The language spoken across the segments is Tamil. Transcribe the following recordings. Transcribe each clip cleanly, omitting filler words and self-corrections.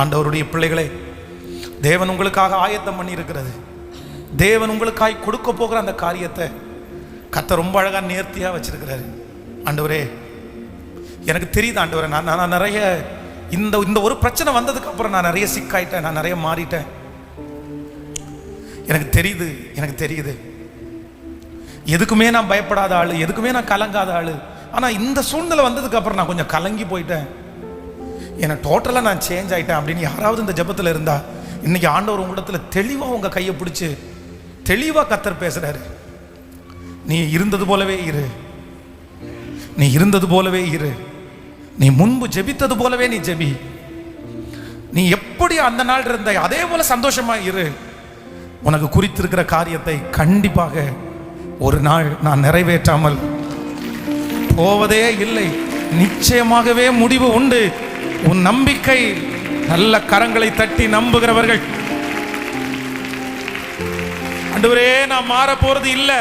ஆண்டவருடைய பிள்ளைகளே, தேவன் உங்களுக்காக ஆயத்தம் பண்ணி இருக்கிறது, தேவன் உங்களுக்காய் கொடுக்க போகிற அந்த காரியத்தை கர்த்தர் ரொம்ப அழகாக நேர்த்தியாக வச்சிருக்கிறாரு. ஆண்டவரே, எனக்கு தெரியுது ஆண்டவரே, நான் நிறைய இந்த ஒரு பிரச்சனை வந்ததுக்கு அப்புறம் நான் நிறைய சிக்காயிட்டேன், நான் நிறைய மாறிட்டேன். எனக்கு தெரியுது எதுக்குமே நான் பயப்படாத ஆளு, எதுக்குமே நான் கலங்காத ஆளு. ஆனால் இந்த சூழ்நிலை வந்ததுக்கு அப்புறம் நான் கொஞ்சம் கலங்கி போயிட்டேன், என்னை டோட்டலாக நான் சேஞ்ச் ஆகிட்டேன் அப்படின்னு யாராவது இந்த ஜெபத்தில் இருந்தா, இன்னைக்கு ஆண்டவர் உங்களிடத்தில் தெளிவாக உங்கள் கையை பிடிச்சி தெளிவாக கர்த்தர் பேசுகிறாரு. நீ இருந்தது போலவே இரு, நீ இருந்தது போலவே இரு, நீ முன்பு ஜெபித்தது போலவே நீ ஜெபி, நீ எப்படி அந்த நாள் இருந்த அதே போல சந்தோஷமா இரு. உனக்கு குறித்திருக்கிற காரியத்தை கண்டிப்பாக ஒரு நாள் நான் நிறைவேற்றாமல் போவதே இல்லை. நிச்சயமாகவே முடிவு உண்டு. உன் நம்பிக்கை நல்ல கரங்களை தட்டி நம்புகிறவர்கள், ஆண்டவரே நான் மாற போறது இல்லை,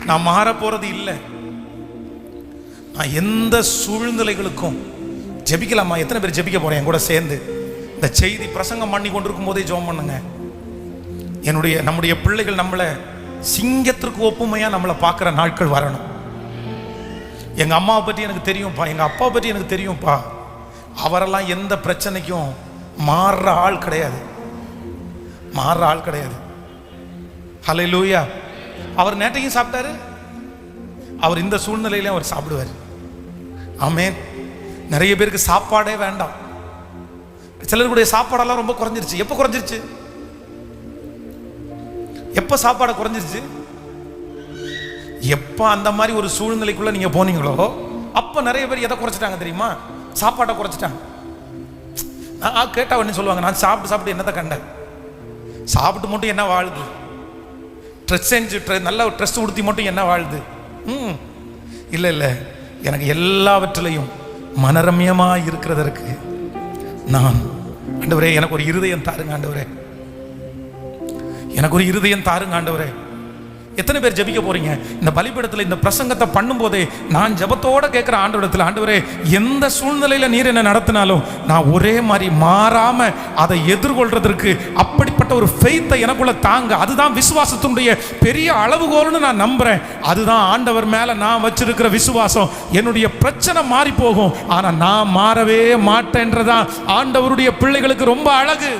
நான் மாற போறது இல்லை, நான் எந்த சூழ்நிலைகளுக்கும் ஜெபிக்கலாமா? எத்தனை பேர் ஜெபிக்க போறேன் என் கூட சேர்ந்து? இந்த செய்தி பிரசங்கம் பண்ணி கொண்டிருக்கும் போதே ஜெபம் பண்ணுங்க. நம்முடைய பிள்ளைகள் நம்மளை சிங்கத்திற்கு ஒப்புமையா நம்மளை பார்க்குற நாட்கள் வரணும். எங்க அம்மாவை பற்றி எனக்கு தெரியும்ப்பா, எங்க அப்பாவை பற்றி எனக்கு தெரியும்ப்பா, அவரெல்லாம் எந்த பிரச்சனைக்கும் மாறுற ஆள் கிடையாது. ஹல்லேலூயா. அவர் நேற்றையும் சாப்பிட்டாரு, அவர் இந்த சூழ்நிலையில அவர் சாப்பிடுவார். ஆமென். நிறைய பேருக்கு சாப்பாடே வேண்டாம். சிலருடைய சாப்பாடெல்லாம் ரொம்ப குறைஞ்சிருச்சு. எப்போ குறைஞ்சிருச்சு? எப்போ சாப்பாடு குறைஞ்சிருச்சு? எப்போ அந்த மாதிரி ஒரு சூழ்நிலைக்குள்ள நீங்க போனீங்களோ அப்போ நிறைய பேர் எதை குறைச்சிட்டாங்க தெரியுமா? சாப்பாட்டை குறைச்சிட்டாங்க. நான் கேட்டா ஒன்று சொல்லுவாங்க, நான் சாப்பிட்டு என்னத்தை கண்டேன்? சாப்பிட்டு மட்டும் என்ன வாழுது? ட்ரெஸ் செஞ்சு நல்ல ட்ரெஸ் உடுத்தி மட்டும் என்ன வாழுது? இல்லை, எனக்கு எல்லாவற்றிலையும் மனரம்யமாக இருக்கிறதற்கு நான், ஆண்டவரே எனக்கு ஒரு இருதயம் தாருங்க ஆண்டவரே, எனக்கு ஒரு இருதயம் தாருங்க ஆண்டவரே. எத்தனை பேர் ஜெபிக்க போறீங்க? இந்த பலிபீடத்தில் இந்த பிரசங்கத்தை பண்ணும்போதே நான் ஜெபத்தோட கேட்கிற ஆண்டவரிடத்தில், ஆண்டவரே எந்த சூழ்நிலையில நீர் என்ன நடத்தினாலும் நான் ஒரே மாதிரி மாறாம அதை எதிர்கொள்றதற்கு அப்படிப்பட்ட ஒரு ஃபெய்த்தை எனக்குள்ள தாங்க. அதுதான் விசுவாசத்தினுடைய பெரிய அளவுகோல்னு நான் நம்புறேன். அதுதான் ஆண்டவர் மேல நான் வச்சிருக்கிற விசுவாசம். என்னுடைய பிரச்சனை மாறி போகும், ஆனா நான் மாறவே மாட்டேன்றதான் ஆண்டவருடைய பிள்ளைகளுக்கு ரொம்ப அழகு.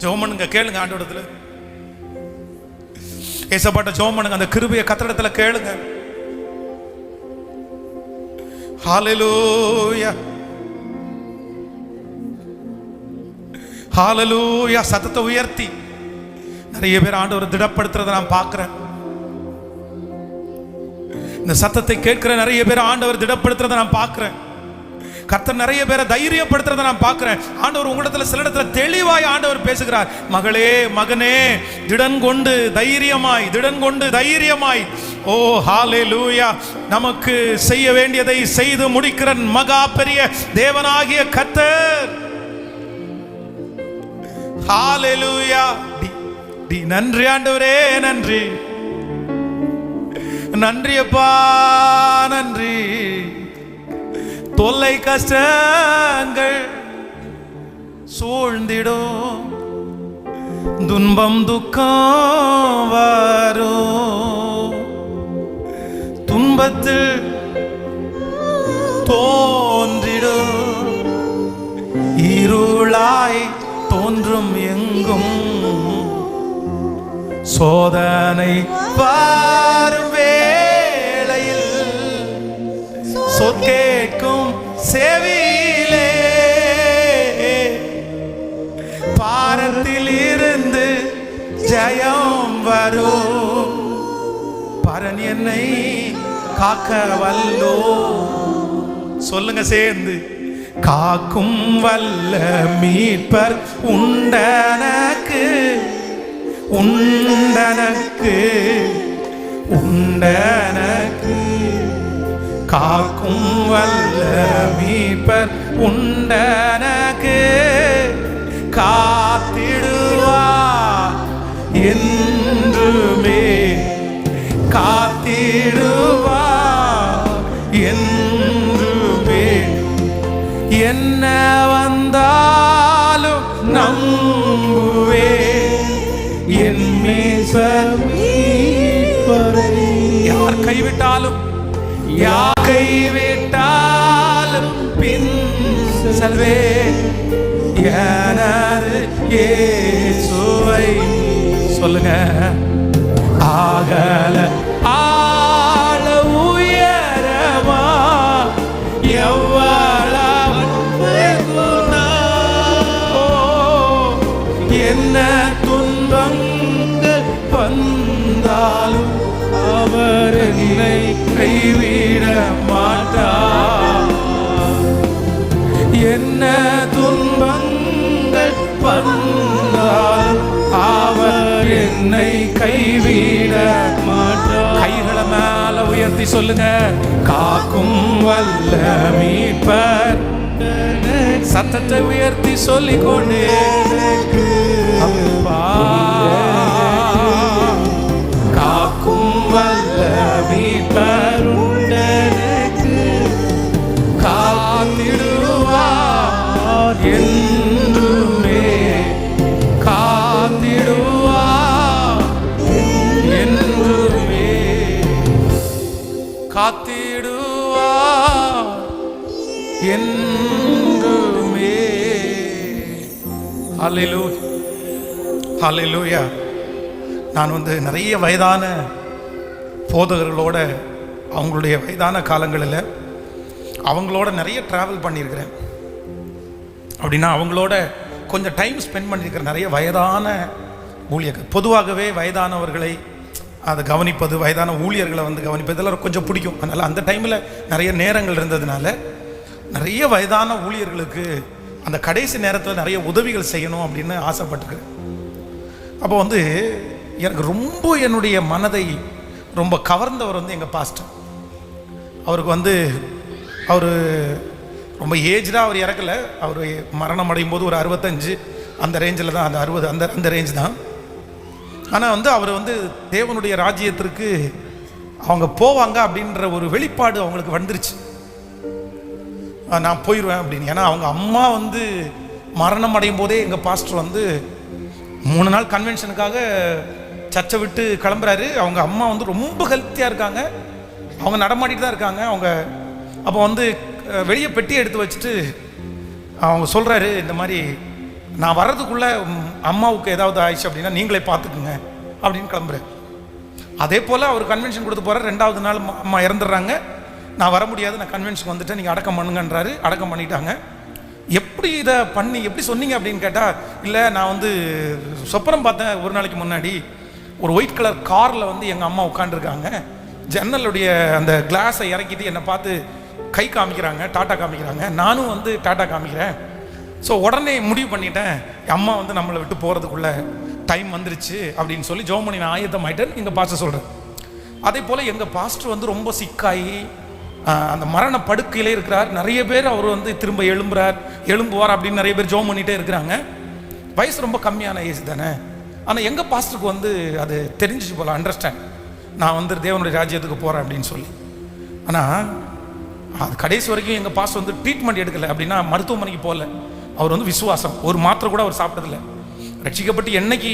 ஜெபம் பண்ணுங்க, கேளுங்க ஆண்டவரிடத்துல, ஏசப்பாட்ட ஜெபம் பண்ணுங்க, அந்த கிருபையை கர்த்தரிடத்துல கேளுங்க. ஹல்லேலூயா, ஹல்லேலூயா. சத்தத்தை உயர்த்தி நிறைய பேர் ஆண்டவரை திடப்படுத்துறதை நான் பார்க்கிறேன். இந்த சத்தத்தை கேட்கிற நிறைய பேர் ஆண்டவர் திடப்படுத்துறதை நான் பார்க்கிறேன். கர்த்தர் நிறைய பேரை தைரியப்படுத்துறதை நான் பார்க்கிறேன். ஆண்டவர் உங்களிடத்துல சில இடத்துல தெளிவாய் ஆண்டவர் பேசுகிறார். மகளே மகனே, திடன் கொண்டு தைரியமாய். ஓ ஹல்லேலூயா. நமக்கு செய்ய வேண்டியதை செய்து முடிக்கிற மகா பெரிய தேவனாகிய கர்த்தர். ஹல்லேலூயா. நன்றி ஆண்டவரே, நன்றி அப்பா, நன்றி. தொல்லை கஷ்டங்கள் சூழ்ந்திடும், துன்பம் துக்கம் வரும், துன்பத்தில் தோன்றிடும், இருளாய் தோன்றும் எங்கும், சோதனை வரும் வேளையில் சொற்கேட்கும் செவியிலே, பாரத்தில் இருந்து ஜெயம் வரும், பரன் என்னை காக்க வல்லோ. சொல்லுங்க சேர்ந்து, காக்கும் வல்ல மீட்பர் உண்டனக்கு, காக்கும் வல்ல மீட்பர் உண்டனக்கு, காத்திடுவார் என்றுமே, காத்திடுவார் என்றுமே, என்ன வந்தாலும் நம்புவே என் நேசர் மீட்பரை. யார் கைவிட்டாலும் யார் கைவிட்டாலும் பின் செல்வே எனது இயேசுவை. சொல்லுங்க. ஆகல ஆழ உயரமா எவ்வளவு என்ன துன்பங்கள் வந்தாலும் அவர் என்னை கைவிட மாட்டார். என்ன துன்பங்கள் வந்தால் அவர் என்னை கைவிட மாட்டார். கைகளை மேல உயர்த்தி சொல்லுங்க. காக்கும் வல்ல மீட்பர். சத்தத்தை உயர்த்தி சொல்லிக்கொண்டே அப்பா. காக்கும் வல்ல மீட்பர் காத்திடுவார் என்றுமே. காத்திடுவார் என்றுமே. காத்திடுவார் என்றுமே. ஹல்லேலூயா, ஹல்லேலூயா. நான் நிறைய வயதான போதகர்களோட அவங்களுடைய வயதான காலங்களில் அவங்களோட நிறைய ட்ராவல் பண்ணியிருக்கிறேன். அப்படின்னா அவங்களோட கொஞ்சம் டைம் ஸ்பெண்ட் பண்ணியிருக்கிறேன். நிறைய வயதான ஊழியர்கள், பொதுவாகவே வயதானவர்களை அதை கவனிப்பது, வயதான ஊழியர்களை கவனிப்பது இதெல்லாம் கொஞ்சம் பிடிக்கும். அதனால் அந்த டைமில் நிறைய நேரங்கள் இருந்ததுனால நிறைய வயதான ஊழியர்களுக்கு அந்த கடைசி நேரத்தில் நிறைய உதவிகள் செய்யணும் அப்படின்னு ஆசைப்பட்டுருக்கிறேன். அப்போ எனக்கு ரொம்ப என்னுடைய மனதை ரொம்ப கவர்ந்தவர் எங்கள் பாஸ்டர். அவருக்கு அவர் ரொம்ப ஏஜ்டாக அவர் இறக்கலை. அவர் மரணம் அடையும் போது ஒரு 65 அந்த ரேஞ்சில் தான், அந்த 60 அந்த ரேஞ்ச் தான். ஆனால் அவர் தேவனுடைய ராஜ்யத்திற்கு அவங்க போவாங்க அப்படின்ற ஒரு வெளிப்பாடு அவங்களுக்கு வந்துருச்சு. நான் போயிடுவேன் அப்படின்னு. ஏன்னா அவங்க அம்மா மரணம் அடையும் போதே எங்கள் பாஸ்டர் 3 நாள் கன்வென்ஷனுக்காக சர்ச்சை விட்டு கிளம்புறாரு. அவங்க அம்மா ரொம்ப ஹெல்த்தியாக இருக்காங்க, அவங்க நடமாடிட்டு தான் இருக்காங்க. அவங்க அப்போ வெளியே பெட்டி எடுத்து வச்சுட்டு அவங்க சொல்கிறாரு, இந்த மாதிரி நான் வர்றதுக்குள்ளே அம்மாவுக்கு ஏதாவது ஆயிடுச்சு அப்படின்னா நீங்களே பார்த்துக்குங்க அப்படின்னு கிளம்புறாரு. அதே போல் அவர் கன்வென்ஷன் கொடுத்து போகிறார். 2வது நாள் அம்மா இறந்துடுறாங்க. நான் வர முடியாது, நான் கன்வென்ஷன் வந்துட்டேன், நீங்கள் அடக்கம் பண்ணுங்கன்றாரு. அடக்கம் பண்ணிட்டாங்க. எப்படி இதை எப்படி சொன்னீங்க அப்படின்னு கேட்டால், இல்லை நான் சொப்பனம் பார்த்தேன் ஒரு நாளைக்கு முன்னாடி. ஒரு ஒயிட் கலர் காரில் எங்கள் அம்மா உட்காந்துருக்காங்க. ஜன்னலுடைய அந்த கிளாஸை இறக்கிட்டு என்னை பார்த்து கை காமிக்கிறாங்க, டாட்டா காமிக்கிறாங்க. நானும் டாட்டா காமிக்கிறேன். ஸோ உடனே முடிவு பண்ணிட்டேன், அம்மா நம்மளை விட்டு போகிறதுக்குள்ள டைம் வந்துருச்சு அப்படின்னு சொல்லி ஜெபம் பண்ணி நான் ஆயத்தம் ஆகிட்டேன்னு எங்கள் பாஸ்டர் சொல்கிறேன். அதே போல் எங்கள் பாஸ்டர் ரொம்ப சிக்காகி அந்த மரண படுக்கையிலே இருக்கிறார். நிறைய பேர் அவர் திரும்ப எழும்புவார் அப்படின்னு நிறைய பேர் ஜெபம் பண்ணிகிட்டே இருக்கிறாங்க. வயசு ரொம்ப கம்மியான ஏஜ் தானே. ஆனால் எங்கள் பாஸ்டருக்கு அது தெரிஞ்சிச்சு போல, அண்டர்ஸ்டாண்ட், நான் தேவனுடைய ராஜ்யத்துக்கு போகிறேன் அப்படின்னு சொல்லி. ஆனால் அது கடைசி வரைக்கும் எங்கள் பாஸ்டர் ட்ரீட்மெண்ட் எடுக்கலை. அப்படின்னா மருத்துவமனைக்கு போகல. அவர் விசுவாசம், ஒரு மாத்திரை கூட அவர் சாப்பிட்டதில்லை. ரட்சிக்கப்பட்டு என்னைக்கு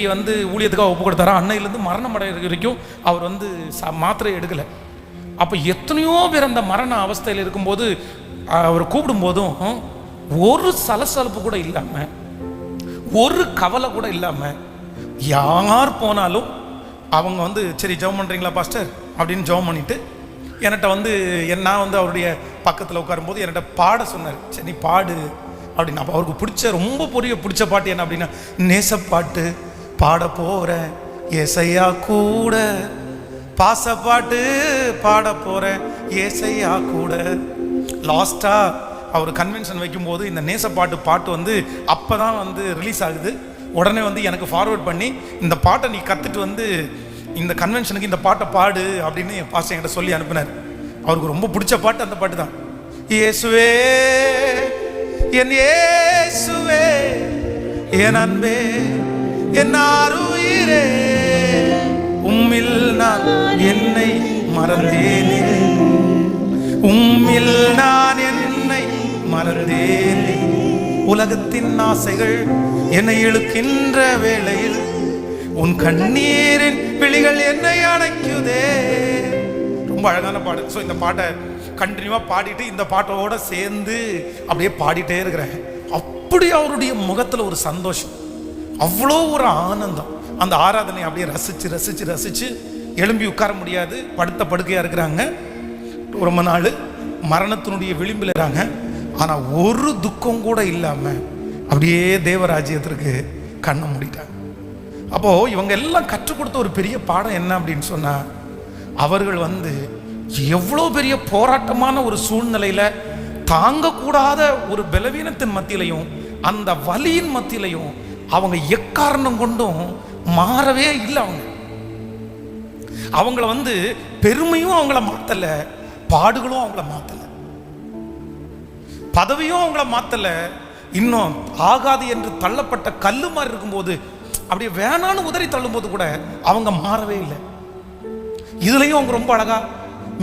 ஊழியத்துக்காக ஒப்பு கொடுத்தாரோ அன்னையிலேருந்து மரணம் அடைய வரைக்கும் அவர் மாத்திரை எடுக்கலை. அப்போ எத்தனையோ பேர் அந்த மரண அவஸ்தையில் இருக்கும்போது அவர் கூப்பிடும்போதும் ஒரு சலசலப்பு கூட இல்லாமல், ஒரு கவலை கூட இல்லாமல், யார் போனாலும் அவங்க சரி ஜெபம் பண்ணுறீங்களா பாஸ்டர் அப்படின்னு ஜெபம் பண்ணிவிட்டு என்கிட்ட நான் அவருடைய பக்கத்தில் உட்காரும்போது என்கிட்ட பாட சொன்னார். சரி நீ பாடு அப்படின்னு. அப்போ அவருக்கு ரொம்ப பிடிச்ச பாட்டு என்ன அப்படின்னா, நேசப்பாட்டு பாட போகிறேன் ஏசையா கூட, பாசப்பாட்டு பாட போகிறேன் ஏசையா கூட. லாஸ்ட்டாக அவர் கன்வென்ஷன் வைக்கும்போது இந்த நேசப்பாட்டு பாட்டு அப்போ தான் ரிலீஸ் ஆகுது. உடனே எனக்கு ஃபார்வர்ட் பண்ணி இந்த பாட்டை நீ கற்றுட்டு இந்த கன்வென்ஷனுக்கு இந்த பாட்டை பாடு அப்படின்னு என் பாஸ்டர் என்கிட்ட சொல்லி அனுப்பினார். அவருக்கு ரொம்ப பிடிச்ச பாட்டு அந்த பாட்டு தான். இயேசுவே என் இயேசுவே என் அன்பே என் ஆருயிரே, உம்மில் நான் என்னை மறந்தேனே, உம்மில் நான் என்னை மறந்தேனே. உலகத்தின் ஆசைகள் என்னை இழுக்கின்ற வேளையில் உன் கண்ணீரின் விழிகள் என்னை அணைக்குதே. ரொம்ப அழகான பாடல். ஸோ இந்த பாட்டை கண்டினியூவா பாடிட்டு இந்த பாட்டோட சேர்ந்து அப்படியே பாடிட்டே இருக்கிறேன். அப்படி அவருடைய முகத்துல ஒரு சந்தோஷம், அவ்வளோ ஒரு ஆனந்தம். அந்த ஆராதனை அப்படியே ரசிச்சு ரசிச்சு ரசிச்சு எழும்பி உட்கார முடியாது, படுத்த படுக்கையா இருக்கிறாங்க. ரொம்ப நாள் மரணத்தினுடைய விளிம்பில் இருக்காங்க. ஆனா ஒரு துக்கம் கூட இல்லாம அப்படியே தேவராஜ்யத்திற்கு கண்ணை மூடிட்டாங்க. அப்போ இவங்க எல்லாம் கற்றுக் கொடுத்த ஒரு பெரிய பாடம் என்ன அப்படின்னு சொன்னா, அவர்கள் எவ்வளோ பெரிய போராட்டமான ஒரு சூழ்நிலையில தாங்கக்கூடாத ஒரு பலவீனத்தின் மத்தியிலையும் அந்த வலியின் மத்தியிலையும் அவங்க எக்காரணம் கொண்டும் மாறவே இல்லை. அவங்கள பெருமையும் அவங்கள மாத்தல, பாடுகளும் அவங்கள மாத்தல, பதவியும் அவங்கள மாத்தல. இன்னும் ஆகாது என்று தள்ளப்பட்ட கல்லு மாதிரி இருக்கும்போது அப்படியே வேணான்னு உதறி தள்ளும் போது கூட அவங்க மாறவே இல்லை. இதுலயும் அவங்க ரொம்ப அழகா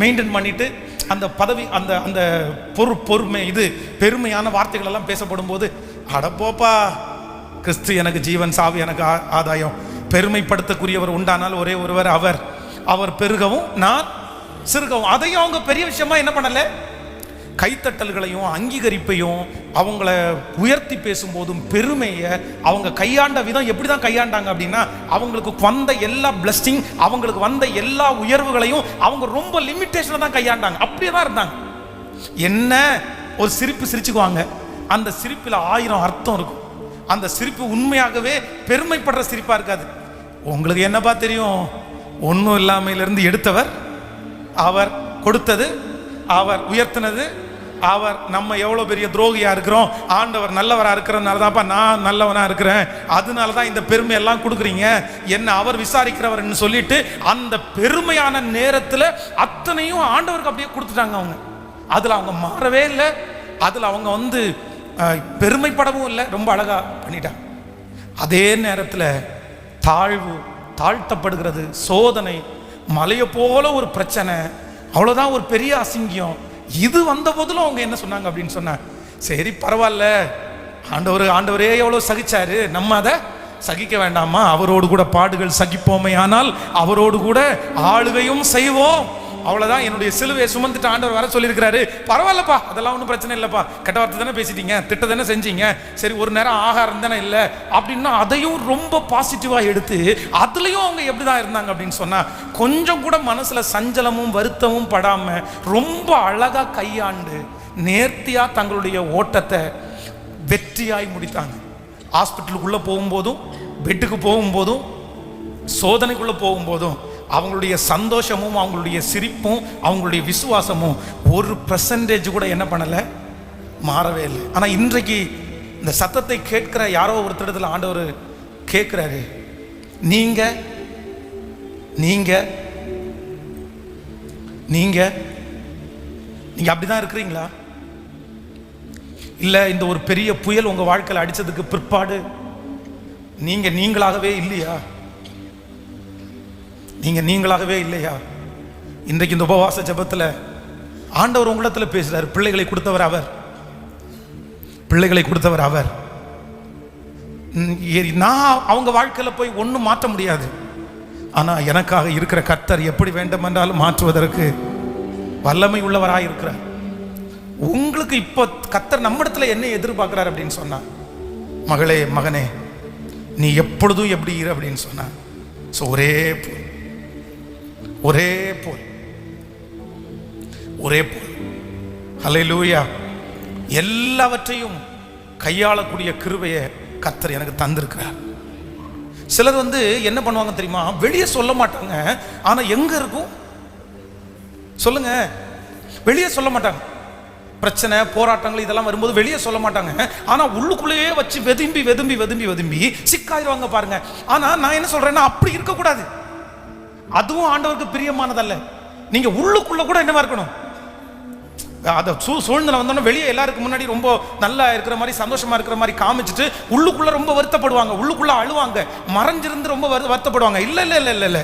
மெயின்டைன் பண்ணிட்டு அந்த பதவி அந்த அந்த பொறுமை இது பெருமையான வார்த்தைகள் எல்லாம் பேசப்படும் போது, அடப்போப்பா, கிறிஸ்து எனக்கு ஜீவன், சாவு எனக்கு ஆதாயம், பெருமைப்படுத்தக்கூடியவர் உண்டானால் ஒரே ஒருவர், அவர் பெருகவும் நான் சிறுகவும். அதையும் அவங்க பெரிய விஷயமா என்ன பண்ணல, கைத்தட்டல்களையும் அங்கீகரிப்பையும் அவங்கள உயர்த்தி பேசும்போதும் பெருமையை அவங்க கையாண்ட விதம் எப்படிதான் கையாண்டாங்க அப்படின்னா, அவங்களுக்கு வந்த எல்லா பிளஸ்டிங், அவங்களுக்கு வந்த எல்லா உயர்வுகளையும் அவங்க ரொம்ப லிமிட்டேஷன்ல தான் கையாண்டாங்க. அப்படியே தான் இருந்தாங்க. என்ன ஒரு சிரிப்பு சிரிச்சுக்குவாங்க, அந்த சிரிப்பில் 1000 அர்த்தம் இருக்கும். அந்த சிரிப்பு உண்மையாகவே பெருமைப்படுற சிரிப்பா இருக்காது. உங்களுக்கு என்னப்பா தெரியும், ஒன்றும் இல்லாமையிலிருந்து எடுத்தவர் அவர், கொடுத்தது அவர், உயர்த்தினது அவர். நம்ம எவ்வளோ பெரிய துரோகியா இருக்கிறோம், ஆண்டவர் நல்லவராக இருக்கிறதுனால தான்ப்பா நான் நல்லவனா இருக்கிறேன், அதனால தான் இந்த பெருமை எல்லாம் கொடுக்குறீங்க, என்ன அவர் விசாரிக்கிறவர்னு சொல்லிட்டு அந்த பெருமையான நேரத்தில் அத்தனையும் ஆண்டவருக்கு அப்படியே கொடுத்துட்டாங்க. அவங்க அதில் அவங்க மாறவே இல்லை, அதில் அவங்க பெருமைப்படவும் இல்லை, ரொம்ப அழகா பண்ணிட்டாங்க. அதே நேரத்தில் தாழ்த்தப்படுகிறது, சோதனை, மலையை போல ஒரு பிரச்சனை, அவ்வளோதான் ஒரு பெரிய அசிங்கம். இது வந்த போதிலும் அவங்க என்ன சொன்னாங்க அப்படின்னு சொன்னா, சரி பரவாயில்ல, ஆண்டவரே எவ்வளோ சகிச்சாரு, நம்ம அதை சகிக்க வேண்டாமா, அவரோடு கூட பாடுகள் சகிப்போமே, ஆனால் அவரோடு கூட ஆளுகையும் செய்வோம். அவ்வளோதான், என்னுடைய சிலுவையை சுமந்துட்டு ஆண்டவர் வர சொல்லியிருக்கிறாரு, பரவாயில்லப்பா, அதெல்லாம் ஒன்றும் பிரச்சனை இல்லைப்பா, கெட்ட வார்த்தை தானே பேசிட்டீங்க, திட்ட தானே செஞ்சீங்க, சரி ஒரு நேரம் ஆகாரம் தானே இல்லை அப்படின்னா அதையும் ரொம்ப பாசிட்டிவாக எடுத்து அதுலேயும் அவங்க எப்படி தான் இருந்தாங்க அப்படின்னு சொன்னால், கொஞ்சம் கூட மனசில் சஞ்சலமும் வருத்தமும் படாமல் ரொம்ப அழகாக கையாண்டு நேர்த்தியாக தங்களுடைய ஓட்டத்தை வெற்றியாய் முடித்தாங்க. ஹாஸ்பிட்டலுக்குள்ளே போகும்போதும், பெட்டுக்கு போகும்போதும், சோதனைக்குள்ளே போகும்போதும் அவங்களுடைய சந்தோஷமும் அவங்களுடைய சிரிப்பும் அவங்களுடைய விசுவாசமும் 1% கூட என்ன பண்ணலை, மாறவே இல்லை. ஆனால் இன்றைக்கு இந்த சத்தத்தை கேட்கிற யாரோ ஒருத்தரிடத்தில் ஆண்டவர் கேட்குறாரு, நீங்க நீங்க நீங்க நீங்க அப்படிதான் இருக்கிறீங்களா? இல்லை இந்த ஒரு பெரிய புயல் உங்க வாழ்க்கையில் அடிச்சதுக்கு பிற்பாடு நீங்களாகவே இல்லையா? நீங்களாகவே இல்லையா? இன்றைக்கு இந்த உபவாச ஜெபத்தில் ஆண்டவர் உங்களிடத்தில் பேசுறாரு. பிள்ளைகளை கொடுத்தவர் அவர். நான் அவங்க வாழ்க்கையில் போய் ஒன்றும் மாற்ற முடியாது, ஆனால் எனக்காக இருக்கிற கர்த்தர் எப்படி வேண்டுமென்றாலும் மாற்றுவதற்கு வல்லமை உள்ளவராக இருக்கிறார். உங்களுக்கு இப்போ கர்த்தர் நம்மிடத்தில் என்ன எதிர்பார்க்கிறார் அப்படின்னு சொன்னா, மகளே மகனே நீ எப்பொழுதும் எப்படி இரு அப்படின்னு சொன்னா, ஒரே போல் ஹல்லேலூயா. எல்லாவற்றையும் கையாளக்கூடிய கிருபையை கர்த்தர் எனக்கு தந்திருக்கிறார். சிலர் என்ன பண்ணுவாங்க தெரியுமா, வெளியே சொல்ல மாட்டாங்க, ஆனா எங்க இருக்கும் சொல்லுங்க, வெளியே சொல்ல மாட்டாங்க. பிரச்சனை போராட்டங்கள் இதெல்லாம் வரும்போது வெளியே சொல்ல மாட்டாங்க, ஆனா உள்ளுக்குள்ளேயே வச்சு வெதும்பி சிக்காயிருவாங்க பாருங்க. ஆனா நான் என்ன சொல்றேன்னா, அப்படி இருக்கக்கூடாது. அதுவும் ஆண்டவருக்கு பிரியமானதல்ல. நீங்க உள்ளுக்குள்ள கூட என்னவா இருக்கணும், அதை சூழ்நிலை வந்தோன்னா வெளியே எல்லாருக்கும் முன்னாடி ரொம்ப நல்லா இருக்கிற மாதிரி சந்தோஷமா இருக்கிற மாதிரி காமிச்சிட்டு உள்ளுக்குள்ள ரொம்ப வருத்தப்படுவாங்க, உள்ளுக்குள்ள அழுவாங்க, மறைஞ்சிருந்து ரொம்ப வருத்தப்படுவாங்க. இல்லை இல்லை இல்லை இல்லை இல்லை,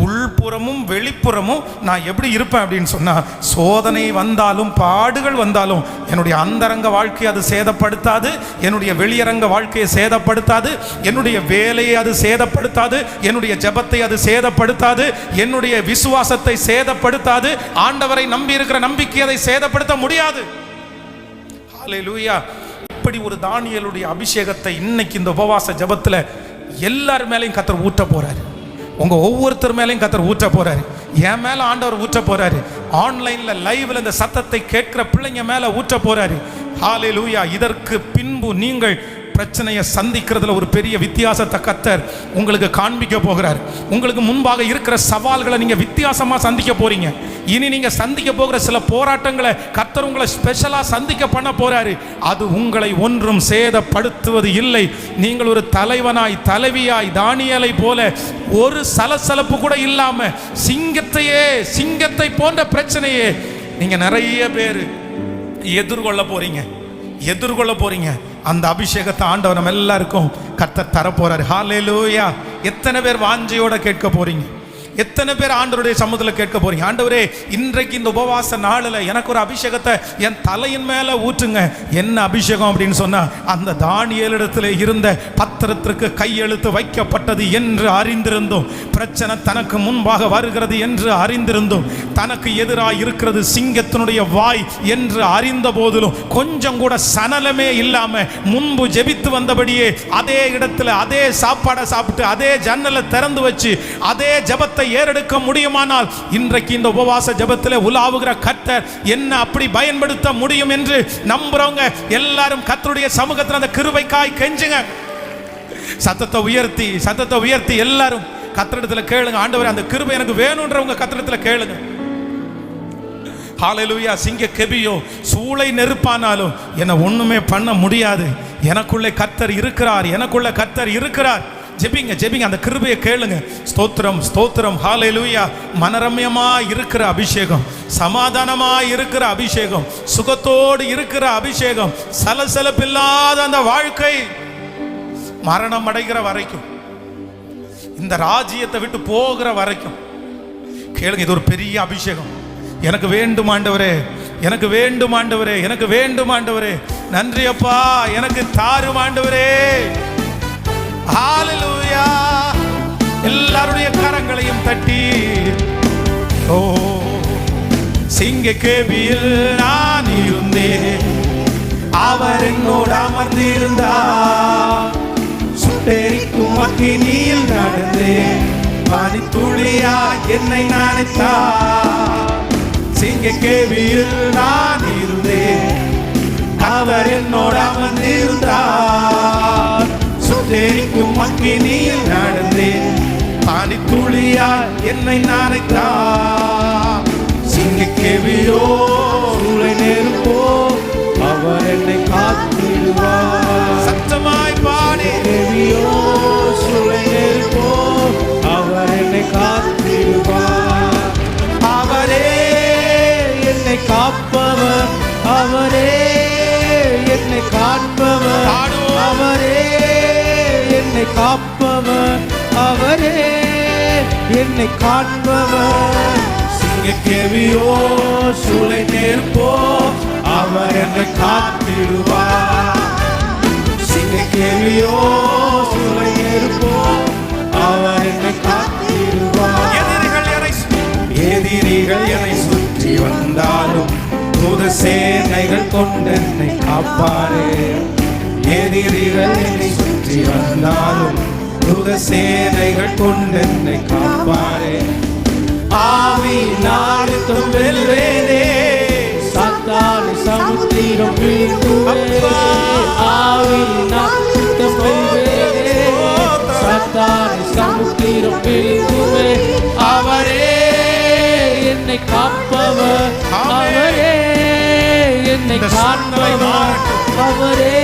உள்புறமும் வெளிப்புறமும் நான் எப்படி இருப்பேன் அப்படின்னு சொன்னா, சோதனை வந்தாலும் பாடுகள் வந்தாலும் என்னுடைய அந்தரங்க வாழ்க்கையை அது சேதப்படுத்தாது, என்னுடைய வெளியரங்க வாழ்க்கையை சேதப்படுத்தாது, என்னுடைய வேலையை அது சேதப்படுத்தாது, என்னுடைய ஜெபத்தை அது சேதப்படுத்தாது, என்னுடைய விசுவாசத்தை சேதப்படுத்தாது, ஆண்டவரை நம்பி இருக்கிற நம்பிக்கை அதை சேதப்படுத்த முடியாது. ஹல்லேலூயா. இப்படி ஒரு தானியேலுடைய அபிஷேகத்தை இன்னைக்கு இந்த உபவாச ஜெபத்துல எல்லார் மேலையும் கர்த்தர் ஊற்ற போறாரு. உங்க ஒவ்வொருத்தர் மேலையும் கர்த்தர் ஊற்ற போறாரு. என் மேல ஆண்டவர் ஊற்ற போறாரு. ஆன்லைன்ல லைவ்ல இந்த சத்தத்தை கேட்கிற பிள்ளைங்க மேல ஊற்ற போறாரு. ஹல்லேலூயா. இதற்கு பின்பு நீங்கள் பிரச்சனையை சந்திக்கிறதுல ஒரு பெரிய வித்தியாசத்தை கர்த்தர் உங்களுக்கு காண்பிக்க போகிறார். உங்களுக்கு முன்பாக இருக்கிற சவால்களை நீங்க வித்தியாசமா சந்திக்க போறீங்க. இனி நீங்க சந்திக்க போகிற சில போராட்டங்களை கர்த்தர் உங்களை ஸ்பெஷலா சந்திக்க பண்ண போறாரு. அது உங்களை ஒன்றும் சேதப்படுத்துவது இல்லை. நீங்கள் ஒரு தலைவனாய் தலைவியாய் தானியேலை போல ஒரு சலசலப்பு கூட இல்லாம சிங்கத்தை போன்ற பிரச்சனையே நீங்க நிறைய பேர் எதிர்கொள்ள போறீங்க. அந்த அபிஷேகத்தை ஆண்டவர் நம்ம எல்லாருக்கும் கர்த்தர் தர போறாரு. ஹல்லேலூயா. எத்தனை பேர் வாஞ்சையோட கேட்க போறீங்க? எத்தனை பேர் ஆண்டவருடைய சமூகத்தில் கேட்க போறீங்க? ஆண்டவரே, இன்றைக்கு இந்த உபவாச நாளில் எனக்கு ஒரு அபிஷேகத்தை என் தலையின் மேல ஊற்றுங்க. என்ன அபிஷேகம் அப்படின்னு சொன்னா, அந்த தானியேலிடத்தில் இருந்த பத்திரத்திற்கு கையெழுத்து வைக்கப்பட்டது என்று அறிந்திருந்தோம், பிரச்சனை தனக்கு முன்பாக வருகிறது என்று அறிந்திருந்தோம், தனக்கு எதிராக இருக்கிறது சிங்கத்தினுடைய வாய் என்று அறிந்த போதிலும் கொஞ்சம் கூட சனலமே இல்லாம முன்பு ஜெபித்து வந்தபடியே அதே இடத்துல அதே சாப்பாடை சாப்பிட்டு அதே ஜன்னலை திறந்து வச்சு அதே ஜெபத்தை ஏறெடுக்க முடியுமானால் இன்றைக்கு இந்த உபவாச ஜெபத்தில் உலாவுகிற கர்த்தர் என்ன அப்படி பயன்படுத்த முடியும் என்று நம்புறவங்க எல்லாரும் கர்த்தருடைய சமூகத்தில் அந்த கிருபைக்காய் கெஞ்சுங்க. சத்தத்தை உயர்த்தி எல்லாரும் கர்த்தரிடத்துல கேளுங்க. ஆண்டவரே, அந்த கிருபை எனக்கு வேணும்ன்றவங்க கர்த்தரிடத்துல கேளுங்க. ஹல்லேலூயா. சிங்க கெபியோ சூளை நெருப்பானாலும் என்ன ஒண்ணுமே பண்ண முடியாது. எனக்குள்ளே கர்த்தர் இருக்கிறார். ஜெபிங்க, அந்த கிருபையை கேளுங்க. ஸ்தோத்திரம். ஹல்லேலூயா. மனரம்யமா இருக்கிற அபிஷேகம், சமாதானமா இருக்கிற அபிஷேகம், சுகத்தோடு இருக்கிற அபிஷேகம், சலசலப்பில்லாத அந்த வாழ்க்கை, மரணம் அடைகிற வரைக்கும், இந்த ராஜ்யத்தை விட்டு போகிற வரைக்கும் கேளுங்க. இது ஒரு பெரிய அபிஷேகம். எனக்கு வேண்டும் ஆண்டவரே, நன்றி அப்பா, எனக்கு தாரும் ஆண்டவரே. ஹல்லேலூயா. எல்லாருடைய கரங்களையும் தட்டி, ஓ சிங்க கேபியில் நான் இருந்தேன், அவர் என்னோடு அமர்ந்திருந்தார், சுட்டெரிக்கும் அக்கினியில் நடந்தேன், பனித்துளியா என்னை நினைத்தார். சிங்க கேபியில் நான் இருந்தேன், அவர் என்னோடு அமர்ந்திருந்தார், சுட்டெரிக்கும் அக்கினியில் நடந்தேன், பனித்துளியால் என்னை நனைத்தார். சிங்கக்கேவியோ சூளை நெருப்போ அவர் என்னை காத்திடுவார். சத்தமாய் பாடி, கேவியோ சூளை நெருப்போ அவர் என்னை காத்திடுவார். அவரே என்னை காப்பவர், அவரே என்னை காப்பவர், அவரே என்னை காப்பவர், அவரே என்னை காண்பவர். சிங்கக்கேவியோ சூளை நெருப்போ அவர் என்னை காத்திடுவார். சிங்கக்கேவியோ சூளை நெருப்போ அவர் என்னை காத்திடுவார். எதிரிகள் என்னை சுற்றி வந்தாலும் தூத சேனைகள் கொண்டு என்னை காப்பாரே. எதிரிகள் என்னை சுற்றி வந்தாலும் தூத சேனைகள் கொண்டு என்னை காப்பாரே. ஆவி நாடுத்தும் வெல்வேனே, சாத்தானை சமுத்திரம் வீழ்த்துவே. ஆவி நாடுத்தும் வெல்வேனே, சாத்தானை சமுத்திரம் வீழ்த்துவே. அவரே என்னை காப்பவர், அவரே என்னை காப்பவர், அவரே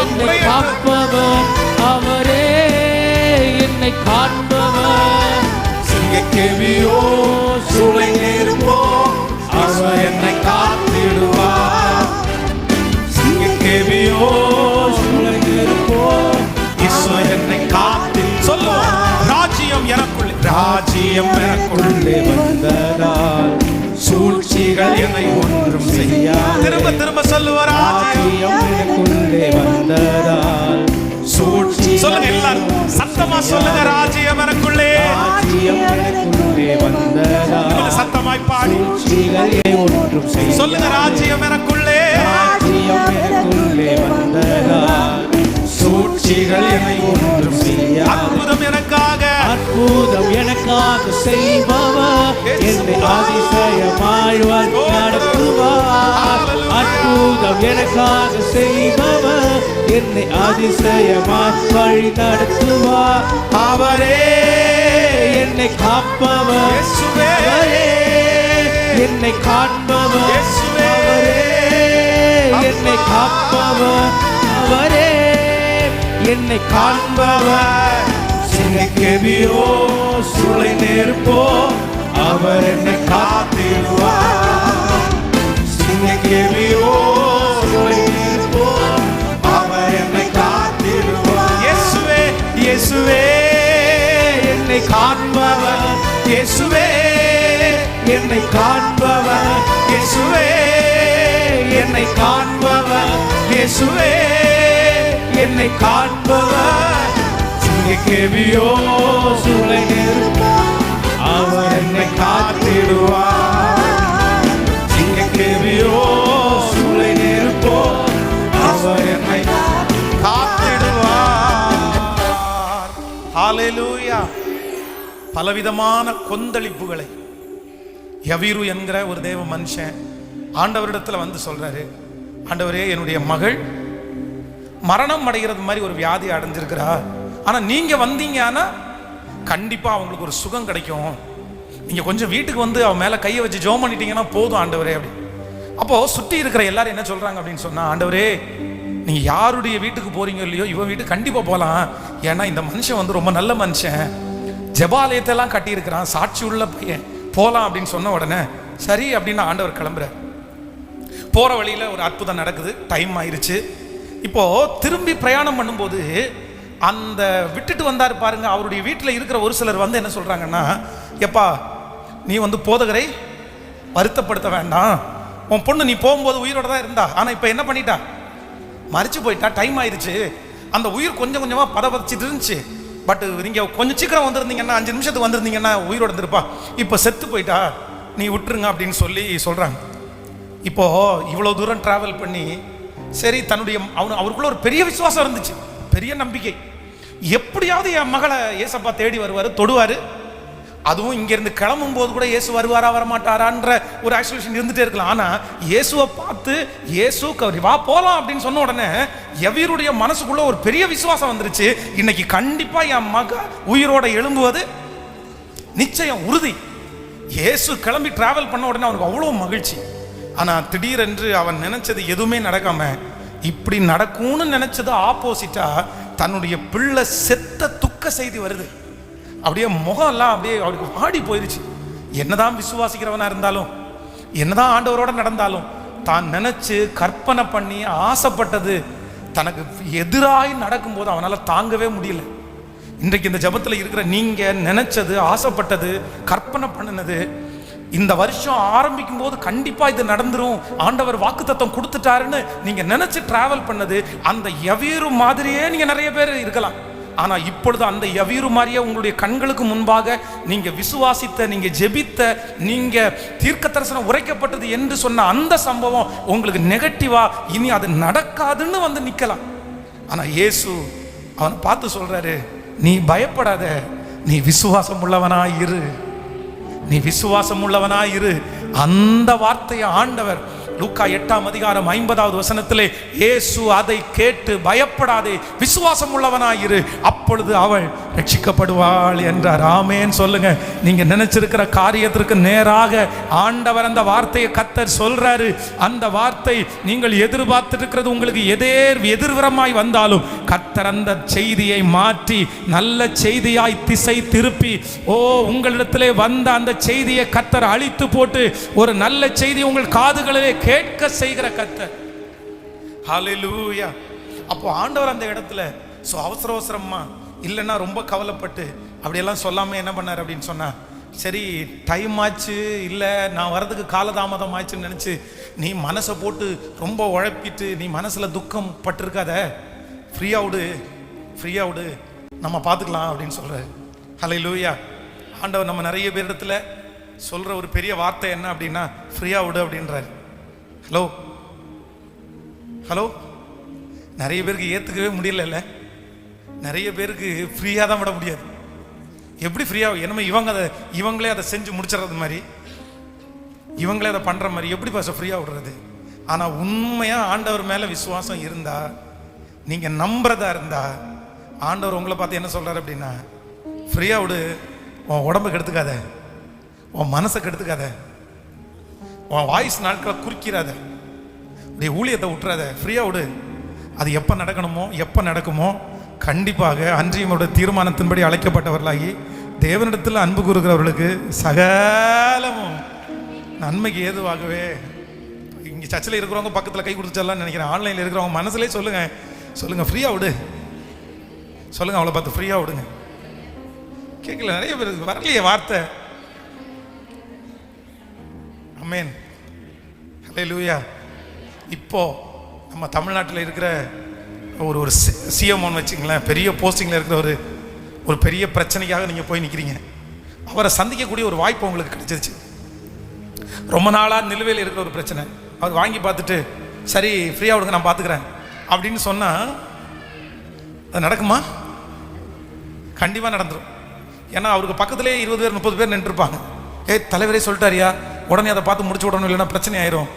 என்னை காப்பவர், அவரே என்னை காண்பவர். சிங்கக்கேவியோ சூளை நெருப்போ அவர் என்னை காத்து ராஜ்யம் எனக்குள்ளே வந்ததால் சூழ்ச்சிகள் என்னை ஒன்றும் செய்யாது. திரும்ப திரும்ப சொல்லுவார், ராஜ்யம் எனக்குள்ளே வந்ததால் சூழ்ச்சி. சொல்லுங்க எல்லாரும் சத்தமா சொல்லுங்க, ராஜ்யம் எனக்குள்ளே வந்ததால். சத்தமாய் பாடி சொல்லுங்க, ராஜ்யம் எனக்குள்ளே வந்ததால் சூழ்ச்சிகள் என்னை ஒன்றும் செய்யாது. அற்புதம் எனக்காக செய்பவர் என்னை அதிசயமாய் நடத்துவார். அற்புதம் எனக்காக செய்பவர் என்னை அதிசயமாய் வழி நடத்துவார். அவரே என்னை காப்பவர், அவரே என்னை காண்பவர், அவரே என்னை காப்பவர், அவரே என்னை காண்பவர். சிங்கக்கேபியோ சூளை நெருப்போ அவர் என்னை காத்திடுவார். சிங்கக்கேபியோ சூளை நெருப்போ அவர் என்னை காத்திடுவார். இயேசுவே இயேசுவே என்னை காண்பவர், இயேசுவே என்னை காண்பவர், இயேசுவே என்னை காண்பவர், இயேசுவே என்னை காண்பவர். சிங்கக்கேபியோ சூளை நெருப்போ அவர் என்னை காத்திடுவார். சிங்கக்கேபியோ சூளை நெருப்போ அவர் என்னை காத்திடுவார். ஹல்லேலூயா. பலவிதமான கொந்தளிப்புகளை யவீரு என்கிற ஒரு தேவ மனுஷன் ஆண்டவரிடத்துல வந்து சொல்றாரு, ஆண்டவரே என்னுடைய மகள் மரணம் அடைகிறது மாதிரி ஒரு வியாதி அடைஞ்சிருக்கிறா, ஆனா நீங்க வந்தீங்கன்னா கண்டிப்பா அவங்களுக்கு ஒரு சுகம் கிடைக்கும். நீங்க கொஞ்சம் வீட்டுக்கு வந்து அவன் மேல கையை வச்சு ஜெபம் பண்ணிட்டீங்கன்னா போதும் ஆண்டவரே அப்படி. அப்போ சுற்றி இருக்கிற எல்லாரும் என்ன சொல்றாங்க அப்படின்னு சொன்னா, ஆண்டவரே நீங்க யாருடைய வீட்டுக்கு போறீங்க இல்லையோ இவன் வீட்டுக்கு கண்டிப்பா போகலாம். ஏன்னா இந்த மனுஷன் வந்து ரொம்ப நல்ல மனுஷன், ஜெபாலயத்தை எல்லாம் கட்டி இருக்கிறான், சாட்சி உள்ள பையன், போலாம் அப்படின்னு சொன்ன உடனே சரி அப்படின்னு ஆண்டவர் கிளம்புறார். போற வழியில ஒரு அற்புதம் நடக்குது. டைம் ஆயிருச்சு. இப்போ திரும்பி பிரயாணம் பண்ணும்போது அந்த விட்டுட்டு வந்தாரு பாருங்க, அவருடைய வீட்டில் இருக்கிற ஒரு சிலர் வந்து என்ன சொல்றாங்கன்னா, எப்பா நீ வந்து போதகரை வருத்தப்படுத்த வேண்டாம், உன் பொண்ணு நீ போகும்போது உயிரோட தான் இருந்தா, ஆனா இப்ப என்ன பண்ணிட்டா, மறிச்சு போயிட்டா, டைம் ஆயிடுச்சு. அந்த உயிர் கொஞ்சம் கொஞ்சமா பதபதிச்சுட்டு இருந்துச்சு. பட் நீங்க கொஞ்சம் சீக்கிரம் வந்திருந்தீங்கன்னா 5 நிமிஷத்துக்கு வந்திருந்தீங்கன்னா உயிரோட இருந்திருப்பா, இப்ப செத்து போயிட்டா, நீ விட்டுருங்க அப்படின்னு சொல்லி சொல்றாங்க. இப்போ இவ்வளவு தூரம் டிராவல் பண்ணி சரி தன்னுடைய அவருக்குள்ள ஒரு பெரிய விசுவாசம் இருந்துச்சு, பெரிய நம்பிக்கை, எப்படியாவது என் மகளை ஏசப்பா தேடி வருவாரு, தொடுவாரு. அதுவும் இங்க இருந்து கிளம்பும் போது கூட இயேசு வருவாரா வரமாட்டாரான்ற ஒரு ஆக்சுவலேஷன் இருந்துட்டே இருக்கலாம். ஆனா இயேசுவை பார்த்து இயேசு வா போலாம் அப்படின்னு சொன்ன உடனே யவீருடைய மனசுக்குள்ள ஒரு பெரிய விசுவாசம் வந்துருச்சு. இன்னைக்கு கண்டிப்பா என் மக உயிரோட எழும்புவது நிச்சயம், உறுதி. இயேசு கிளம்பி டிராவல் பண்ண உடனே அவனுக்கு அவ்வளவு மகிழ்ச்சி. ஆனா திடீரென்று அவன் நினைச்சது எதுவுமே நடக்காம இப்படி நடக்கும்னு நினைச்சது ஆப்போசிட்டா தன்னுடைய பிள்ளை செத்த துக்க செய்தி வருது. அப்படியே முகம் எல்லாம் அப்படியே அவருக்கு வாடி போயிருச்சு. என்னதான் விசுவாசிக்கிறவனா இருந்தாலும், என்னதான் ஆண்டவரோட நடந்தாலும், தான் நினைச்சு கற்பனை பண்ணி ஆசைப்பட்டது தனக்கு எதிராய் நடக்கும்போது அவனால தாங்கவே முடியல. இன்றைக்கு இந்த ஜபத்தில் இருக்கிற நீங்க நினைச்சது, ஆசைப்பட்டது, கற்பனை பண்ணினது இந்த வருஷம் ஆரம்பிக்கும் போது கண்டிப்பா இது நடந்துரும், ஆண்டவர் வாக்குத்தத்தம் கொடுத்துட்டாருன்னு நீங்க நினைச்சு டிராவல் பண்ணது அந்த யவீரு மாதிரியே நீங்க நிறைய பேர் இருக்கலாம். ஆனா இப்பொழுது அந்த யவீரு மாதிரியே உங்களுடைய கண்களுக்கு முன்பாக நீங்க விசுவாசித்த, நீங்க ஜெபித்த, நீங்க தீர்க்க தரிசனம் உரைக்கப்பட்டது என்று சொன்ன அந்த சம்பவம் உங்களுக்கு நெகட்டிவா இனி அது நடக்காதுன்னு வந்து நிக்கலாம். ஆனா இயேசு அவனை பார்த்து சொல்றாரு, நீ பயப்படாத, நீ விசுவாசம் உள்ளவனா இரு, நீ விசுவாசம் உள்ளவனா இரு. அந்த வார்த்தையை ஆண்டவர் லூக்கா 8ஆம் அதிகாரம் 50வது வசனத்திலே இயேசு அதை கேட்டு பயப்படாதே, விசுவாசம் உள்ளவனாயிரு, அப்பொழுது அவள் ரட்சிக்கப்படுவாள் என்றார். ஆமென் சொல்லுங்க. நீங்க நினைச்சிருக்கிற காரியத்திற்கு நேராக ஆண்டவர் அந்த வார்த்தையை கர்த்தர் சொல்றாரு. அந்த வார்த்தை நீங்கள் எதிர்பார்த்து இருக்கிறது உங்களுக்கு எதிர்விரமாய் வந்தாலும் கர்த்தர் அந்த செய்தியை மாற்றி நல்ல செய்தியாய் திசை திருப்பி, உங்களிடத்திலே வந்த அந்த செய்தியை கர்த்தர் அழித்து போட்டு ஒரு நல்ல செய்தி உங்கள் காதுகளிலே கேட்க செய்கிற கர்த்தர். ஹல்லேலூயா. அப்போ ஆண்டவர் அந்த இடத்துல அவசர அவசரமா இல்லைன்னா ரொம்ப கவலைப்பட்டு அப்படியெல்லாம் சொல்லாமல் என்ன பண்ணார் அப்படின்னு சொன்னா, சரி டைம் ஆச்சு, இல்லை நான் வர்றதுக்கு காலதாமதம் ஆச்சுன்னு நினச்சி நீ மனசை போட்டு ரொம்ப உழப்பிட்டு நீ மனசில் துக்கம் பட்டிருக்காத, ஃப்ரீயாக விடு, நம்ம பார்த்துக்கலாம் அப்படின்னு சொல்கிறார். ஹல்லேலூயா. ஆண்டவர் நம்ம நிறைய பேரிடத்துல சொல்கிற ஒரு பெரிய வார்த்தை என்ன அப்படின்னா, ஃப்ரீயாக விடு அப்படின்றார். ஹலோ, நிறைய பேருக்கு ஏற்றுக்கவே முடியல. நிறைய பேருக்கு ஃப்ரீயாக தான் விட முடியாது. எப்படி ஃப்ரீயாக, என்னமோ இவங்களே அதை செஞ்சு முடிச்சிடறது மாதிரி, இவங்களே அதை பண்ணுற மாதிரி எப்படி ஃப்ரீயாக விடுறது? ஆனால் உண்மையாக ஆண்டவர் மேலே விசுவாசம் இருந்தா, நீங்கள் நம்புறதா இருந்தா, ஆண்டவர் உங்களை பார்த்து என்ன சொல்கிறார் அப்படின்னா, ஃப்ரீயாக விடு, உன் உடம்பை கெடுத்துக்காத, உன் மனசை கெடுத்துக்காத, உன் வாய்ஸ் நாட்களை குறிக்கிறாத, உடைய ஊழியத்தை விட்டுறாத, ஃப்ரீயாக விடு. அது எப்போ நடக்குமோ கண்டிப்பாக அன்றியமோட தீர்மானத்தின்படி அழைக்கப்பட்டவர்களாகி தேவனிடத்தில் அன்பு கூறுகிறவர்களுக்கு சகலமும் நன்மைக்கு ஏதுவாகவே. இங்கே சர்ச்சில் இருக்கிறவங்க பக்கத்தில் கை கொடுத்துச்சலாம் நினைக்கிறேன். ஆன்லைனில் இருக்கிறவங்க மனசுலேயே சொல்லுங்க ஃப்ரீயாக விடு, சொல்லுங்க அவளை பார்த்து ஃப்ரீயாக விடுங்க. கேட்கல, நிறைய பேருக்கு வரலையே வார்த்தை. ஆமென், ஹல்லேலூயா. இப்போ நம்ம தமிழ்நாட்டில் இருக்கிற ஒரு சிஎம்ஓன்னு வச்சுங்களேன், பெரிய போஸ்டிங்கில் இருக்கிற ஒரு பெரிய பிரச்சனைக்காக நீங்கள் போய் நிற்கிறீங்க. அவரை சந்திக்கக்கூடிய ஒரு வாய்ப்பு உங்களுக்கு கிடைச்சிருச்சு. ரொம்ப நாளாக நிலுவையில் இருக்கிற ஒரு பிரச்சனை, அவர் வாங்கி பார்த்துட்டு சரி ஃப்ரீயாக விடுங்க நான் பார்த்துக்கிறேன் அப்படின்னு சொன்னால் அது நடக்குமா? கண்டிப்பாக நடந்துடும். ஏன்னா அவருக்கு பக்கத்துலேயே 20 பேர் 30 பேர் நின்றுருப்பாங்க. தலைவரே சொல்லிட்டாரியா, உடனே அதை பார்த்து முடிச்சு விடணும், இல்லைன்னா பிரச்சனை ஆயிரும்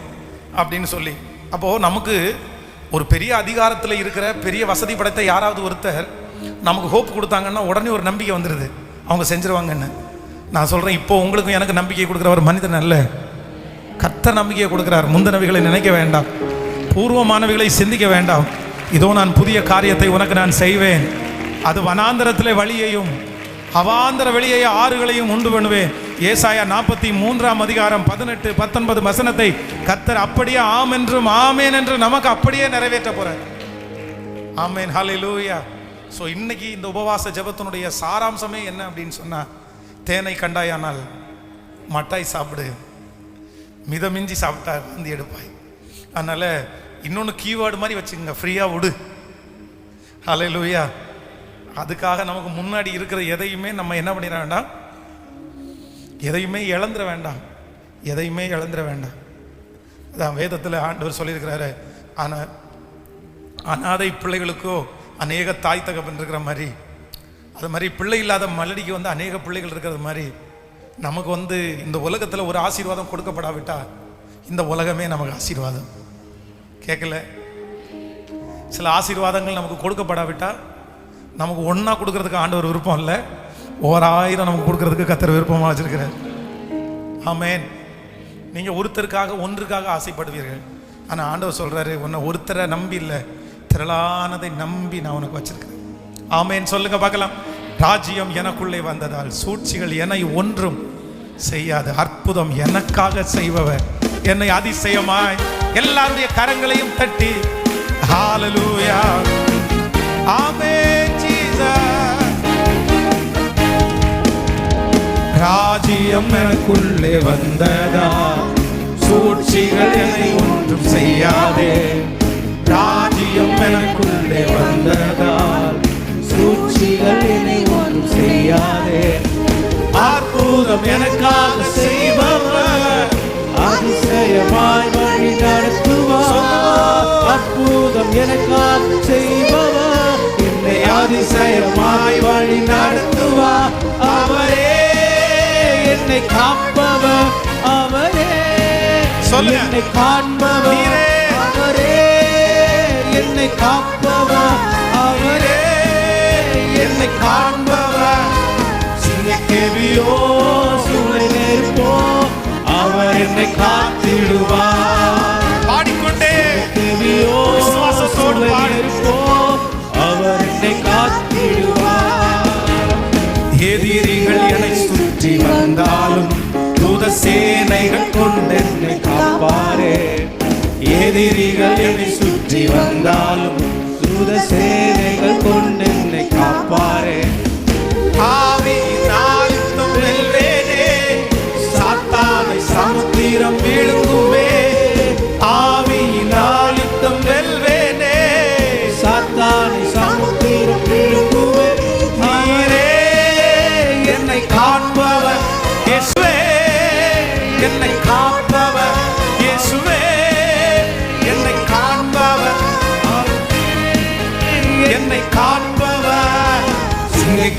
அப்படின்னு சொல்லி. அப்போது நமக்கு ஒரு பெரிய அதிகாரத்தில் இருக்கிற பெரிய வசதி படைத்த யாராவது ஒருத்தர் நமக்கு ஹோப் கொடுத்தாங்கன்னா உடனே ஒரு நம்பிக்கை வந்துடுது, அவங்க செஞ்சிருவாங்கன்னு. நான் சொல்கிறேன், இப்போ உங்களுக்கும் எனக்கு நம்பிக்கை கொடுக்குற ஒரு மனிதன் அல்ல, கர்த்தர் நம்பிக்கையை கொடுக்குறார். முந்தினவைகளை நினைக்க வேண்டாம், பூர்வமானவைகளை சிந்திக்க வேண்டாம். இதோ நான் புதிய காரியத்தை உனக்கு நான் செய்வேன், அது வனாந்தரத்திலே வழியையும் அவாந்தர வெளியே ஆறுகளையும் உண்டு பண்ணுவேன். ஏசாயா 43:18-19 வசனத்தை கர்த்தர் அப்படியே ஆம் என்றும் ஆமேன் என்று நமக்கு அப்படியே நிறைவேற்ற போறார். ஆமேன், ஹல்லேலூயா. ஸோ இன்னைக்கு இந்த உபவாச ஜெபத்தினுடைய சாராம்சமே என்ன அப்படின்னு சொன்னா, தேனை கண்டாயானால் மட்டாய் சாப்பிடு, மிதமிஞ்சி சாப்பிட்டா வந்து எடுப்பாய். அதனால இன்னொன்று கீவேர்டு மாதிரி வச்சுக்கோங்க, ஃப்ரீயாக விடு. ஹல்லேலூயா. அதுக்காக நமக்கு முன்னாடி இருக்கிற எதையுமே நம்ம என்ன பண்ணிட வேண்டாம், எதையுமே இழந்துட வேண்டாம். அதான் வேதத்தில் ஆண்டவர் சொல்லியிருக்கிறாரு, அனாதை பிள்ளைகளுக்கோ அநேக தாய் தகப்பன் இருக்கிற மாதிரி, அது மாதிரி பிள்ளை இல்லாத மலடிக்கு அநேக பிள்ளைகள் இருக்கிறது மாதிரி நமக்கு இந்த உலகத்தில் ஒரு ஆசீர்வாதம் கொடுக்கப்படாவிட்டா இந்த உலகமே நமக்கு ஆசீர்வாதம் கேட்கல. சில ஆசீர்வாதங்கள் நமக்கு கொடுக்கப்படாவிட்டா நமக்கு ஒன்றா கொடுக்கறதுக்கு ஆண்டவர் விருப்பம் இல்லை, 1000 நமக்கு கொடுக்கறதுக்கு கர்த்தர் விருப்பமாக வச்சிருக்கிறார். ஆமென். நீங்கள் ஒன்றுக்காக ஆசைப்படுவீர்கள், ஆனால் ஆண்டவர் சொல்கிறாரு, உன்னை ஒருத்தரை நம்பி இல்லை, திரளானதை நம்பி நான் உனக்கு வச்சிருக்கிறேன். ஆமென் சொல்லுங்க பார்க்கலாம். ராஜ்யம் எனக்குள்ளே வந்ததால் சூழ்ச்சிகள் என்னை ஒன்றும் செய்யாது, அற்புதம் எனக்காக செய்பவர் என்னை அதிசயமாய். எல்லாருடைய கரங்களையும் தட்டி ஹல்லேலூயா, ஆமென் ஜீசஸ். ராஜ்யம் எனக்குள்ளே வந்ததால் சூழ்ச்சிகள் என்னை ஒன்றும் செய்யாதே. ராஜ்யம் எனக்குள்ளே வந்ததால் சூழ்ச்சிகள் என்னை ஒன்றும் செய்யாதே. அற்புதம் எனக்காக செய்பவர் அதிசயமாய் வழி நடத்துவார். அற்புதம் எனக்காக செய்பவர் என்னை அதிசயமாய் வழி நடத்துவார். அவரே என்னை காப்பவர், அவரே என்னை காண்பவர், அவரே என்னை காப்பவர், அவரே என்னை காண்பவர். சிங்கக்கேவியோ சூளை நெருப்போ அவர் என்னை காத்திடுவார். பாடிக்கொண்டே விசுவாசத்தோடு பாடிப்போ அவர் என்னை காத்திடுவார். எதிரிகள் என்னை சுற்றி வந்தாலும் தூத சேனைகள் கொண்டு என்னை காப்பாரே. எதிரிகள் என்னை சுற்றி வந்தாலும் தூத சேனைகள் கொண்டு என்னை காப்பாரே. ஆவி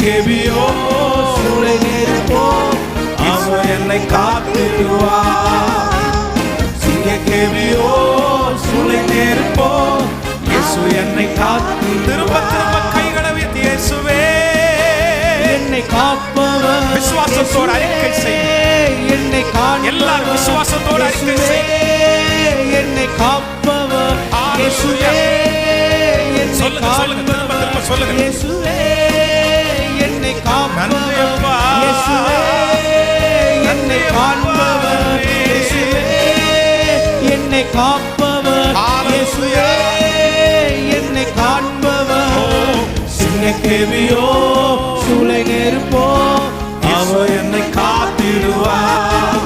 சிங்கக்கேபியோ சூளை நெருப்போ அவர் என்னை காத்திடுவார். சிங்கக்கேபியோ சூளை நெருப்போ இயேசு என்னை காத்து. திரும்ப திரும்ப கைகளை உயர்த்தி இயேசுவே என்னை காப்பவர். விசுவாசத்தோடு அறிக்கை செய். என்னை காப்பவர். எல்லாரும் விசுவாசத்தோடு அறிக்கை செய். என்னை காப்பவர் இயேசுவே. சொல்லுங்க சொல்லுங்க திரும்ப திரும்ப சொல்லுங்க. இயேசுவே என்னை காப்பவர் இயேசுவே. என்னை காண்பவர் இயேசுவே. என்னை காப்பவர் இயேசுவே. என்னை காண்பவர். சிங்கக்கேபியோ சூளை நெருப்போ அவர் என்னை காத்திடுவார்.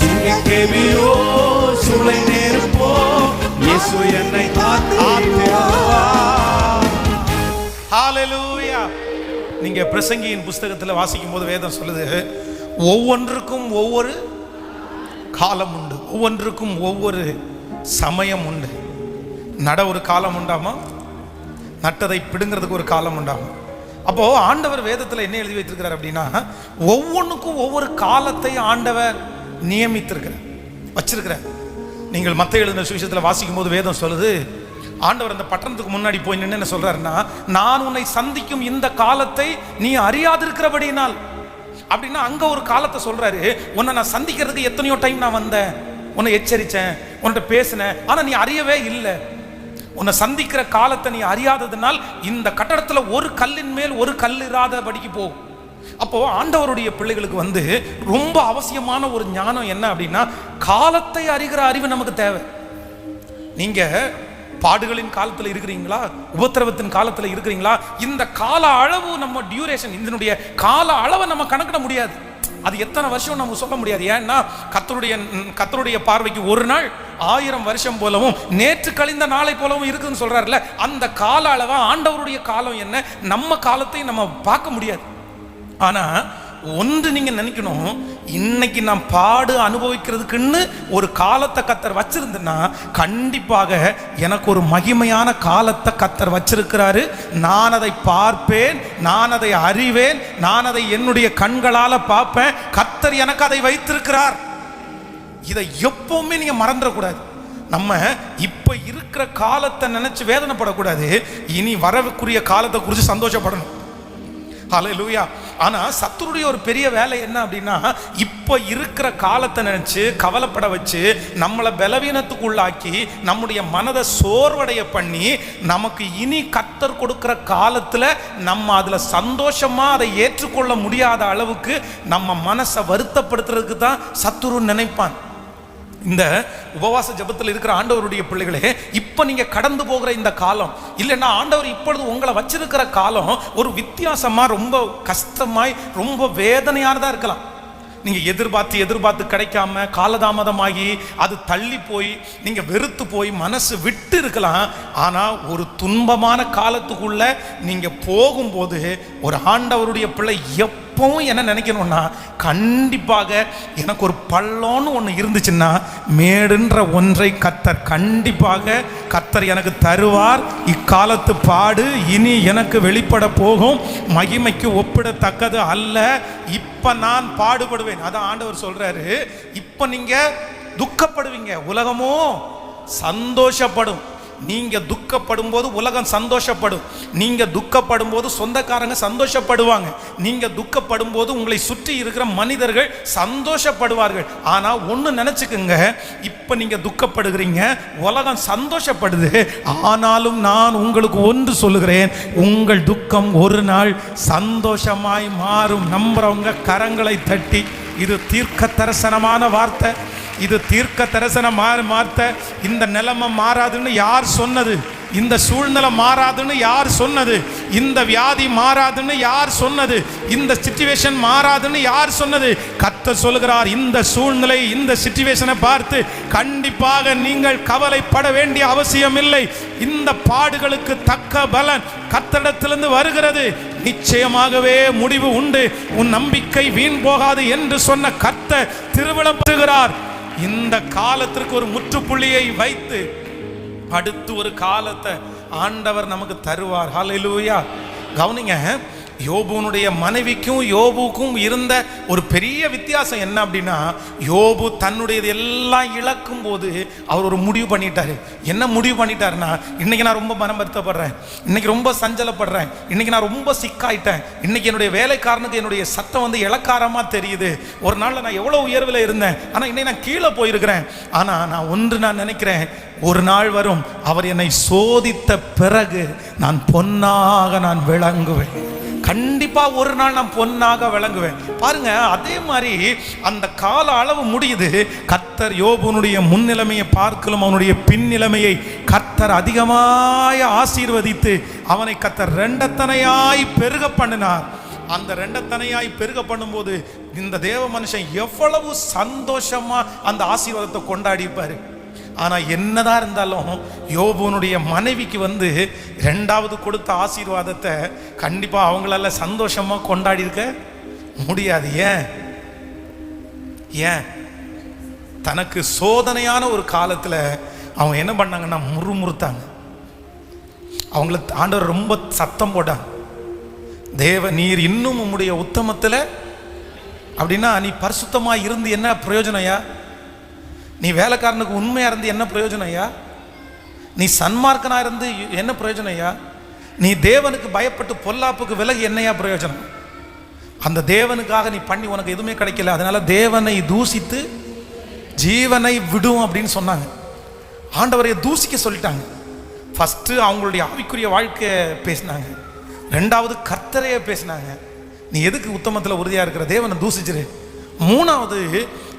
சிங்கக்கேபியோ சூளை நெருப்போ இயேசு என்னை காத்திடுவார். ஹalleluya. நீங்க பிரசங்கியின் புத்தகத்தில் வாசிக்கும் போது வேதம் சொல்லுது, ஒவ்வொன்றுக்கும் ஒவ்வொரு காலம் உண்டு, ஒவ்வொன்றுக்கும் ஒவ்வொரு சமயம் உண்டு. நட ஒரு காலம் உண்டாமா, நட்டதை பிடுங்கிறதுக்கு ஒரு காலம் உண்டாமா. அப்போ ஆண்டவர் வேதத்தில் என்ன எழுதி வைத்திருக்கிறார் அப்படின்னா, ஒவ்வொன்றுக்கும் ஒவ்வொரு காலத்தை ஆண்டவர் நியமித்திருக்கிறார், வச்சிருக்கிறார். நீங்கள் மத்தேயு எழுதின சுவிசேஷத்தில் வாசிக்கும் போது வேதம் சொல்லுது, ஆண்டவர் அந்த பட்டணத்துக்கு முன்னாடி போய் நின்று என்ன சொல்றாருன்னா, நான் உன்னை சந்திக்கும் இந்த காலத்தை நீ அறியாதிருக்கிறபடினால். அப்படின்னா அங்க ஒரு காலத்தை சொல்றாரு, உன்னை நான் சந்திக்கிறதுக்கு எத்தனையோ டைம் நான் வந்தேன், உன்னை எச்சரித்தேன், உன்கிட்ட பேசினேன், ஆனா நீ அறியவே இல்லை. உன்னை சந்திக்கிற காலத்தை நீ அறியாததுனால் இந்த கட்டடத்துல ஒரு கல்லின் மேல் ஒரு கல் இராதபடிக்கு போ. அப்போ ஆண்டவருடைய பிள்ளைகளுக்கு ரொம்ப அவசியமான ஒரு ஞானம் என்ன அப்படின்னா, காலத்தை அறிகிற அறிவு நமக்கு தேவை. நீங்க பாடுகளின் காலத்தில் இருக்கிறீங்களா, உபத்திரவத்தின் காலத்தில் இருக்கிறீங்களா? இந்த கால அளவு நம்ம டியூரேஷன், இதனுடைய கால அளவை நம்ம கணக்கிட முடியாது. அது எத்தனை வருஷம் நம்ம சொல்ல முடியாது. ஏன்னா கர்த்தருடைய பார்வைக்கு ஒரு நாள் 1000 வருஷம் போலவும் நேற்று கழிந்த நாளை போலவும் இருக்குன்னு சொல்றாருல, அந்த கால அளவா ஆண்டவருடைய காலம் என்ன, நம்ம காலத்தை நம்ம பார்க்க முடியாது. ஆனா ஒன்று நீங்க நினைக்கணும், இன்னைக்கு நான் பாடு அனுபவிக்கிறதுக்குன்னு ஒரு காலத்தை கர்த்தர் வச்சிருந்தேன்னா கண்டிப்பாக எனக்கு ஒரு மகிமையான காலத்தை கர்த்தர் வச்சிருக்கிறாரு. நான் அதை பார்ப்பேன், நான் அதை அறிவேன், நான் அதை என்னுடைய கண்களால பார்ப்பேன். கர்த்தர் எனக்கு அதை வைத்திருக்கிறார். இதை எப்பவுமே நீங்க மறந்துடக்கூடாது. நம்ம இப்ப இருக்கிற காலத்தை நினைச்சு வேதனைப்படக்கூடாது, இனி வரக்கூடிய காலத்தை குறித்து சந்தோஷப்படணும். ஹல்லேலூயா. ஆனா சத்துருடைய ஒரு பெரிய வேலை என்ன அப்படின்னா, இப்ப இருக்கிற காலத்தை நினைச்சு கவலைப்பட வச்சு நம்மளை பலவீனத்துக்குள்ளாக்கி நம்முடைய மனதை சோர்வடைய பண்ணி நமக்கு இனி கர்த்தர் கொடுக்கிற காலத்துல நம்ம அதுல சந்தோஷமா அதை ஏற்றுக்கொள்ள முடியாத அளவுக்கு நம்ம மனசை வருத்தப்படுத்துறதுக்கு தான் சத்துரு நினைப்பான். இந்த உபவாச ஜபத்தில் இருக்கிற ஆண்டவருடைய பிள்ளைகளே, இப்ப நீங்க கடந்து போகிற இந்த காலம் இல்லைன்னா ஆண்டவர் இப்பொழுது உங்களை வச்சிருக்கிற காலம் ஒரு வித்தியாசமா, ரொம்ப கஷ்டமாய், ரொம்ப வேதனையானதா இருக்கலாம். நீங்க எதிர்பார்த்து கிடைக்காம காலதாமதமாகி அது தள்ளி போய் நீங்க வெறுத்து போய் மனசு விட்டு இருக்கலாம். ஆனா ஒரு துன்பமான காலத்துக்குள்ள நீங்க போகும்போது ஒரு ஆண்டவருடைய பிள்ளை எப்பவும் என்ன நினைக்கணும்னா, கண்டிப்பாக எனக்கு ஒரு பள்ளம்னு ஒன்று இருந்துச்சுன்னா மேடுன்ற ஒன்றை கர்த்தர் எனக்கு தருவார். இக்காலத்து பாடு இனி எனக்கு வெளிப்பட போகும், மகிமைக்கு ஒப்பிடத்தக்கது அல்ல. இப்ப நான் பாடுபடுவேன். அதான் ஆண்டவர் சொல்றாரு, இப்ப நீங்க துக்கப்படுவீங்க, உலகமோ சந்தோஷப்படும். நீங்க துக்கப்படும் போது உலகம் சந்தோஷப்படும். நீங்க துக்கப்படும் போது சொந்தக்காரங்க சந்தோஷப்படுவாங்க. நீங்க துக்கப்படும் போது உங்களை சுற்றி இருக்கிற மனிதர்கள் சந்தோஷப்படுவார்கள். ஆனா ஒண்ணு நினைச்சுக்குங்க, இப்ப நீங்க துக்கப்படுகிறீங்க, உலகம் சந்தோஷப்படுது. ஆனாலும் நான் உங்களுக்கு ஒன்று சொல்லுகிறேன், உங்கள் துக்கம் ஒரு நாள் சந்தோஷமாய் மாறும். நம்புறவங்க கரங்களை தட்டி, இது தீர்க்க தரிசனமான வார்த்தை, இது தீர்க்க தரிசன வார்த்தை. இந்த நிலைமை மாறாதுன்னு யார் சொன்னது? இந்த சூழ்நிலை மாறாதுன்னு யார் சொன்னது? இந்த வியாதி மாறாதுன்னு யார் சொன்னது? இந்த சிச்சுவேஷன் மாறாதுன்னு யார் சொன்னது? கர்த்தர் சொல்கிறார், இந்த சூழ்நிலை, இந்த சிச்சுவேஷனை பார்த்து கண்டிப்பாக நீங்கள் கவலைப்பட வேண்டிய அவசியம் இல்லை. இந்த பாடுகளுக்கு தக்க பலன் கர்த்தரிடத்திலிருந்து வருகிறது. நிச்சயமாகவே முடிவு உண்டு. உன் நம்பிக்கை வீண் போகாது என்று சொன்ன கர்த்தர் திருவிழப்படுகிறார். இந்த காலத்திற்கு ஒரு முற்றுப்புள்ளியை வைத்து அடுத்து ஒரு காலத்தை ஆண்டவர் நமக்கு தருவார். ஹல்லேலூயா. கவனிங்க, யோபுனுடைய மனைவிக்கும் யோபுக்கும் இருந்த ஒரு பெரிய வித்தியாசம் என்ன அப்படின்னா, யோபு தன்னுடையது எல்லாம் இழக்கும் போது அவர் ஒரு முடிவு பண்ணிட்டாரு. என்ன முடிவு பண்ணிட்டாருன்னா, இன்னைக்கு நான் ரொம்ப மனம் வருத்தப்படுறேன், இன்னைக்கு ரொம்ப சஞ்சலப்படுறேன், இன்னைக்கு நான் ரொம்ப சிக்காயிட்டேன், இன்னைக்கு என்னுடைய வேலைக்காரனுக்கு என்னுடைய சத்தம் வந்து இளக்காரமா தெரியுது. ஒரு நாள்ல நான் எவ்வளவு உயர்வில் இருந்தேன், ஆனா இன்னைக்கு நான் கீழே போயிருக்கிறேன். ஆனா நான் நினைக்கிறேன், ஒரு நாள் வரும், அவர் என்னை சோதித்த பிறகு நான் பொன்னாக நான் விளங்குவேன். கண்டிப்பா ஒரு நாள் நான் பொன்னாக விளங்குவேன். பாருங்க, அதே மாதிரி அந்த கால அளவு முடியுது. கர்த்தர் யோபுனுடைய முன்னிலைமையை பார்க்கலும் அவனுடைய பின்னிலைமையை கர்த்தர் அதிகமாய் ஆசீர்வதித்து அவனை கர்த்தர் ரெண்டத்தனையாய் பெருக பண்ணினார். அந்த ரெண்டத்தனையாய் பெருக பண்ணும்போது இந்த தேவ மனுஷன் எவ்வளவு சந்தோஷமா அந்த ஆசீர்வாதத்தை கொண்டாடி இருப்பாரு. ஆனா என்னதான் இருந்தாலும் யோபுனுடைய மனைவிக்கு வந்து ரெண்டாவது கொடுத்த ஆசீர்வாதத்தை கண்டிப்பா அவங்களால சந்தோஷமா கொண்டாடி இருக்க முடியாது. ஏன் தனக்கு சோதனையான ஒரு காலத்துல அவங்க என்ன பண்ணாங்கன்னா முறுமுறுத்தாங்க. அவங்களுக்கு ஆண்டவர் ரொம்ப சத்தம் போட்டாங்க, தேவ நீர் இன்னும் உம்முடைய உத்தமத்துல அப்படின்னா நீ பரிசுத்தமா இருந்து என்ன பிரயோஜனையா? நீ வேலைக்காரனுக்கு உண்மையா இருந்து என்ன பிரயோஜனையா? நீ சன்மார்க்கனா இருந்து என்ன பிரயோஜனையா? நீ தேவனுக்கு பயப்பட்டு பொல்லாப்புக்கு விலகி என்னையா பிரயோஜனம்? அந்த தேவனுக்காக நீ பண்ணி உனக்கு எதுவுமே கிடைக்கல, அதனால தேவனை தூசித்து ஜீவனை விடும் அப்படின்னு சொன்னாங்க. ஆண்டவரை தூசிக்க சொல்லிட்டாங்க. ஃபர்ஸ்ட் அவங்களுடைய ஆவிக்குரிய வாழ்க்கையை பேசினாங்க, ரெண்டாவது கர்த்தரையே பேசினாங்க. நீ எதுக்கு உத்தமத்தில் உறுதியாக இருக்கிற? தேவனை தூசிச்சிரு. மூணாவது,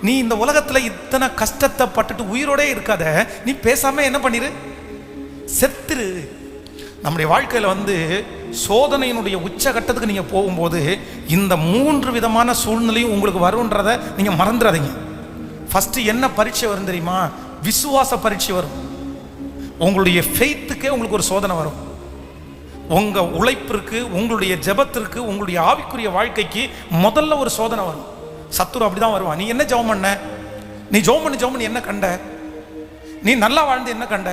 நீ இந்த உலகத்துல இத்தனை கஷ்டத்தை பட்டுட்டு உயிரோடே இருக்காத, நீ பேசாம என்ன பண்ணிரு, செத்துரு. நம்முடைய வாழ்க்கையில வந்து சோதனையினுடைய உச்சகட்டத்துக்கு நீங்க போகும்போது இந்த 3 விதமான சூழ்நிலையும் உங்களுக்கு வரும்ன்றதை நீங்க மறந்துடாதீங்க. ஃபர்ஸ்ட் என்ன பரீட்சை வரும் தெரியுமா? விசுவாச பரீட்சை வரும். உங்களுடைய ஃபெய்த்துக்கே உங்களுக்கு ஒரு சோதனை வரும். உங்க உழைப்பிற்கு, உங்களுடைய ஜெபத்திற்கு, உங்களுடைய ஆவிக்குரிய வாழ்க்கைக்கு முதல்ல ஒரு சோதனை வரும். சத்துரு அப்படிதான் வருவான். நீ என்ன ஜெபம் பண்ண? நீ ஜெபம் பண்ணி என்ன கண்ட? நீ நல்லா வாழ்ந்து என்ன கண்ட?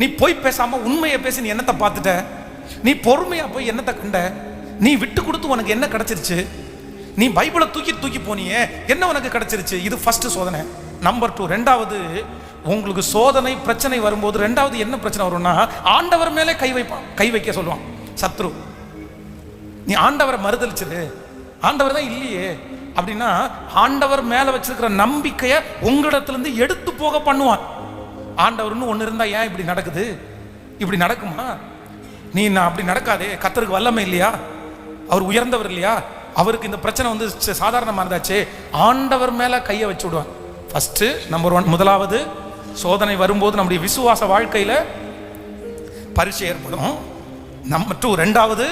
நீ போய் பேசாம உண்மையை பேசி நீ என்னத்தை பார்த்துட்ட? நீ பொறுமையா போய் என்னத்தை கண்ட? நீ விட்டு கொடுத்து உனக்கு என்ன கிடைச்சிருச்சு? நீ பைபிளை தூக்கி போனியே, என்ன உனக்கு கிடைச்சிருச்சு? இது ஃபர்ஸ்ட் சோதனை. நம்பர் 2, ரெண்டாவது, உங்களுக்கு சோதனை பிரச்சனை வரும்போது ரெண்டாவது என்ன பிரச்சனை வரும்னா, ஆண்டவர் மேலே கை வைக்க சொல்லுவான் சத்ரு. நீ ஆண்டவரை மறுதலிச்சிரு, ஆண்டவர் தான் இல்லையே அப்படின்னா ஆண்டவர் மேல வச்சிருக்கிற நம்பிக்கையை உங்களிடத்திலிருந்து எடுத்து போக பண்ணுவான். ஆண்டவர்னு ஒன்று இருந்தா ஏன் இப்படி நடக்குது? இப்படி நடக்குமா? நீ நான் அப்படி நடக்காதே, கர்த்தருக்கு வல்லமை இல்லையா? அவர் உயர்ந்தவர் இல்லையா? அவருக்கு இந்த பிரச்சனை வந்து சாதாரணமானதாச்சே. ஆண்டவர் மேல கையை வச்சு விடுவான். ஃபர்ஸ்ட் நம்பர் 1, முதலாவது சோதனை வரும்போது நம்முடைய விசுவாச வாழ்க்கையில பரீட்சை ஏற்படும். நம்பர் 2, ரெண்டாவது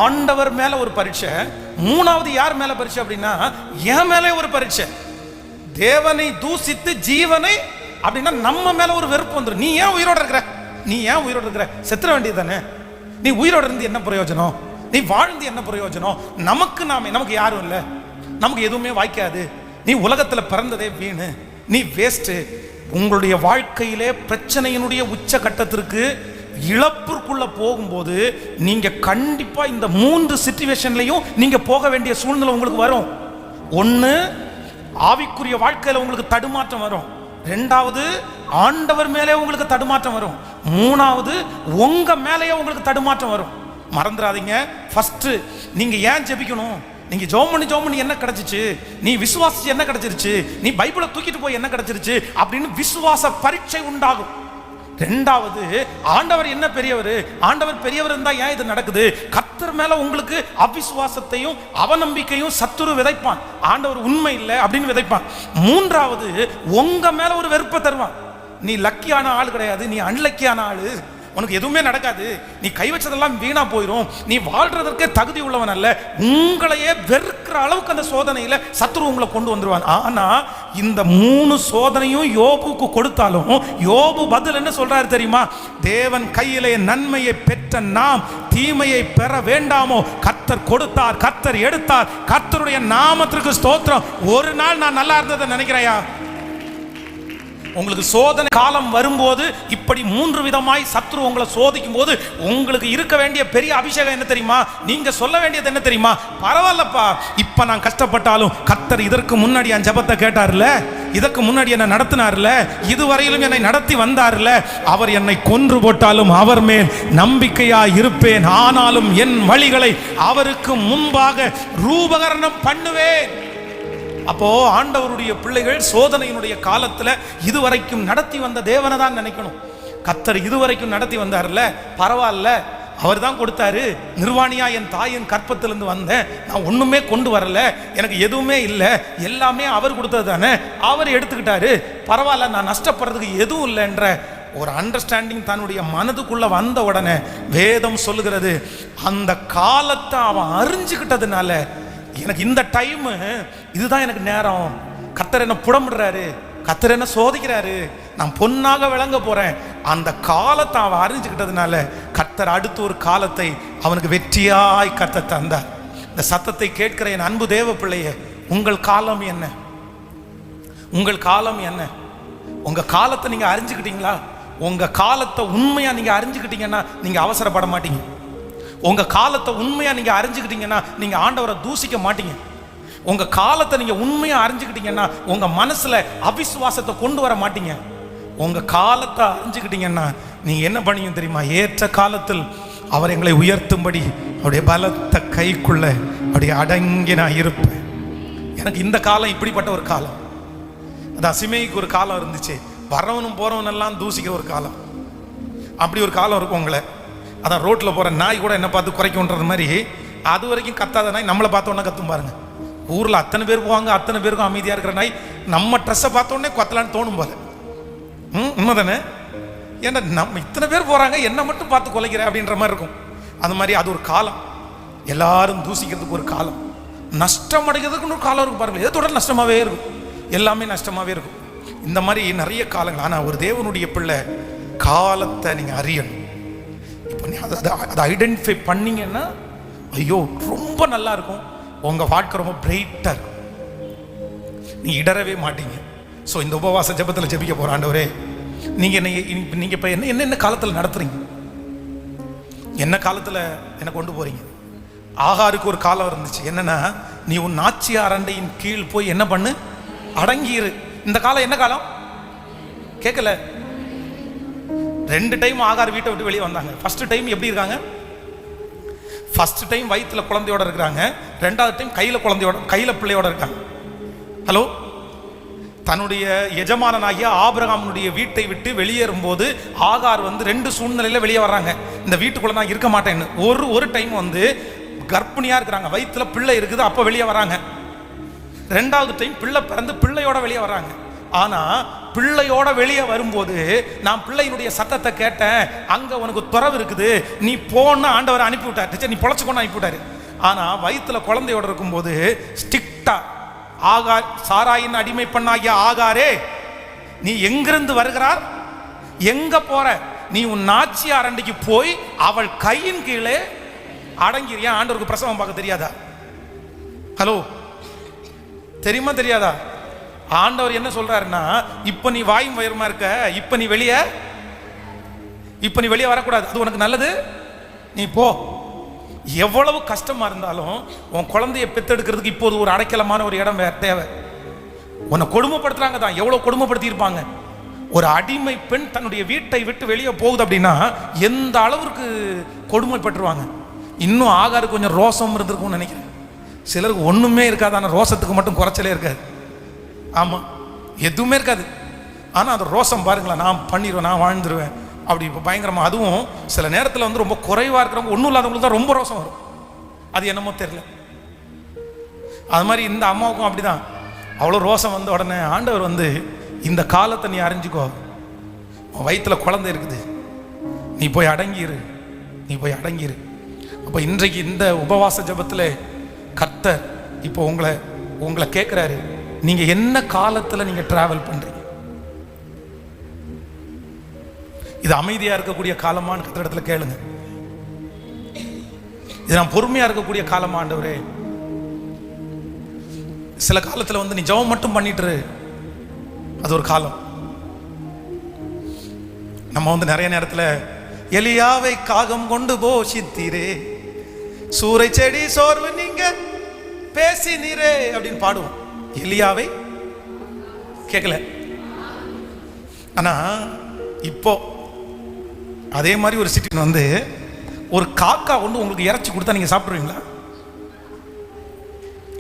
ஆண்டவர் மேல ஒரு பரீட்சை. மூணாவது யார் மேல பரீட்சை அப்படின்னா என் மேலே ஒரு பரீட்சை. தேவனை தூசித்து ஜீவனை அப்படின்னா நம்ம மேல ஒரு வெறுப்பு வந்துடும். நீ ஏன் உயிரோட இருக்கிற? நீ ஏன் உயிரோட இருக்கிற? செத்துற வேண்டியது தானே. நீ உயிரோட இருந்து என்ன பிரயோஜனம்? நீ வாழ்ந்து என்ன பிரயோஜனம்? நமக்கு யாரும் இல்லை, நமக்கு எதுவுமே வாய்க்காது, நீ உலகத்துல பிறந்ததே வீணு, நீ வேஸ்ட். உங்களுடைய வாழ்க்கையிலே பிரச்சனையினுடைய உச்ச கட்டத்திற்கு இழப்பிற்குள்ள போகும்போது நீங்க கண்டிப்பா இந்த 3 சிச்சுவேஷன்லையும் நீங்க போக வேண்டிய சூழ்நிலை உங்களுக்கு வரும். 1, ஆவிக்குரிய வாழ்க்கையில உங்களுக்கு தடுமாற்றம் வரும். 2வது, ஆண்டவர் மேலே உங்களுக்கு தடுமாற்றம் வரும். 3வது, உங்க மேலேயே உங்களுக்கு தடுமாற்றம் வரும். மறந்துடாதீங்க, ஃபர்ஸ்ட் நீங்க ஏன் ஜெபிக்கணும்? நீங்க ஜெபம் பண்ணி என்ன கிடைச்சிச்சு? நீ விசுவாசிச்சு என்ன கிடைச்சிருச்சு? நீ பைபிளை தூக்கிட்டு போய் என்ன கிடைச்சிருச்சு அப்படின்னு விசுவாச பரீட்சை உண்டாகும். 2வது, ஆண்டவர் என்ன பெரியவர்? ஆண்டவர் பெரியவர் இருந்தா ஏன் இது நடக்குது? கர்த்தர் மேல உங்களுக்கு அவிசுவாசத்தையும் அவநம்பிக்கையும் சத்துரு விதைப்பான். ஆண்டவர் உண்மை இல்லை அப்படின்னு விதைப்பான். 3வது, உங்க மேல ஒரு வெறுப்பை தருவான். நீ லக்கியான ஆள் கிடையாது, நீ அன்லக்கியான ஆளு, உனக்கு எதுவுமே நடக்காது, நீ கை வச்சதெல்லாம் வீணா போயிடும், நீ வாழ்றதற்கே தகுதி உள்ளவன் அல்ல, உங்களையே வெறுக்கிற அளவுக்கு அந்த சோதனையில சத்துரு உங்களை கொண்டு வந்துருவான். ஆனா இந்த 3 சோதனையும் யோபுக்கு கொடுத்தாலும் யோபு பதில் என்ன சொல்றாரு தெரியுமா? தேவன் கையிலே நன்மையை பெற்ற நாம் தீமையை பெற வேண்டாமோ? கர்த்தர் கொடுத்தார், கர்த்தர் எடுத்தார், கர்த்தருடைய நாமத்திற்கு ஸ்தோத்திரம். ஒரு நாள் நான் நல்லா இருந்ததை நினைக்கிறேயா? உங்களுக்கு சோதனை காலம் வரும்போது இப்படி 3 விதமாய் சத்ரு உங்களை சோதிக்கும் போது உங்களுக்கு இருக்க வேண்டிய பெரிய அபிஷேகம் என்ன தெரியுமா? நீங்க சொல்ல வேண்டியது என்ன தெரியுமா? பரவாயில்லப்பா, இப்ப நான் கஷ்டப்பட்டாலும் கர்த்தர் இதற்கு முன்னாடி என் ஜெபத்தை கேட்டார்ல, இதற்கு முன்னாடி என்னை நடத்தினார்ல, இதுவரையிலும் என்னை நடத்தி வந்தார்ல, அவர் என்னை கொன்று போட்டாலும் அவர் மேல் நம்பிக்கையா இருப்பேன், ஆனாலும் என் வழிகளை அவருக்கு முன்பாக ரூபகரணம் பண்ணுவேன். அப்போ ஆண்டவருடைய பிள்ளைகள் சோதனையினுடைய காலத்துல இதுவரைக்கும் நடத்தி வந்த தேவனை தான் நினைக்கணும். கர்த்தர் இதுவரைக்கும் நடத்தி வந்தார்ல, பரவாயில்ல, அவர் தான் கொடுத்தாரு. நிர்வாணியா என் தாயின் கற்பத்திலிருந்து வந்தேன், நான் ஒண்ணுமே கொண்டு வரல, எனக்கு எதுவுமே இல்லை, எல்லாமே அவர் கொடுத்தது தானே, அவர் எடுத்துக்கிட்டாரு, பரவாயில்ல, நான் நஷ்டப்படுறதுக்கு எதுவும் இல்லைன்ற ஒரு அண்டர்ஸ்டாண்டிங் தன்னுடைய மனதுக்குள்ள வந்த உடனே வேதம் சொல்லுகிறது, அந்த காலத்தை அவன் அறிஞ்சுக்கிட்டதுனால எனக்கு இந்த டைம் இதுதான் எனக்கு நேரம், கர்த்தர் என்ன புடமிடுறாரு, கர்த்தர் என்ன சோதிக்கிறாரு, நான் பொன்னாக விளங்க போறேன், அந்த காலத்தை அவன் அறிஞ்சுக்கிட்டதுனால கர்த்தர் அடுத்த ஒரு காலத்தை அவனுக்கு வெற்றியாய் கர்த்தர் தந்தார். இந்த சத்தத்தை கேட்கிற என் அன்பு தேவ பிள்ளையே, உங்கள் காலம் என்ன? உங்கள் காலம் என்ன? உங்க காலத்தை நீங்க அறிஞ்சுக்கிட்டீங்களா? உங்க காலத்தை உண்மையா நீங்க அறிஞ்சுக்கிட்டீங்கன்னா நீங்க அவசரப்பட மாட்டீங்க. உங்க காலத்தை உண்மையா நீங்க அறிஞ்சுக்கிட்டீங்கன்னா நீங்க ஆண்டவரை தூசிக்க மாட்டீங்க. உங்க காலத்தை நீங்க உண்மையா அறிஞ்சுக்கிட்டீங்கன்னா உங்க மனசுல அவிசுவாசத்தை கொண்டு வர மாட்டீங்க. உங்க காலத்தை அறிஞ்சுக்கிட்டீங்கன்னா நீங்க என்ன பண்ணீங்க தெரியுமா? ஏற்ற காலத்தில் அவர் எங்களை உயர்த்தும்படி அவருடைய பலத்த கைக்குள்ள அவருடைய அடங்கி நான் இருப்பேன். எனக்கு இந்த காலம் இப்படிப்பட்ட ஒரு காலம். அதான் சிமேய்க்கு ஒரு காலம் இருந்துச்சு, வரவனும் போறவனெல்லாம் தூசிக்கிற ஒரு காலம். அப்படி ஒரு காலம் இருக்கும் உங்களை. அதான் ரோட்டில் போகிற நாய் கூட என்ன பார்த்து குறைக்கும்ன்றது மாதிரி அது வரைக்கும் கத்தாத நாய் நம்மளை பார்த்தோன்னே கத்தும் பாருங்க. ஊரில் அத்தனை பேர் போவாங்க, அத்தனை பேருக்கும் அமைதியாக இருக்கிற நாய் நம்ம ட்ரெஸ்ஸை பார்த்தோன்னே கொத்தலான்னு தோணும் போல. உண்மை தானே? ஏன்னா நம்ம இத்தனை பேர் போகிறாங்க, என்னை மட்டும் பார்த்து குலைக்கிற அப்படின்ற மாதிரி இருக்கும். அந்த மாதிரி அது ஒரு காலம். எல்லாரும் தூசிக்கிறதுக்கு ஒரு காலம், நஷ்டம் அடைகிறதுக்குன்னு ஒரு காலம் இருக்கும் பாருங்க. எதை தொடர் நஷ்டமாகவே இருக்கும், எல்லாமே நஷ்டமாகவே இருக்கும். இந்த மாதிரி நிறைய காலங்கள். ஆனால் ஒரு தேவனுடைய பிள்ளை காலத்தை நீங்கள் அறியணும். இப்போ நீ அதை ஐடென்டிஃபை பண்ணீங்கன்னா ஐயோ ரொம்ப நல்லா இருக்கும், உங்கள் வாழ்க்கை ரொம்ப பிரைட்டாக இருக்கும், நீ இடரவே மாட்டீங்க. ஸோ இந்த உபவாச ஜெபத்தில் ஜெபிக்க போகிற ஆண்டவரே, நீங்கள் இப்போ என்ன காலத்தில் நடத்துறீங்க? என்ன காலத்தில் என்னை கொண்டு போகிறீங்க? ஆகாருக்கு ஒரு காலம் இருந்துச்சு, என்னன்னா நீ உன் நாச்சியார் அண்டையின் கீழ் போய் என்ன பண்ணு, அடங்கியிரு. இந்த காலம் என்ன காலம் கேட்கல. 2 டைம் ஆகார் வீட்டை விட்டு வெளியே வந்தாங்க. ஃபர்ஸ்ட் டைம் எப்படி இருக்காங்க? ஃபர்ஸ்ட் டைம் வயிற்றுல குழந்தையோட இருக்கிறாங்க. 2வது டைம் கையில் பிள்ளையோட இருக்காங்க. ஹலோ, தன்னுடைய எஜமானனாகிய ஆபிரகாமுடைய வீட்டை விட்டு வெளியேறும் போது ஆகார் 2 சூழ்நிலையில வெளியே வர்றாங்க. இந்த வீட்டுக்குள்ள நான் இருக்க மாட்டேன்னு. ஒரு டைம் கர்ப்பிணியா இருக்கிறாங்க, வயிற்றுல பிள்ளை இருக்குது, அப்ப வெளியே வராங்க. 2வது டைம் பிள்ளை பிறந்து பிள்ளையோட வெளியே வர்றாங்க. ஆனா பிள்ளையோட வெளியே வரும்போது நான் பிள்ளையினுடைய சத்தத்தை கேட்டேன், அங்க உனக்கு துறவு இருக்குது, நீ போன ஆண்டவர் அனுப்பி விட்டார், நீ பொழைச்சுக்கொண்டு அனுப்பி விட்டாரு. ஆனா வயிற்றுல குழந்தையோட இருக்கும்போது ஸ்ட்ரிக்டா ஆகார், சாராயின் அடிமை பண்ணாகிய ஆகாரே, நீ எங்கிருந்து வருகிறார், எங்க போற, நீ உன் நாச்சியார் அண்டைக்கு போய் அவள் கையின் கீழே அடங்கிறியா? ஆண்டவருக்கு பிரசவம் பார்க்க தெரியாதா? ஹலோ, தெரியுமா தெரியாதா? ஆண்டவர் என்ன சொல்றாருன்னா, இப்ப நீ வாயும் வயிறுமா இருக்க, இப்ப நீ வெளியே வரக்கூடாது, அது உனக்கு நல்லது, நீ போ. எவ்வளவு கஷ்டமா இருந்தாலும் உன் குழந்தைய பெத்தெடுக்கிறதுக்கு இப்போது ஒரு அடைக்கலமான ஒரு இடம் தேவை. உன்னை கொடுமைப்படுத்துறாங்க தான், எவ்வளவு கொடுமைப்படுத்தி இருப்பாங்க. ஒரு அடிமை பெண் தன்னுடைய வீட்டை விட்டு வெளியே போகுது அப்படின்னா எந்த அளவுக்கு கொடுமைப்பட்டுருவாங்க. இன்னும் ஆகாருக்கு கொஞ்சம் ரோசம் இருந்திருக்கும்னு நினைக்கிறேன். சிலருக்கு ஒண்ணுமே இருக்காது, ஆனால் ரோசத்துக்கு மட்டும் குறைச்சலே இருக்காது. ஆமா, எதுவுமே இருக்காது, ஆனா அந்த ரோசம் பாருங்களேன், நான் பண்ணிடுவேன், நான் வாழ்ந்துருவேன் அப்படி பயங்கரமா. அதுவும் சில நேரத்தில் ரொம்ப குறைவா இருக்கிறவங்க, ஒன்றும் இல்லாதவங்களுக்கு தான் ரொம்ப ரோசம் வரும். அது என்னமோ தெரியல. அது மாதிரி இந்த அம்மாவுக்கும் அப்படிதான். அவ்வளோ ரோசம் வந்த உடனே ஆண்டவர் இந்த காலத்தை நீ அறிஞ்சிக்கோ, உன் வயிற்றுல குழந்தை இருக்குது, நீ போய் அடங்கிரு, நீ போய் அடங்கிரு. அப்போ இன்றைக்கு இந்த உபவாச ஜபத்தில் கர்த்தர் இப்போ உங்களை கேட்குறாரு, நீங்க என்ன காலத்தில் நீங்க டிராவல் பண்றீங்க? இது அமைதியா இருக்கக்கூடிய காலமான்னு கர்த்தரிடத்துல கேளுங்க. இது நான் பொறுமையா இருக்கக்கூடிய காலமா ஆண்டவரே? சில காலத்தில் நீ ஜெபம் மட்டும் பண்ணிட்டு, அது ஒரு காலம். நம்ம வந்து நிறைய நேரத்தில் எலியாவை காகம் கொண்டு போஷித்தீரே, சூறை செடி சோர்வு நீங்க பேசினீரே அப்படின்னு பாடுவோம். எலியாவை கேட்கல. ஆனா இப்போ அதே மாதிரி ஒரு சிட்டின் வந்து ஒரு காக்கா வந்து உங்களுக்கு இறைச்சி கொடுத்தா நீங்க சாப்பிடுவீங்களா?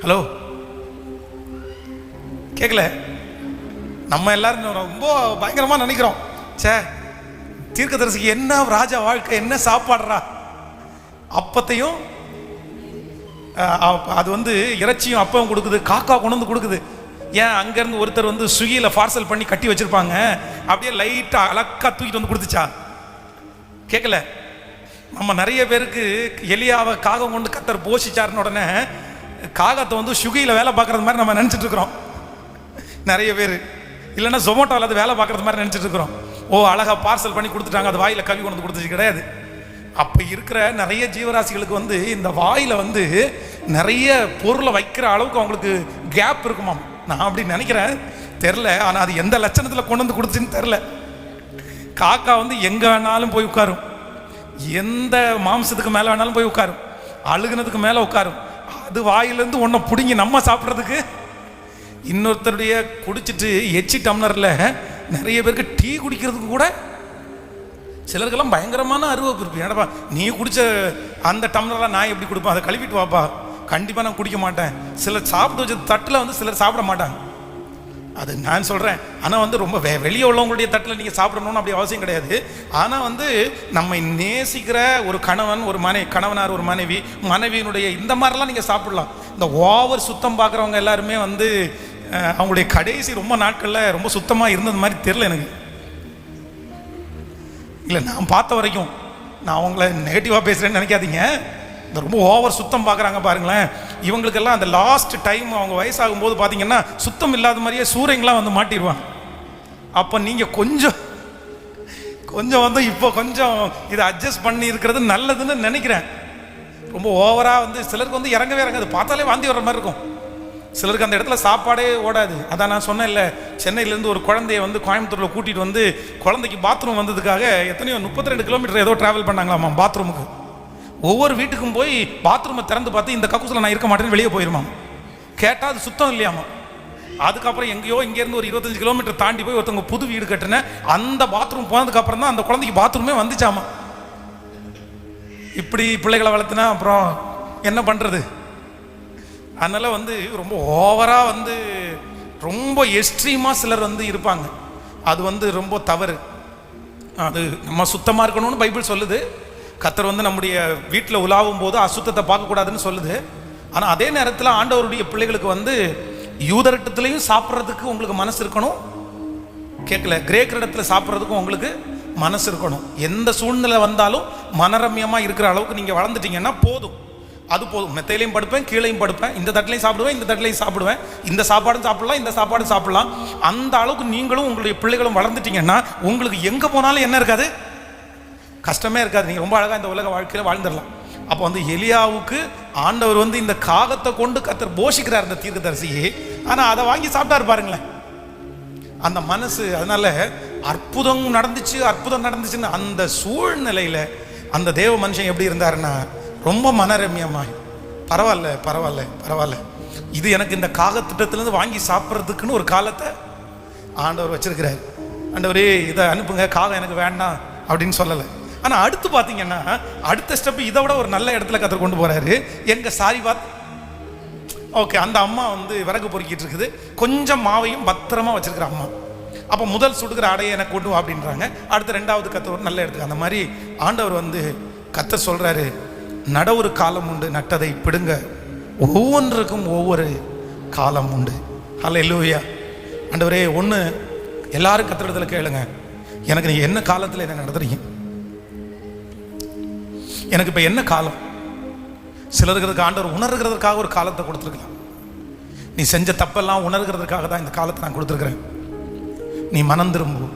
ஹலோ, கேட்கல. நம்ம எல்லாரும் ரொம்ப பயங்கரமா நினைக்கிறோம், சே தீர்க்கதரிசிக்கு என்ன ராஜா வாழ்க்கை, என்ன சாப்பாடுறா, அப்பத்தையும் அது வந்து இறைச்சியும் அப்பவும் கொடுக்குது, காக்கா கொண்டு வந்து கொடுக்குது. ஏன் அங்கேருந்து ஒருத்தர் வந்து ஸ்விக்கியில் பார்சல் பண்ணி கட்டி வச்சிருப்பாங்க, அப்படியே லைட்டாக அழக்கா தூக்கிட்டு வந்து கொடுத்துச்சா? கேட்கல. நம்ம நிறைய பேருக்கு எலியாவை காகம் கொண்டு கத்தர் போஷிச்சாருன்னு உடனே காகத்தை வந்து ஸ்விக்கியில் வேலை பார்க்குறது மாதிரி நம்ம நினச்சிட்டு இருக்கிறோம் நிறைய பேர். இல்லைன்னா ஜொமேட்டோவில் அது வேலை பார்க்குறது மாதிரி நினச்சிட்டு இருக்கிறோம். ஓ அழகாக பார்சல் பண்ணி கொடுத்துட்டாங்க, அது வாயில் கவி கொண்டு கொடுத்துச்சு. கிடையாது. அப்போ இருக்கிற நிறைய ஜீவராசிகளுக்கு வந்து இந்த வாயில் வந்து நிறைய பொருளை வைக்கிற அளவுக்கு அவங்களுக்கு கேப் இருக்குமாம். நான் அப்படி நினைக்கிறேன், தெரில. ஆனால் அது எந்த லட்சணத்தில் கொண்டு வந்து கொடுத்துன்னு தெரில. காக்கா வந்து எங்கே வேணாலும் போய் உட்காரும், எந்த மாம்சத்துக்கு மேலே வேணாலும் போய் உட்காரும், அழுகுனதுக்கு மேலே உட்காரும். அது வாயிலேருந்து ஒன்றை பிடுங்கி நம்ம சாப்பிட்றதுக்கு இன்னொருத்தருடைய குடிச்சிட்டு எச்சி டம்ளரில் நிறைய பேருக்கு டீ குடிக்கிறதுக்கு கூட சிலருக்கெல்லாம் பயங்கரமான அருவப்பு இருக்கு. ஏடப்பா நீ குடிச்ச அந்த டம்ளரில் நான் எப்படி கொடுப்பேன், அதை கழுவிட்டு வாப்பா. கண்டிப்பாக நான் குடிக்க மாட்டேன். சிலர் சாப்பிட்டு வச்ச தட்டில் வந்து சிலர் சாப்பிட மாட்டாங்க. அது நான் சொல்கிறேன். ஆனால் வந்து ரொம்ப வெளியே உள்ளவங்களுடைய தட்டில் நீங்கள் சாப்பிடணும்னு அப்படி அவசியம் கிடையாது. ஆனால் வந்து நம்மை நேசிக்கிற ஒரு கணவன், ஒரு கணவனார், ஒரு மனைவியினுடைய இந்த மாதிரிலாம் நீங்கள் சாப்பிடலாம். இந்த ஓவர் சுத்தம் பார்க்குறவங்க எல்லாருமே வந்து அவங்களுடைய கடைசி ரொம்ப நாட்களில் ரொம்ப சுத்தமாக இருந்தது மாதிரி தெரில எனக்கு. இல்லை, நான் பார்த்த வரைக்கும், நான் அவங்கள நெகட்டிவாக பேசுகிறேன்னு நினைக்காதீங்க. இந்த ரொம்ப ஓவர் சுத்தம் பார்க்குறாங்க பாருங்களேன், இவங்களுக்கெல்லாம் அந்த லாஸ்ட் டைம் அவங்க வயசாகும் போது பார்த்தீங்கன்னா சுத்தம் இல்லாத மாதிரியே சூரியங்களாம் வந்து மாட்டிடுவாங்க. அப்போ நீங்கள் கொஞ்சம் வந்து இப்போ கொஞ்சம் இதை அட்ஜஸ்ட் பண்ணி இருக்கிறது நல்லதுன்னு நினைக்கிறேன். ரொம்ப ஓவராக வந்து சிலருக்கு வந்து இறங்கவே இறங்காது, பார்த்தாலே வாந்தி வர்ற மாதிரி இருக்கும். சிலருக்கு அந்த இடத்துல சாப்பாடே ஓடாது. அதான் நான் சொன்னேன் இல்லை, சென்னையிலேருந்து ஒரு குழந்தைய வந்து கோயம்புத்தூரில் கூட்டிகிட்டு வந்து குழந்தைக்கு பாத்ரூம் வந்ததுக்காக எத்தனையோ 32 கிலோமீட்டர் ஏதோ ட்ராவல் பண்ணாங்களாமா பாத்ரூமுக்கு. ஒவ்வொரு வீட்டுக்கும் போய் பாத்ரூமை திறந்து பார்த்து இந்த கக்கூசில் நான் இருக்க மாட்டேன்னு வெளியே போயிருமாம். கேட்டால் அது சுத்தம் இல்லையாமா. அதுக்கப்புறம் எங்கேயோ இங்கேருந்து ஒரு 25 கிலோமீட்டர் தாண்டி போய் ஒருத்தவங்க புது வீடு கட்டினேன், அந்த பாத்ரூம் போனதுக்கப்புறம் தான் அந்த குழந்தைக்கு பாத்ரூமே வந்துச்சாமா. இப்படி பிள்ளைகளை வளர்த்துனா அப்புறம் என்ன பண்ணுறது? அதனால் வந்து ரொம்ப ஓவராக வந்து ரொம்ப எக்ஸ்ட்ரீமாக சிலர் வந்து இருப்பாங்க. அது வந்து ரொம்ப தவறு. அது நம்ம சுத்தமாக இருக்கணும்னு பைபிள் சொல்லுது. கர்த்தர் வந்து நம்முடைய வீட்டில் உலாவும் போது அசுத்தத்தை பார்க்கக்கூடாதுன்னு சொல்லுது. ஆனால் அதே நேரத்தில் ஆண்டவருடைய பிள்ளைகளுக்கு வந்து யூதரிடத்துலையும் சாப்பிட்றதுக்கு உங்களுக்கு மனசு இருக்கணும். கேட்கல, கிரேக்கரிடத்தில் சாப்பிட்றதுக்கும் உங்களுக்கு மனசு இருக்கணும். எந்த சூழ்நிலை வந்தாலும் மனரம்யமாக இருக்கிற அளவுக்கு நீங்கள் வளர்ந்துட்டீங்கன்னா போதும், அது போதும். மெத்தையிலையும் படுப்பேன், கீழையும் படுப்பேன், இந்த தட்டிலையும் சாப்பிடுவேன், இந்த தட்டிலையும் சாப்பிடுவேன், இந்த சாப்பாடும் சாப்பிடலாம், இந்த சாப்பாடும் சாப்பிடலாம். அந்த அளவுக்கு நீங்களும் உங்களுடைய பிள்ளைகளும் வளர்ந்துட்டீங்கன்னா உங்களுக்கு எங்கே போனாலும் என்ன இருக்காது, கஷ்டமே இருக்காது. நீங்கள் ரொம்ப அழகாக இந்த உலக வாழ்க்கையில் வாழ்ந்துடலாம். அப்போ வந்து எலியாவுக்கு ஆண்டவர் வந்து இந்த காகத்தை கொண்டு கர்த்தர் போஷிக்கிறார் இந்த தீர்க்கதரிசியை. ஆனால் அதை வாங்கி சாப்பிட்டாரு பாருங்களேன், அந்த மனசு. அதனால அற்புதம் நடந்துச்சுன்னு அந்த சூழ்நிலையில் அந்த தேவ மனுஷன் எப்படி இருந்தாருன்னா ரொம்ப மனரம்யமாய், பரவாயில்ல, இது எனக்கு இந்த காகத்திட்டத்திலேருந்து வாங்கி சாப்பிட்றதுக்குன்னு ஒரு காலத்தை ஆண்டவர் வச்சிருக்கிறார். ஆண்டவரே இதை அனுப்புங்க, காகம் எனக்கு வேண்டாம் அப்படின்னு சொல்லலை. ஆனால் அடுத்து பார்த்தீங்கன்னா அடுத்த ஸ்டெப் இதை விட ஒரு நல்ல இடத்துல கர்த்தர் கொண்டு போகிறாரு. எங்கள் சாரிபாத் ஓகே, அந்த அம்மா வந்து விறகு பொறுக்கிட்டு இருக்குது, கொஞ்சம் மாவையும் பத்திரமா வச்சிருக்கிற அம்மா. அப்போ முதல் சுடுகிற ஆடையை எனக்கு கொண்டு வா அப்படின்றாங்க. அடுத்த ரெண்டாவது கர்த்தர் ஒரு நல்ல இடத்துக்கு. அந்த மாதிரி ஆண்டவர் வந்து கர்த்தர் சொல்கிறாரு, நட ஒரு காலம் உண்டு, நட்டதை பிடுங்க ஒவ்வொன்றுக்கும் ஒவ்வொரு காலம் உண்டு. ஹல்லேலூயா. ஆண்டவரே, ஒன்று எல்லாரும் கர்த்தரிடத்துல கேளுங்க, எனக்கு நீங்கள் என்ன காலத்தில் என்ன நடத்துறீங்க? எனக்கு இப்போ என்ன காலம்? சிலருக்கு ஆண்டவர் உணர்கிறதுக்காக ஒரு காலத்தை கொடுத்துருக்கலாம். நீ செஞ்ச தப்பெல்லாம் உணர்கிறதுக்காக தான் இந்த காலத்தை நான் கொடுத்துருக்குறேன். நீ மனம் திரும்பு,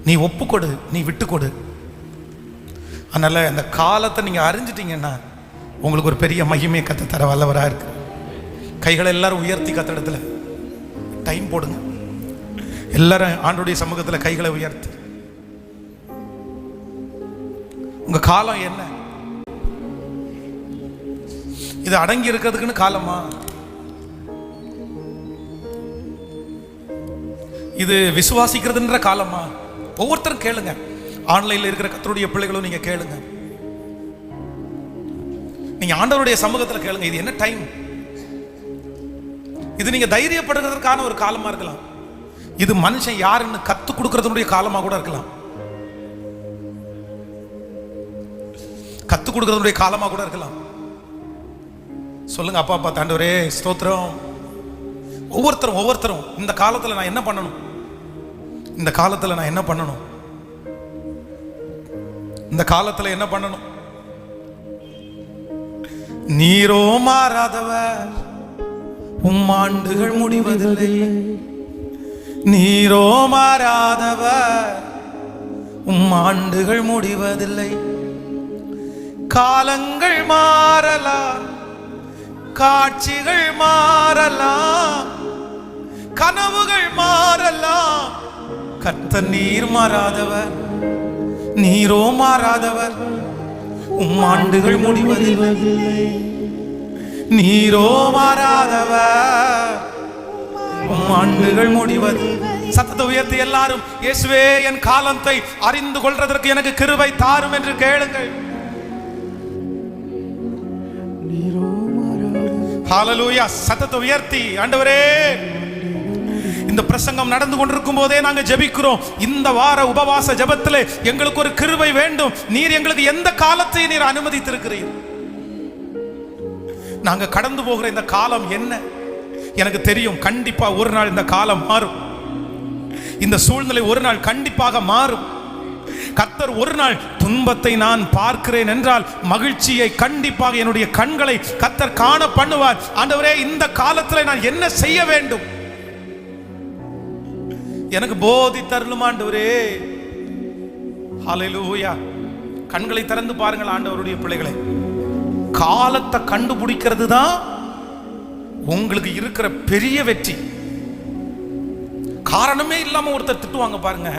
நீ ஒப்புக்கொடு, நீ விட்டுக்கொடு. அதனால் அந்த காலத்தை நீங்கள் அறிஞ்சிட்டிங்கன்னா உங்களுக்கு ஒரு பெரிய மகிமையை கத்த தர வல்லவராக இருக்கு. கைகளை எல்லாரும் உயர்த்தி கத்த இடத்துல டைம் போடுங்க. எல்லாரும் ஆண்டுடைய சமூகத்தில் கைகளை உயர்த்தி உங்க காலம் என்ன? இது அடங்கி இருக்கிறதுக்குன்னு காலமா? இது விசுவாசிக்கிறதுன்ற காலமா? ஒவ்வொருத்தரும் கேளுங்க. ஆன்லைன்ல இருக்கிற கர்த்தருடைய பிள்ளைகளும் நீங்க கேளுங்க. நீங்க ஆண்டவருடைய சமூகத்தில் கேளுங்க. இது என்ன டைம்? இது நீங்க தைரியப்படுகிறதுக்கான ஒரு காலமா இருக்கலாம். இது மனுஷன் யாருன்னு கத்து கொடுக்கறதுடைய காலமா கூட இருக்கலாம். கத்து கொடுக்கறதுடைய காலமா கூட இருக்கலாம். சொல்லுங்க, அப்பா அப்பா ஆண்டவரே ஸ்தோத்திரம். ஒவ்வொருத்தரும் இந்த காலத்துல நான் என்ன பண்ணணும்? இந்த காலத்துல நான் என்ன பண்ணணும்? இந்த காலத்துல என்ன பண்ணணும்? நீரோ மாறாதவர், ஆண்டுகள் முடிவதில்லை. நீரோ மாறாதவர், ஆண்டுகள் முடிவதில்லை. காலங்கள் மாறலாம், காட்சிகள் மாறலாம், கனவுகள் மாறலாம். கர்த்தர் நீர் மாறாதவர், நீரோ மாறாதவர், ஆண்டுகள் முடிவதில்லை. நீரோ மாறாதவர், ஆண்டுகள் முடிவது. சத்தத்தை உயர்த்தி எல்லாரும், இயேசுவே என் காலத்தை அறிந்து கொள்றதற்கு எனக்கு கிருபை தாரும் என்று கேளுங்கள். ஹalleluya. சத்தத்தை உயர்த்தி, ஆண்டவரே இந்த பிரசங்கம் நடந்து கொண்டிருக்கும் போதே நாங்க ஜெபிக்கிறோம். இந்த வார உபவாச ஜெபத்திலே எங்களுக்கு ஒரு கிருபை வேண்டும். நீர் எங்களுக்கு எந்த காலத்தை நீர் அனுமதித்திருக்கிறீர்? நாங்க கடந்து போகிற இந்த காலம் என்ன? எனக்கு தெரியும், கண்டிப்பா ஒரு நாள் இந்த காலம் மாறும். இந்த சூழ்நிலை ஒரு நாள் கண்டிப்பாக மாறும். கர்த்தர் ஒரு நாள் துன்பத்தை நான் பார்க்கிறேன் என்றால் மகிழ்ச்சியை கண்டிப்பாக என்னுடைய கண்களை கர்த்தர் காண பண்ணுவார். ஆண்டவரே இந்த காலத்தில் நான் என்ன செய்ய வேண்டும்? எனக்கு போதி தருளும் ஆண்டவரே. ஹல்லேலூயா. கண்களை திறந்து பாருங்கள் ஆண்டவருடைய பிள்ளைகளை. காலத்தை கண்டுபிடிக்கிறது தான் உங்களுக்கு இருக்கிற பெரிய வெற்றி. காரணமே இல்லாம ஒருத்தர் திட்டுவாங்க பாருங்க,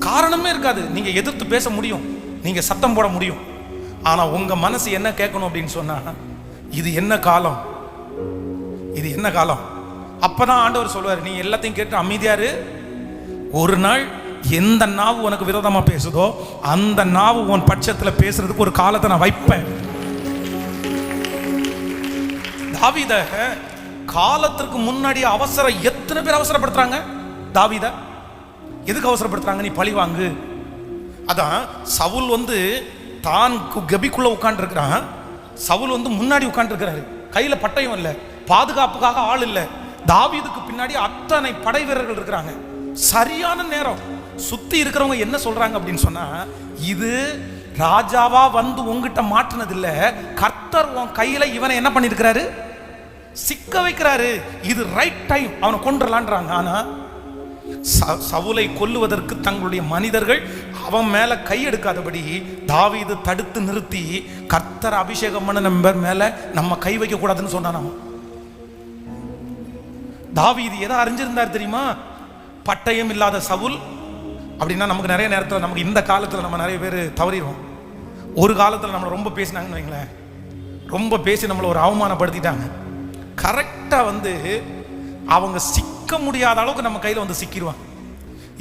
காரணமே இருக்காது. நீங்க எதிர்த்து பேச முடியும், நீங்க சத்தம் போட முடியும். ஆனா உங்க மனசு என்ன கேட்கணும் அப்படின்னு சொன்னா, இது என்ன காலம், இது என்ன காலம்? அப்பதான் ஆண்டவர் சொல்வார், நீ எல்லாத்தையும் கேட்டு அமைதியாரு. ஒரு நாள் எந்த நாவு உனக்கு விரோதமா பேசுதோ அந்த நாவு உன் பட்சத்துல பேசுறதுக்கு ஒரு காலத்தை நான் வைப்பேன். தாவீத காலத்திற்கு முன்னாடி எத்தனை பேர் அவசரப்படுத்துறாங்க? தாவீத எதுக்கு அவசரப்படுத்துறாங்க? நீ பழி வாங்கு. அதான் சவுல் தான் கபிக்குள்ள உட்கார்ந்து இருக்கிறான். சவுல் முன்னாடி உட்கார்ந்து இருக்கிறாரு. கையில பட்டயம் இல்லை, பாதுகாப்புக்காக ஆள் இல்லை. தாவீதுக்கு பின்னாடி அத்தனை படை வீரர்கள் இருக்கிறாங்க. சரியான நேரம். சுத்தி இருக்கிறவங்க என்ன சொல்றாங்க அப்படின்னு சொன்னா, இது ராஜாவா உங்ககிட்ட மாற்றினது இல்ல, கர்த்தர் உன் கையில இவனை என்ன பண்ணிருக்கிறாரு, சிக்க வைக்கிறாரு. இது ரைட் டைம், அவனை கொன்றலான்றாங்க. ஆனா சவுலை கொல்லுவதற்கு தங்களுடைய மனிதர்கள் அவன் மேல கை எடுக்காதபடி தாவீது தடுத்து நிறுத்தி, கர்த்தர் அபிஷேகம் பண்ண நம்பர் மேல நம்ம கை வைக்க கூடாதுன்னு சொன்னான். தாவீது எதை அறிஞ்சிருந்தார் தெரியுமா? பட்டயம் இல்லாத சவுல் அப்படின்னா நமக்கு நிறைய நேரத்தில், நமக்கு இந்த காலத்தில் நம்ம நிறைய பேர் தவறிடுவோம். ஒரு காலத்தில் நம்மளை ரொம்ப பேசினாங்கன்னு வைங்களேன், ரொம்ப பேசி நம்மளை ஒரு அவமானப்படுத்திட்டாங்க. கரெக்டாக அவங்க சிக்க முடியாத அளவுக்கு நம்ம கையில் சிக்கிடுவாங்க.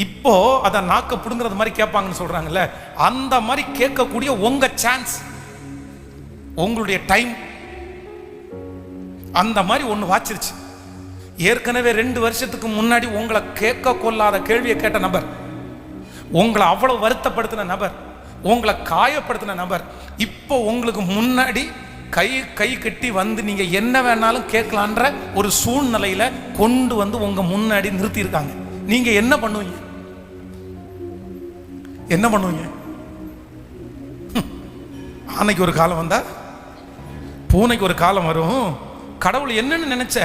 இப்போ அதை நாக்க பிடுங்கிறது மாதிரி கேட்பாங்கன்னு சொல்றாங்கல்ல, அந்த மாதிரி கேட்கக்கூடிய உங்க சான்ஸ், உங்களுடைய டைம் அந்த மாதிரி ஒன்று வாச்சிருச்சு. ஏற்கனவே 2 வருஷத்துக்கு முன்னாடி உங்களை கேட்க கொள்ளாத கேள்வியை கேட்ட நபர், உங்களை அவ்வளவு வருத்தப்படுத்தின நபர், உங்களை காயப்படுத்தின நபர், இப்போ உங்களுக்கு முன்னாடி கை கட்டி நீங்க என்ன வேணாலும் கேட்கலான்ற ஒரு சூழ்நிலையில கொண்டு உங்க முன்னாடி நிறுத்தி இருக்காங்க. நீங்க என்ன பண்ணுவீங்க? என்ன பண்ணுவீங்க? ஆனைக்கு ஒரு காலம் வந்தா பூனைக்கு ஒரு காலம் வரும். கடவுள் என்னன்னு நினைச்ச,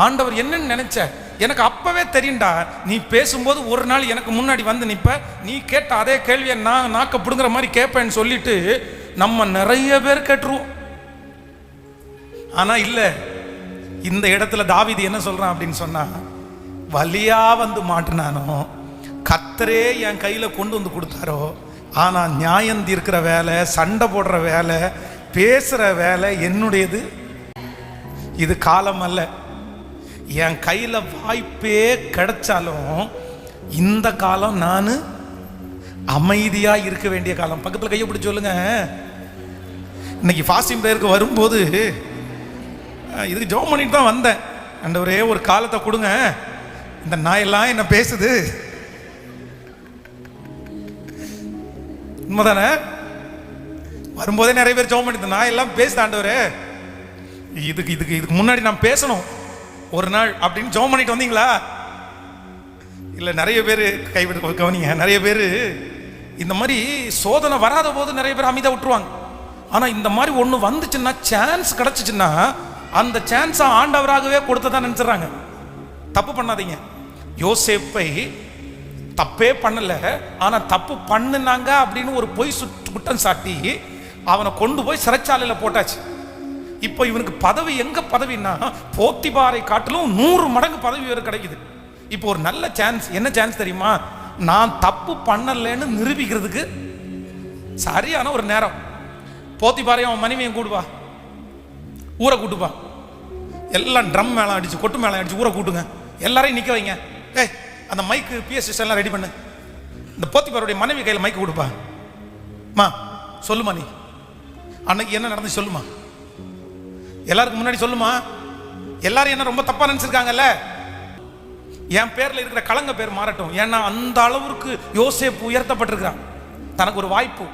ஆண்டவர் என்னன்னு நினைச்ச, எனக்கு அப்பவே தெரியும்டா. நீ பேசும்போது ஒரு நாள் எனக்கு முன்னாடி நிப்ப, நீ கேட்ட அதே கேள்வியை நான் நாக்க பிடுங்குற மாதிரி கேட்பேன்னு சொல்லிட்டு நம்ம நிறைய பேர் கேட்டுருவோம். ஆனா இல்ல, இந்த இடத்துல தாவீது என்ன சொல்றான் அப்படின்னு சொன்னா, வலியா மாட்டினானோ, கர்த்தரே என் கையில கொண்டு கொடுத்தாரோ ஆனா நியாயம் தீர்க்கிற வேலை, சண்டை போடுற வேலை, பேசுற வேலை என்னுடையது. இது காலம் அல்ல. என் கையில வாய்ப்பே கிடைச்சாலும் இந்த காலம் நான் அமைதியா இருக்க வேண்டிய காலம். பக்கத்துல கையை பிடிச்சு சொல்லுங்க. இன்னைக்கு ஃபாஸ்டிங் பிரேயருக்கு வரும்போது இதுக்கு ஜெபம் பண்ணிட்டு தான் வந்தேன். ஆண்டவரே ஒரு காலத்தை கொடுங்க, இந்த நாயெல்லாம் என்ன பேசுது. உண்மைதானே? வரும்போதே நிறைய பேர் ஜெபம் பண்ணிட்டு நாயெல்லாம் பேசுது, ஆண்டவரே இதுக்கு முன்னாடி நான் பேசணும் ஒரு நாள் அப்படின்னு ஜெபம் பண்ணிட்டு வந்தீங்களா? இல்லை, நிறைய பேர் கைவிட்டு கவனிங்க. நிறைய பேர் இந்த மாதிரி சோதனை வராத போது நிறைய பேர் அமைதியாக விட்டுருவாங்க. ஆனால் இந்த மாதிரி ஒன்று வந்துச்சுன்னா, சான்ஸ் கிடச்சிச்சுன்னா அந்த சான்ஸை ஆண்டவராகவே கொடுத்ததான் நினச்சிடறாங்க. தப்பு பண்ணாதீங்க. யோசேப்பை தப்பே பண்ணலை, ஆனால் தப்பு பண்ணுனாங்க அப்படின்னு ஒரு பொய் குற்றம் சாட்டி அவனை கொண்டு போய் சிறைச்சாலையில் போட்டாச்சு. இப்போ இவனுக்கு பதவி எங்க பதவின்னா போத்திபாரை காட்டிலும் 100 மடங்கு பதவி வேறு கிடைக்குது. இப்போ ஒரு நல்ல சான்ஸ். என்ன சான்ஸ் தெரியுமா? நான் தப்பு பண்ணலன்னு நிரூபிக்கிறதுக்கு சரியான ஒரு நேரம். போத்திபாரையும் அவன் மனைவியும் கூடுவா, ஊரை கூட்டுப்பா. எல்லாம் ட்ரம் மேலே அடிச்சு, கொட்டு மேலே அடிச்சு ஊரை கூட்டுங்க, எல்லாரையும் நிற்க வைங்க. ஏய், அந்த மைக்கு பிஎஸ் எல்லாம் ரெடி பண்ணு. இந்த போத்திபாருடைய மனைவி கையில் மைக்கு கொடுப்பா. மா சொல்லுமா, நீ அன்னைக்கு என்ன நடந்து சொல்லுமா, எல்லாருக்கும் முன்னாடி சொல்லுமா. எல்லாரும் என்ன ரொம்ப தப்பா நினைச்சிருக்காங்கல்ல, என் பேர்ல இருக்கிற கலங்க பேர் மாறட்டும். ஏன்னா அந்த அளவுக்கு யோசேப்பு உயர்த்தப்பட்டிருக்கான். தனக்கு ஒரு வாய்ப்பு,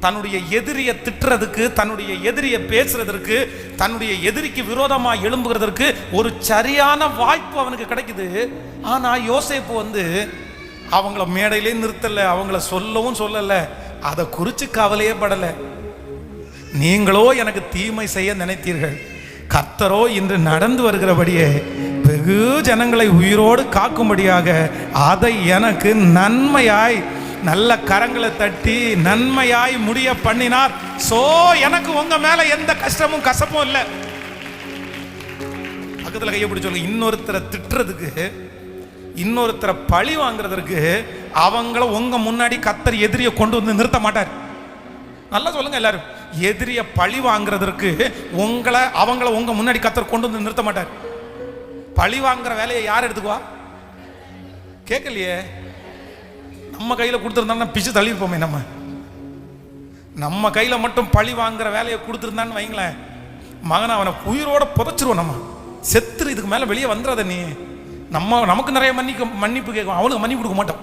தன்னுடைய எதிரியை திட்டுறதுக்கு, தன்னுடைய எதிரியை பேசுறதற்கு, தன்னுடைய எதிரிக்கு விரோதமா எழும்புகிறதற்கு ஒரு சரியான வாய்ப்பு அவனுக்கு கிடைக்குது. ஆனா யோசேப்பு அவங்கள மேடையிலே நிறுத்தல, அவங்கள சொல்லவும் சொல்லல, அதை குறித்து கவலையே படலை. நீங்களோ எனக்கு தீமை செய்ய நினைத்தீர்கள், கர்த்தரோ இன்று நடந்து வருகிறபடியே வெகு ஜனங்களை உயிரோடு காக்கும்படியாக அதை எனக்கு நன்மையாய், நல்ல கரங்களை தட்டி நன்மையாய் முடிய பண்ணினார். சோ எனக்கு உங்க மேல எந்த கஷ்டமும் கசப்பும் இல்லை. பக்கத்துல கையை பிடிச்சு சொல்லுங்க. இன்னொருத்தரை திட்டுறதுக்கு, இன்னொருத்தரை பழி வாங்குறதுக்கு அவங்கள உங்க முன்னாடி கர்த்தர் எதிரியை கொண்டு வந்து நிறுத்த மாட்டார். நல்லா சொல்லுங்க எல்லாரும். எதிரிய பழி வாங்குறதற்கு அவங்கள உங்க முன்னாடி கர்த்தர் கொண்டு வந்து நிறுத்த மாட்டார். பழி வாங்குற வேலையை யார் எடுத்துக்குவா? கேட்கலையே. நம்ம கையில கொடுத்துருந்தா பிச்சு தள்ளிருப்போமே. நம்ம கையில மட்டும் பழி வாங்குற வேலையை கொடுத்துருந்தான்னு வைங்களேன், மகனை அவனை உயிரோட புதைச்சிருவோம். நம்ம செத்துரு, இதுக்கு மேல வெளியே வந்துடாத நீ. நமக்கு நிறைய மன்னிப்பு கேட்கும், அவனுக்கு மன்னிப்பு கொடுக்க மாட்டோம்.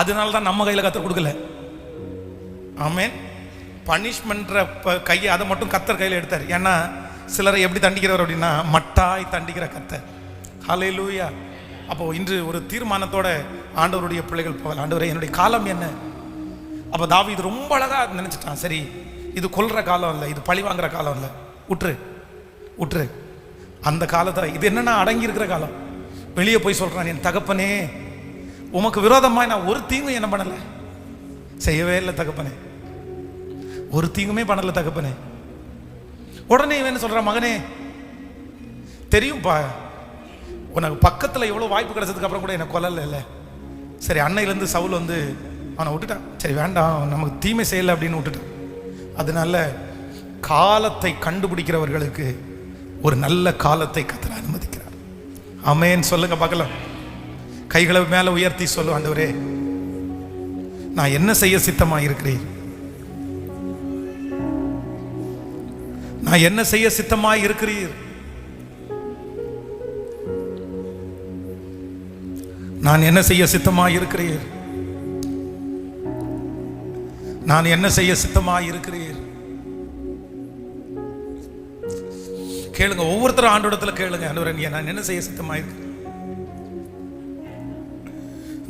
அதனால தான் நம்ம கையில கர்த்தர் கொடுக்கல. ஆமென். பனிஷ்மெண்ட் கையை அதை மட்டும் கர்த்தர் கையில் எடுத்தார். ஏன்னா சிலரை எப்படி தண்டிக்கிறவர் அப்படின்னா மட்டாய் தண்டிக்கிற கர்த்தர். ஹல்லேலூயா. அப்போ இன்று ஒரு தீர்மானத்தோட ஆண்டவருடைய பிள்ளைகள் போகலாம். ஆண்டவரே என்னுடைய காலம் என்ன? அப்போ தாவீது ரொம்ப அழகா நினைச்சிட்டான். சரி, இது கொல்ற காலம் இல்லை, இது பழி வாங்குற காலம் இல்லை, உற்று அந்த காலத்தில் இது என்னன்னா அடங்கி இருக்கிற காலம். வெளியே போய் சொல்றான், என் தகப்பனே உமக்கு விரோதமாய் நான் ஒரு தீங்கும் என்ன பண்ணலை, செய்யவே இல்லை தகப்பனே, ஒரு தீங்குமே பண்ணல தகப்பனே. உடனே இவன் சொல்ற, மகனே தெரியும்பா உனக்கு பக்கத்தில் எவ்வளோ வாய்ப்பு கிடைச்சதுக்கு அப்புறம் கூட எனக்கு கொல்லல இல்லை. சரி, அன்னையிலேருந்து சவுல் அவனை விட்டுட்டான். சரி வேண்டாம், நமக்கு தீமை செய்யலை அப்படின்னு விட்டுட்டான். அதனால காலத்தை கண்டுபிடிக்கிறவர்களுக்கு ஒரு நல்ல காலத்தை கர்த்தர் அனுமதிக்கிறார். ஆமென். சொல்லுங்க பார்க்கலாம். கைகளை மேலே உயர்த்தி சொல்லு, ஆண்டவரே நான் என்ன செய்ய சித்தமாக இருக்கிறேன், நான் என்ன செய்ய சித்தமாக இருக்கிறீர், நான் என்ன செய்ய சித்தமாக இருக்கிறீர், நான் என்ன செய்ய சித்தமாக இருக்கிறீர். கேளுங்க, ஒவ்வொருத்தரும் ஆண்டோடத்துல கேளுங்க, ஆண்டவரே நான் என்ன செய்ய சித்தமாக இருக்கிறேன்.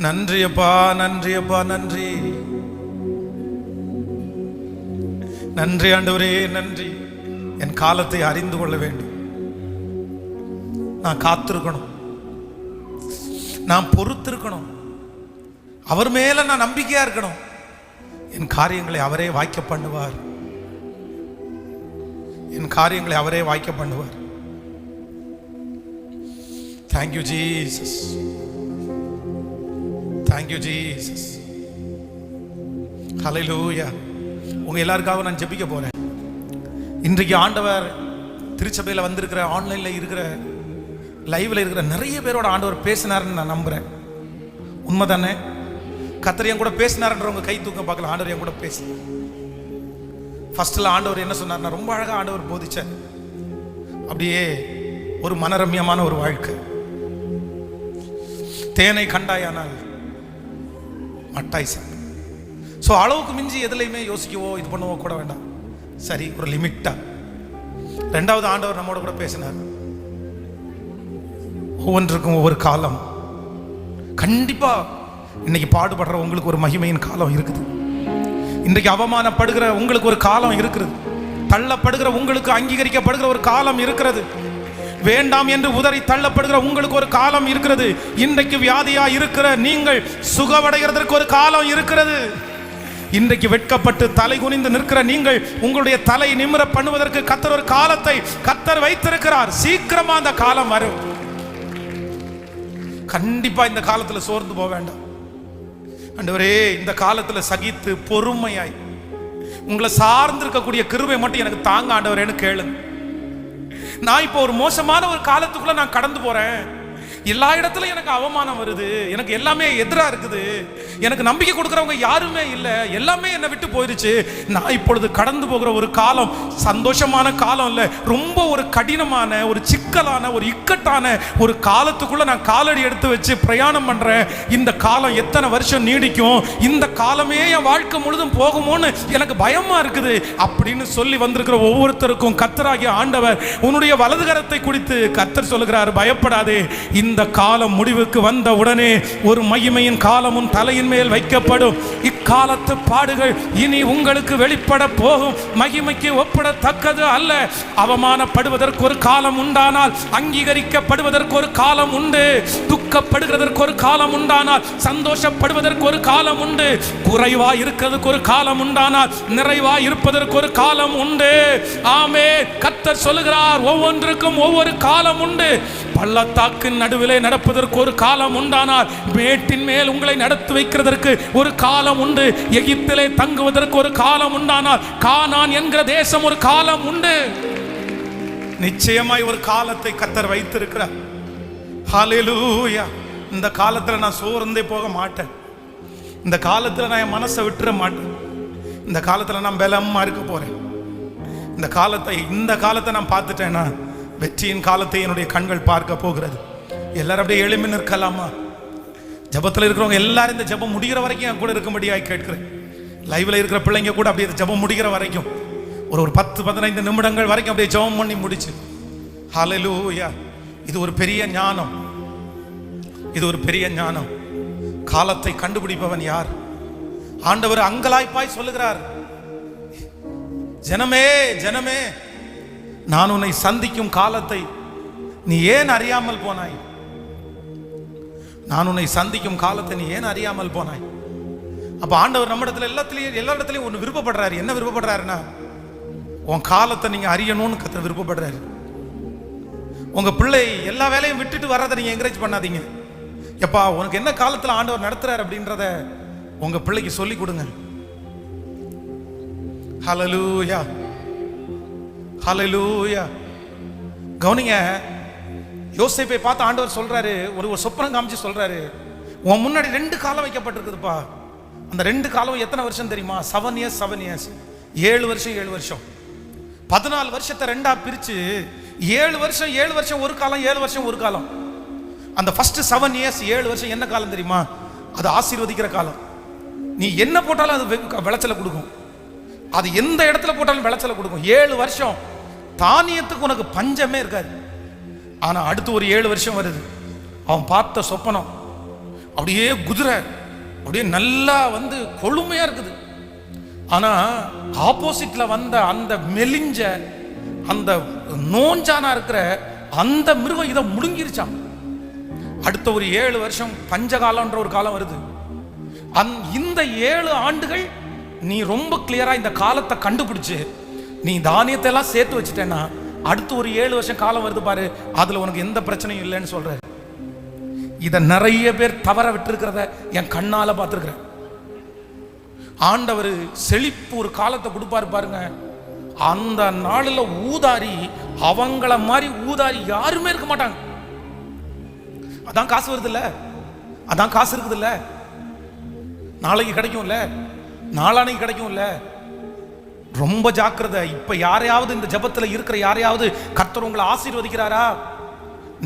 நன்றி அப்பா, நன்றி அப்பா, நன்றி நன்றி ஆண்டவரே, நன்றி. என் காலத்தை அறிந்து கொள்ள வேண்டும். நான் காத்திருக்கணும், நான் பொறுத்திருக்கணும், அவர் மேல நான் நம்பிக்கையா இருக்கணும். என் காரியங்களை அவரே வாய்க்க பண்ணுவார், என் காரியங்களை அவரே வாய்க்க பண்ணுவார். Thank you Jesus, thank you Jesus. Hallelujah. உங்க எல்லாருக்காக நான் ஜெபிக்க போறேன். இன்றைக்கு ஆண்டவர் திருச்சபையில் வந்திருக்கிற, ஆன்லைன்ல இருக்கிற, லைவ்ல இருக்கிற நிறைய பேரோட ஆண்டவர் பேசினாருன்னு நான் நம்புறேன். உண்மைதானே? கர்த்தர் என் கூட பேசினாருன்றவங்க கை தூக்க பார்க்கலாம். ஆண்டவர் என் கூட பேசி ஃபர்ஸ்ட்ல ஆண்டவர் என்ன சொன்னார்னா, ரொம்ப அழகா ஆண்டவர் போதிச்சார். அப்படியே ஒரு மனரம்யமான ஒரு வாழ்க்கை. தேனை கண்டாயானால் மட்டாய் சார். ஸோ அளவுக்கு மிஞ்சி எதுலையுமே யோசிக்கவோ இது பண்ணவோ கூட வேண்டாம். சரி, ஒரு லிமிட்டா. ரெண்டாவது ஆண்டவர் நம்மோட கூட பேசினார். ஒவ்வொன்றுக்கும் ஒவ்வொரு காலம். கண்டிப்பா இன்னைக்கு பாடுபடுற உங்களுக்கு ஒரு மகிமையின் காலம் இருக்குது. இன்றைக்கு அவமானப்படுகிற உங்களுக்கு ஒரு காலம் இருக்கிறது. தள்ளப்படுகிற உங்களுக்கு அங்கீகரிக்கப்படுகிற ஒரு காலம் இருக்கிறது. வேண்டாம் என்று உதறி தள்ளப்படுகிற உங்களுக்கு ஒரு காலம் இருக்கிறது. இன்றைக்கு வியாதியா இருக்கிற நீங்கள் சுகமடைகிறதற்கு ஒரு காலம் இருக்கிறது. இன்றைக்கு வெட்கப்பட்டு தலை குனிந்து நிற்கிற நீங்கள் உங்களுடைய தலை நிமிர பண்ணுவதற்கு கர்த்தர் ஒரு காலத்தை கர்த்தர் வைத்திருக்கிறார். சீக்கிரமா அந்த காலம் வரும். கண்டிப்பா இந்த காலத்துல சோர்ந்து போக வேண்டாம். ஆண்டவரே, இந்த காலத்துல சகித்து பொறுமையாய் உங்களை சார்ந்திருக்கக்கூடிய கிருபை மட்டும் எனக்கு தாங்க ஆண்டவரேன்னு கேளுங்க. நான் இப்போ ஒரு மோசமான ஒரு காலத்துக்குள்ள நான் கடந்து போறேன். எல்லா இடத்துலயும் எனக்கு அவமானம் வருது. எனக்கு எல்லாமே எதிரா இருக்குது. எனக்கு நம்பிக்கை கொடுக்கறவங்க யாருமே இல்லை. எல்லாமே என்னை விட்டு போயிருச்சு. நான் இப்பொழுது கடந்து போகிற ஒரு காலம் சந்தோஷமான காலம் இல்லை, ரொம்ப ஒரு கடினமான, ஒரு சிக்கலான, ஒரு இக்கட்டான ஒரு காலத்துக்குள்ள நான் காலடி எடுத்து வச்சு பிரயாணம் பண்றேன். இந்த காலம் எத்தனை வருஷம் நீடிக்கும், இந்த காலமே என் வாழ்க்கை முழுதும் போகுமோன்னு எனக்கு பயமா இருக்குது அப்படின்னு சொல்லி வந்திருக்கிற ஒவ்வொருத்தருக்கும் கர்த்தராகிய ஆண்டவர் உன்னுடைய வலதுகரத்தை குறித்து கர்த்தர் சொல்லுகிறார், பயப்படாதே. இந்த காலம் முடிவுக்கு வந்த உடனே ஒரு மகிமையின் காலமும் தலையின் மேல் வைக்கப்படும். இக்காலத்து பாடுகள் இனி உங்களுக்கு வெளிப்பட போகும். மகிமைக்கு ஒப்பிடத்தக்கது அல்ல. அவமானப்படுவதற்கு ஒரு காலம் உண்டானால் அங்கீகரிக்கப்படுவதற்கு ஒரு காலம் உண்டு. துக்கப்படுகிறதற்கு ஒரு காலம் உண்டானால் சந்தோஷப்படுவதற்கு ஒரு காலம் உண்டு. குறைவா இருக்கிறதுக்கு ஒரு காலம் உண்டானால் நிறைவா இருப்பதற்கு ஒரு காலம் உண்டு. ஆமென். கர்த்தர் சொல்லுகிறார், ஒவ்வொன்றுக்கும் ஒவ்வொரு காலம் உண்டு. பள்ளத்தாக்கின் நடுவிலே நடப்பதற்கு ஒரு காலம் உண்டானால் மேட்டின் மேல் உங்களை நடத்தி வைக்கிறதற்கு ஒரு காலம் உண்டு. எகிப்திலே தங்குவதற்கு ஒரு காலம் உண்டானால் கானான் என்கிற தேசம் ஒரு காலம் உண்டு. நிச்சயமாய் ஒரு காலத்தை கர்த்தர் வைத்திருக்கிறார். ஹல்லேலூயா. இந்த காலத்துல நான் சோர்ந்தே போக மாட்டேன். இந்த காலத்துல நான் என் மனசை விட்டுற மாட்டேன். இந்த காலத்துல நான் பலமா இருக்க போறேன். இந்த காலத்தை நான் பார்த்துட்டேன்னா வெற்றியின் காலத்தை என்னுடைய கண்கள் பார்க்க போகிறது. எல்லாரும் அப்படியே எழும்பி நிற்கலாமா? ஜபத்தில் இருக்கிறவங்க எல்லாரும் இந்த ஜபம் முடிகிற வரைக்கும் என் கூட இருக்கும்படியாக கேட்கிறேன். லைவ்ல இருக்கிற பிள்ளைங்க கூட அப்படியே ஜபம் முடிகிற வரைக்கும் ஒரு 10-15 நிமிடங்கள் வரைக்கும் அப்படியே ஜபம் பண்ணி முடிச்சு. ஹல்லேலூயா. இது ஒரு பெரிய ஞானம். இது ஒரு பெரிய ஞானம். காலத்தை கண்டுபிடிப்பவன் யார்? ஆண்டவர் அங்கலாய்ப்பாய் சொல்லுகிறார், ஜனமே ஜனமே, நான் உன்னை சந்திக்கும் காலத்தை நீ ஏன் அறியாமல் போனாய்? நான் உன்னை சந்திக்கும் காலத்தை நீ ஏன் அறியாமல் போனாய்? அப்ப ஆண்டவர் நம்ம இடத்துல எல்லா இடத்துலயும் ஒன்று விருப்பப்படுறாரு. என்ன விருப்பப்படுறாருன்னா, உன் காலத்தை நீங்க அறியணும்னு கர்த்தர் விருப்பப்படுறாரு. உங்க பிள்ளை எல்லா வேலையும் விட்டுட்டு வர்றதை நீங்க என்கரேஜ் பண்ணாதீங்க. எப்பா, உனக்கு என்ன காலத்துல ஆண்டவர் நடத்துறாரு அப்படின்றத உங்க பிள்ளைக்கு சொல்லி கொடுங்க. ஹல்லேலூயா, ஹல்லேலூயா. கவனிங்க, யோசேப்பை பார்த்து ஆண்டவர் சொல்றாரு, ஒரு சொப்பனம் காமிச்சு சொல்றாரு, உன் முன்னாடி 2 காலம் வைக்கப்பட்டிருக்குதுப்பா. அந்த 2 காலம் எத்தனை வருஷம் தெரியுமா? 7 இயர்ஸ் 7 இயர்ஸ், 7 வருஷம் 7 வருஷம். 14 வருஷத்தை 2ஆ பிரிச்சு 7 வருஷம் 7 வருஷம் ஒரு காலம், 7 வருஷம் ஒரு காலம். அந்த ஃபர்ஸ்ட் 7 இயர்ஸ் 7 வருஷம் என்ன காலம் தெரியுமா? அது ஆசீர்வதிக்கிற காலம். நீ என்ன போட்டாலும் அது விளைச்சலை கொடுக்கும். அது எந்த இடத்துல போட்டாலும் விளைச்சலை கொடுக்கும். 7 வருஷம் தானியத்துக்கு உனக்கு பஞ்சமே இருக்காது. ஆனா அடுத்து ஒரு 7 வருஷம் வருது. அவன் பார்த்த சொப்பனம் அப்படியே குதிரை அப்படியே நல்லா கொழுமையா இருக்குது. ஆனா ஆப்போசிட்ல வந்த அந்த மெலிஞ்ச அந்த நோஞ்சானா இருக்கிற அந்த மிருகம் இதை முடுங்கிருச்சான். அடுத்த ஒரு 7 வருஷம் பஞ்சகாலம்ன்ற ஒரு காலம் வருது. இந்த 7 ஆண்டுகள் நீ ரொம்ப கிளியரா இந்த காலத்தை கண்டுபிடிச்சு நீ தானியத்தை எல்லாம் சேர்த்து வச்சுட்டேன்னா அடுத்து ஒரு 7 வருஷம் காலம் வருது பாரு, அதுல உனக்கு எந்த பிரச்சனையும் இல்லைன்னு சொல்ற. இதை நிறைய பேர் தவற விட்டு இருக்கிறத என் கண்ணால பார்த்துருக்கிறேன். ஆண்டவர் செழிப்பு ஒரு காலத்தை கொடுப்பாரு பாருங்க. அந்த நாளில் ஊதாரி அவங்கள மாதிரி ஊதாரி யாருமே இருக்க மாட்டாங்க. அதான் காசு வருது இல்ல, அதான் காசு இருக்குது இல்ல, நாளைக்கு கிடைக்கும்ல, நாளானைக்கு கிடைக்கும்ல. ரொம்ப ஜாக்கிரதை. இப்ப யாரையாவது இந்த ஜபத்துல இருக்கிற யாரையாவது கர்த்தர் உங்களை ஆசீர்வதிக்கிறாரா?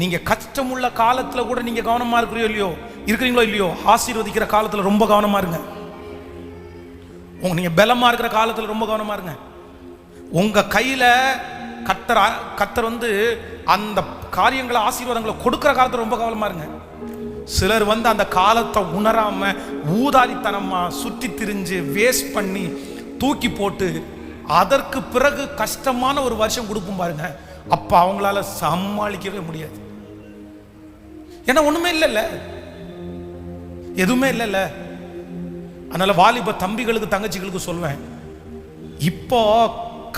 நீங்க கஷ்டமுள்ள காலத்துல கூட நீங்க கவனமா இருக்கிறீங்களோ இல்லையோ, ஆசீர்வதிக்கிற காலத்துல ரொம்ப கவனமா இருங்க. நீங்க பலமா இருக்கிற காலத்துல ரொம்ப கவனமா இருங்க. உங்க கையில கர்த்தர் வந்து அந்த காரியங்களை ஆசீர்வாதங்களை கொடுக்கிற காலத்துல ரொம்ப கவனமா இருங்க. சிலர் வந்து அந்த காலத்தை உணராம ஊதாரித்தனமா சுத்தி திரிஞ்சு வேஸ்ட் பண்ணி தூக்கி போட்டு அதற்கு பிறகு கஷ்டமான ஒரு வருஷம் கொடுப்போம் பாருங்க. அப்ப அவங்களால சமாளிக்கவே முடியாது. ஏன்னா ஒண்ணுமே இல்லைல்ல, எதுவுமே இல்லைல்ல. அதனால வாலிப தம்பிகளுக்கு தங்கச்சிகளுக்கு சொல்வேன், இப்போ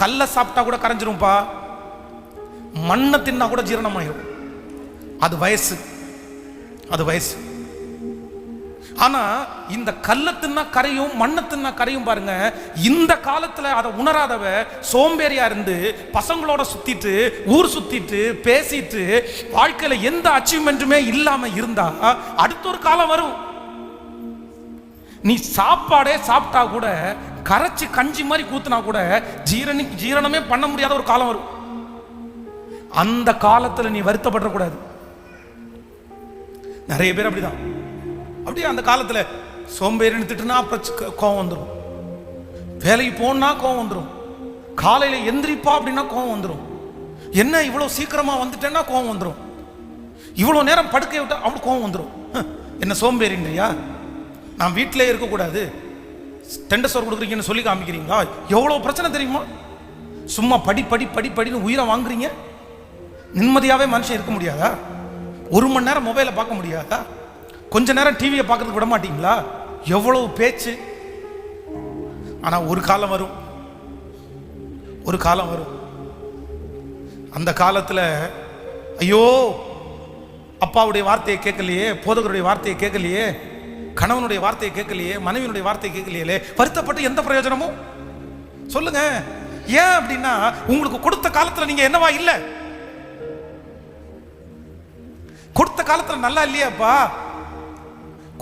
கல்ல சாப்பிட்டா கூட கரைஞ்சிரும்பா, மண்ணை தின்னா கூட ஜீரணமாயிரும். அது வயசு, அது வயசு. ஆனா இந்த கல்ல தின்னா கரையும் மண்ணை தின்னா கரையும் பாருங்க. இந்த காலத்துல அதை உணராதவ சோம்பேறியா இருந்து பசங்களோட சுத்திட்டு ஊர் சுத்திட்டு பேசிட்டு வாழ்க்கையில எந்த அச்சீவ்மெண்ட்டுமே இல்லாம இருந்தா அடுத்த ஒரு காலம் வரும். நீ சாப்பாடே சாப்பிட்டா கூட கரைச்சி கஞ்சி மாதிரி கூத்துனா கூட ஜீரணமே பண்ண முடியாத ஒரு காலம் வரும். அந்த காலத்துல நீ வருத்தப்பட கூடாது. நிறைய பேர் அப்படிதான். அப்படியே அந்த காலத்துல சோம்பேறின்னு திட்டுனா அப்புறம் கோவம் வந்துடும், வேலைக்கு போனா கோவம் வந்துடும், காலையில எந்திரிப்பா அப்படின்னா கோவம் வந்துடும், என்ன இவ்வளவு சீக்கிரமா வந்துட்டேன்னா கோவம் வந்துடும், இவ்வளவு நேரம் படுக்கை விட்டா அவளுக்கு கோவம் வந்துடும். என்ன சோம்பேறின்றியா? நான் வீட்டிலே இருக்கக்கூடாது, டெண்டர் சோறு கொடுக்குறீங்கன்னு சொல்லி காமிக்கிறீங்களா? எவ்வளவு பிரச்சனை தெரியுமா? சும்மா படி படி படி படின்னு உயிரை வாங்குறீங்க. நிம்மதியாவே மனுஷன் இருக்க முடியாதா? ஒரு மணி நேரம் மொபைலை பார்க்க முடியாதா? கொஞ்ச நேரம் டிவியை பார்க்கறதுக்கு விட மாட்டீங்களா? எவ்வளவு பேச்சு. ஆனா ஒரு காலம் வரும், ஒரு காலம் வரும். அந்த காலத்துல ஐயோ அப்பாவுடைய வார்த்தையை கேட்கலையே, போதகருடைய வார்த்தையை கேட்கலையே, கணவனுடைய வார்த்தையை கேட்கலையே, மனைவியினுடைய வார்த்தையை கேட்கலையே, வருத்தப்பட்டு எந்த பிரயோஜனமும் சொல்லுங்க. ஏன் அப்படின்னா உங்களுக்கு கொடுத்த காலத்துல நீங்க என்னவா இல்ல, கொடுத்த காலத்துல நல்லா இல்லையாப்பா,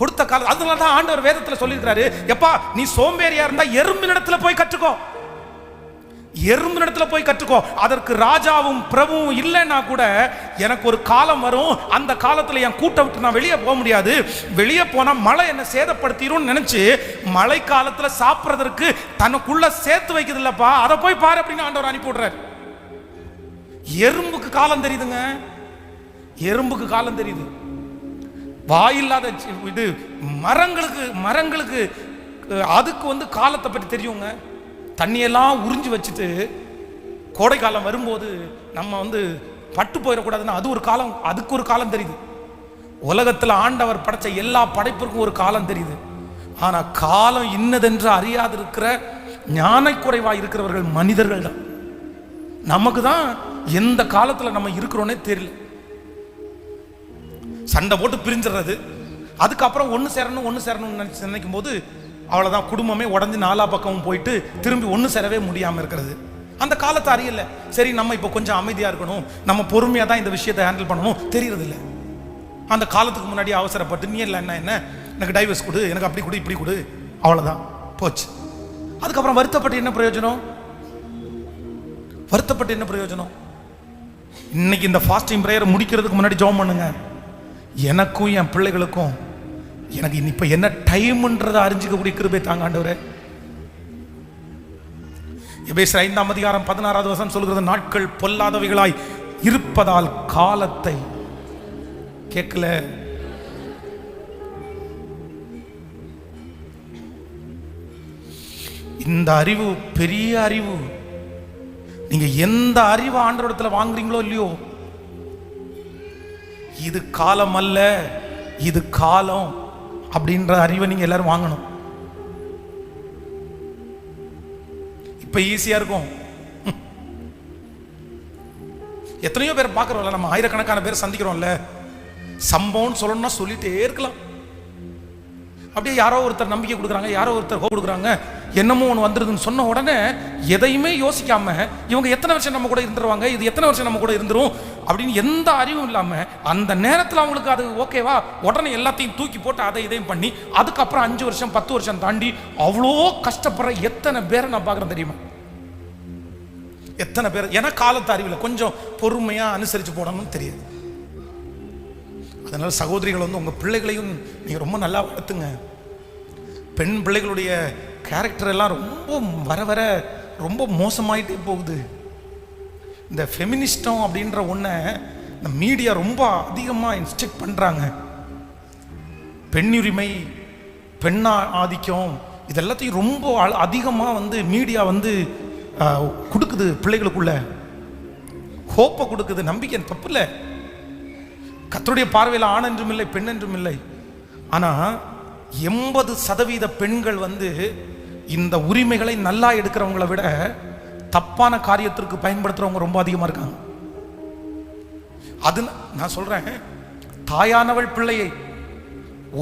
கொடுத்த காலம். அதனாலதான் ஆண்டவர் வேதத்துல சொல்லியிருக்கிறாரு, எப்பா நீ சோம்பேறியா இருந்தா எறும்பினிடத்துல போய் கற்றுக்கோ, எறும்பினிடத்துல போய் கற்றுக்கோ. அதற்கு ராஜாவும் பிரபுவும் இல்லைன்னா கூட எனக்கு ஒரு காலம் வரும், அந்த காலத்துல என் கூட்ட விட்டு நான் வெளியே போக முடியாது, வெளியே போனா மழை என்ன சேதப்படுத்திடும் நினைச்சு மழை காலத்துல சாப்பிட்றதற்கு தனக்குள்ள சேர்த்து வைக்கிறது இல்லப்பா, அதை போய் பாரு அப்படின்னு ஆண்டவர் அனுப்பி விடுறாரு. எறும்புக்கு காலம் தெரியுதுங்க, எறும்புக்கு காலம் தெரியுது. வாயில்லாத இது மரங்களுக்கு அதுக்கு வந்து காலத்தை பற்றி தெரியுங்க. தண்ணியெல்லாம் உறிஞ்சி வச்சுட்டு கோடை காலம் வரும்போது நம்ம வந்து பட்டு போயிடக்கூடாதுன்னா அது ஒரு காலம், அதுக்கு ஒரு காலம் தெரியுது. உலகத்தில் ஆண்டவர் படைச்ச எல்லா படைப்பிற்கும் ஒரு காலம் தெரியுது. ஆனா காலம் இன்னதென்று அறியாது இருக்கிற ஞான குறைவா இருக்கிறவர்கள் மனிதர்கள் தான். நமக்கு தான் எந்த காலத்துல நம்ம இருக்கிறோன்னே தெரியல. சண்டை போட்டு பிரிஞ்சிடுறது, அதுக்கப்புறம் ஒன்று சேரணும்னு நினைக்கும் போது அவ்வளோதான், குடும்பமே உடஞ்சி நாலா பக்கமும் போயிட்டு திரும்பி ஒன்று சேரவே முடியாமல் இருக்கிறது. அந்த காலத்தை அறியல. சரி நம்ம இப்போ கொஞ்சம் அமைதியாக இருக்கணும், நம்ம பொறுமையாக தான் இந்த விஷயத்தை ஹேண்டில் பண்ணணும் தெரியறது இல்லை. அந்த காலத்துக்கு முன்னாடி அவசரப்பட்டு நீ இல்லை என்ன எனக்கு டைவர்ஸ் கொடு, எனக்கு அப்படி கொடு இப்படி கொடு, அவ்வளோதான் போச்சு. அதுக்கப்புறம் வருத்தப்பட்டு என்ன பிரயோஜனம்? வருத்தப்பட்டு என்ன பிரயோஜனம்? இன்னைக்கு இந்த ஃபாஸ்டிங் பிரேயர் முடிக்கிறதுக்கு முன்னாடி ஜெபம் பண்ணுங்க. எனக்கும் என் பிள்ளைகளுக்கும் எனக்கு இப்ப என்ன டைம்ன்றதை அறிஞ்சிக்கக்கூடிய கிருபை தாங்க ஆண்டவரே. எபேசியர் 5ஆம் அதிகாரம் 16வது வசனம் சொல்கிறது, நாட்கள் பொல்லாதவைகளாய் இருப்பதால் காலத்தை கேட்கல. இந்த அறிவு பெரிய அறிவு. நீங்க எந்த அறிவு ஆண்டவரிடத்துல வாங்குறீங்களோ இல்லையோ, இது காலம் அல்ல இது காலம் அப்படின்ற அறிவை நீங்க எல்லாரும் வாங்கணும். இப்ப ஈஸியா இருக்கும். எத்தனையோ பேர் பார்க்கிறோம்ல, நம்ம ஆயிரக்கணக்கான பேர் சந்திக்கிறோம்ல, சம்பவம் சொல்லணும்னா சொல்லிட்டே இருக்கலாம். அப்படியே யாரோ ஒருத்தர் நம்பிக்கை கொடுக்குறாங்க, யாரோ ஒருத்தர் கொடுக்குறாங்க, என்னமோ ஒன்று வந்துருதுன்னு சொன்ன உடனே எதையுமே யோசிக்காம இவங்க எத்தனை வருஷம் நம்ம கூட இருந்துருவாங்க, இது எத்தனை வருஷம் நம்ம கூட இருந்துரும் அப்படின்னு எந்த அறிவும் இல்லாமல் அந்த நேரத்தில் அவங்களுக்கு அது ஓகேவா, உடனே எல்லாத்தையும் தூக்கி போட்டு அதை இதையும் பண்ணி அதுக்கப்புறம் 5 வருஷம் 10 வருஷம் தாண்டி அவ்வளோ கஷ்டப்படுற எத்தனை பேரை நான் பார்க்குறேன் தெரியுமா? எத்தனை பேர்? ஏன்னா காலத்து அறிவில் கொஞ்சம் பொறுமையாக அனுசரித்து போடணும்னு தெரியாது. அதனால் சகோதரிகள் வந்து உங்கள் பிள்ளைகளையும் நீங்கள் ரொம்ப நல்லா வளர்த்துங்க. பெண் பிள்ளைகளுடைய கேரக்டர் எல்லாம் ரொம்ப வர வர ரொம்ப மோசமாயிட்டே போகுது. இந்த ஃபெமினிஸ்டம் அப்படின்ற ஒன்றை இந்த மீடியா ரொம்ப அதிகமாக இன்ஸ்ட்ரக்ட் பண்ணுறாங்க. பெண்ணுரிமை, பெண்ணா ஆதிக்கம், இது எல்லாத்தையும் ரொம்ப அதிகமாக வந்து மீடியா வந்து கொடுக்குது. பிள்ளைகளுக்குள்ள ஹோப்பை கொடுக்குது, நம்பிக்கை. தப்பு இல்லை, கர்த்தருடைய பார்வையில் ஆண் என்றும் இல்லை பெண் என்றும் இல்லை. ஆனால் 80% பெண்கள் வந்து இந்த உரிமைகளை நல்லா எடுக்கிறவங்களை விட தப்பான காரியத்திற்கு பயன்படுத்துறவங்க ரொம்ப அதிகமாக இருக்காங்க. அது நான் சொல்றேன், தாயானவள் பிள்ளையை,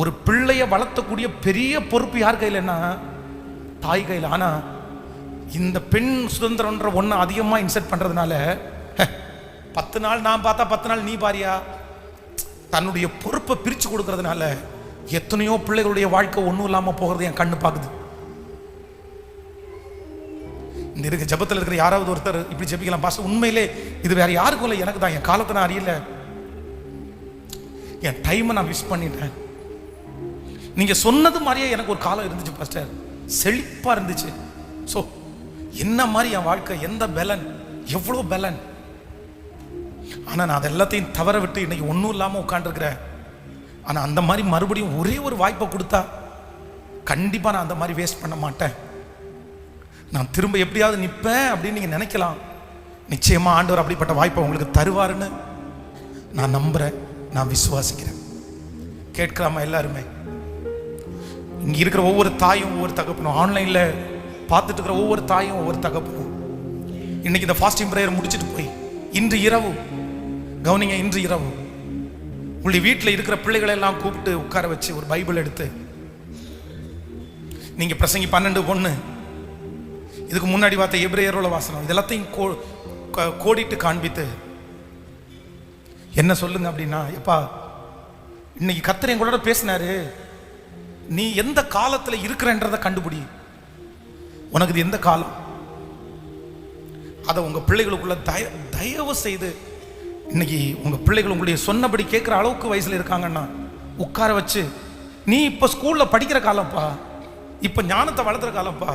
ஒரு பிள்ளையை வளர்த்தக்கூடிய பெரிய பொறுப்பு யார் கையிலன்னா தாய் கையில். ஆனால் இந்த பெண் சுதந்திரம்ன்ற ஒன்று அதிகமாக இன்செர்ட் பண்ணுறதுனால 10 நாள் நான் பார்த்தா 10 நாள் நீ பாரியா, தன்னுடைய பொறுப்பை பிரித்து கொடுக்கறதுனால எத்தனையோ பிள்ளைகளுடைய வாழ்க்கை ஒன்றும் இல்லாமல் போகிறது என் கண்ணு பார்க்குது. இந்த இருக்க ஜபத்தில் இருக்கிற யாராவது ஒருத்தர் இப்படி ஜபிக்கலாம், பாஸ்டர் உண்மையிலே இது வேற யாருக்கும் இல்லை, எனக்கு தான். என் காலத்தை நான் அறியல, என் டைமை நான் மிஸ் பண்ணிட்டேன். நீங்க சொன்னது மாதிரியே எனக்கு ஒரு காலம் இருந்துச்சு பாஸ்டர், செழிப்பா இருந்துச்சு. ஸோ என்ன மாதிரி என் வாழ்க்கை, எந்த பலன், எவ்வளோ பலன். ஆனால் நான் அதை எல்லாத்தையும் தவற விட்டு இன்னைக்கு ஒன்றும் இல்லாமல் உட்காந்துருக்கிறேன். ஆனால் அந்த மாதிரி மறுபடியும் ஒரே ஒரு வாய்ப்பை கொடுத்தா கண்டிப்பாக நான் அந்த மாதிரி வேஸ்ட் பண்ண மாட்டேன். நான் திரும்ப எப்படியாவது நிற்பேன் அப்படின்னு நீங்கள் நினைக்கலாம். நிச்சயமாக ஆண்டவர் அப்படிப்பட்ட வாய்ப்பை உங்களுக்கு தருவாருன்னு நான் நம்புகிறேன், நான் விசுவாசிக்கிறேன். கேட்கலாமா எல்லாருமே? இங்கே இருக்கிற ஒவ்வொரு தாயும் ஒவ்வொரு தகப்பனும், ஆன்லைனில் பார்த்துட்டு இருக்கிற ஒவ்வொரு தாயும் ஒவ்வொரு தகப்பனும், இன்னைக்கு இந்த ஃபாஸ்டிங் ப்ரேயர் முடிச்சுட்டு போய் இன்று இரவு கவனிங்க, இன்று இரவு உங்களுடைய வீட்டில் இருக்கிற பிள்ளைகளை எல்லாம் கூப்பிட்டு உட்கார வச்சு ஒரு பைபிள் எடுத்து நீங்க பிரசங்கி 12:1 இதுக்கு முன்னாடி பார்த்த எபிரேயரோட வாசனம் இதெல்லாத்தையும் கோடிட்டு காண்பித்து என்ன சொல்லுங்க அப்படின்னா, எப்பா இன்னைக்கு கர்த்தர் எங்களோட பேசினாரு, நீ எந்த காலத்தில் இருக்கிறன்றதை கண்டுபிடி. உனக்கு இது எந்த காலம், அதை உங்க பிள்ளைகளுக்குள்ள தயவு செய்து, இன்னைக்கு உங்க பிள்ளைகள் உங்களுடைய சொன்னபடி கேட்குற அளவுக்கு வயசுல இருக்காங்கன்னா உட்கார வச்சு, நீ இப்போ ஸ்கூல்ல படிக்கிற காலம்ப்பா, இப்போ ஞானத்தை வளர்த்துற காலம்ப்பா,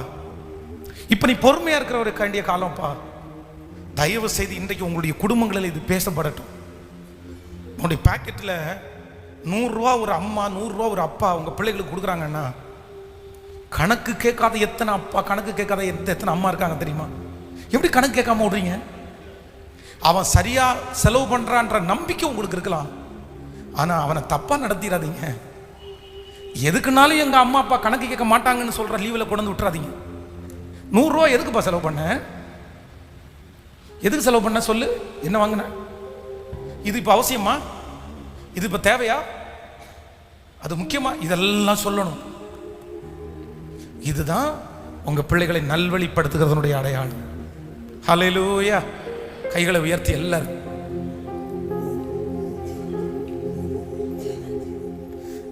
இப்போ நீ பொறுமையா இருக்கிற வேண்டிய காலம்ப்பா. தயவு செய்து இன்றைக்கு உங்களுடைய குடும்பங்களில் இது பேசப்படட்டும். உங்களுடைய பாக்கெட்டில் 100 ரூபா ஒரு அம்மா, 100 ரூபா ஒரு அப்பா உங்க பிள்ளைகளுக்கு கொடுக்குறாங்கன்னா, கணக்கு கேட்காத எத்தனை அப்பா, கணக்கு கேட்காத எத்தனை அம்மா இருக்காங்க தெரியுமா? எப்படி கணக்கு கேட்காம விடுறீங்க? அவன் சரியா செலவு பண்றான்ற நம்பிக்கை உங்களுக்கு இருக்கலாம், ஆனா அவனை தப்பா நடத்திடாதீங்க. எதுக்குனாலும் எங்க அம்மா அப்பா கணக்கு கேட்க மாட்டாங்கன்னு சொல்ற லீவில் கொண்டு வந்து விட்டுறாதீங்க. 100 ரூபா எதுக்குப்பா செலவு பண்ண? எதுக்கு செலவு பண்ண சொல்லு, என்ன வாங்கின? இது இப்ப அவசியமா? இது இப்ப தேவையா? அது முக்கியமா? இதெல்லாம் சொல்லணும். இதுதான் உங்க பிள்ளைகளை நல்வழிப்படுத்துகிறதனுடைய அடையாளம். ஹல்லேலூயா. கைகளை உயர்த்தி எல்லாரும்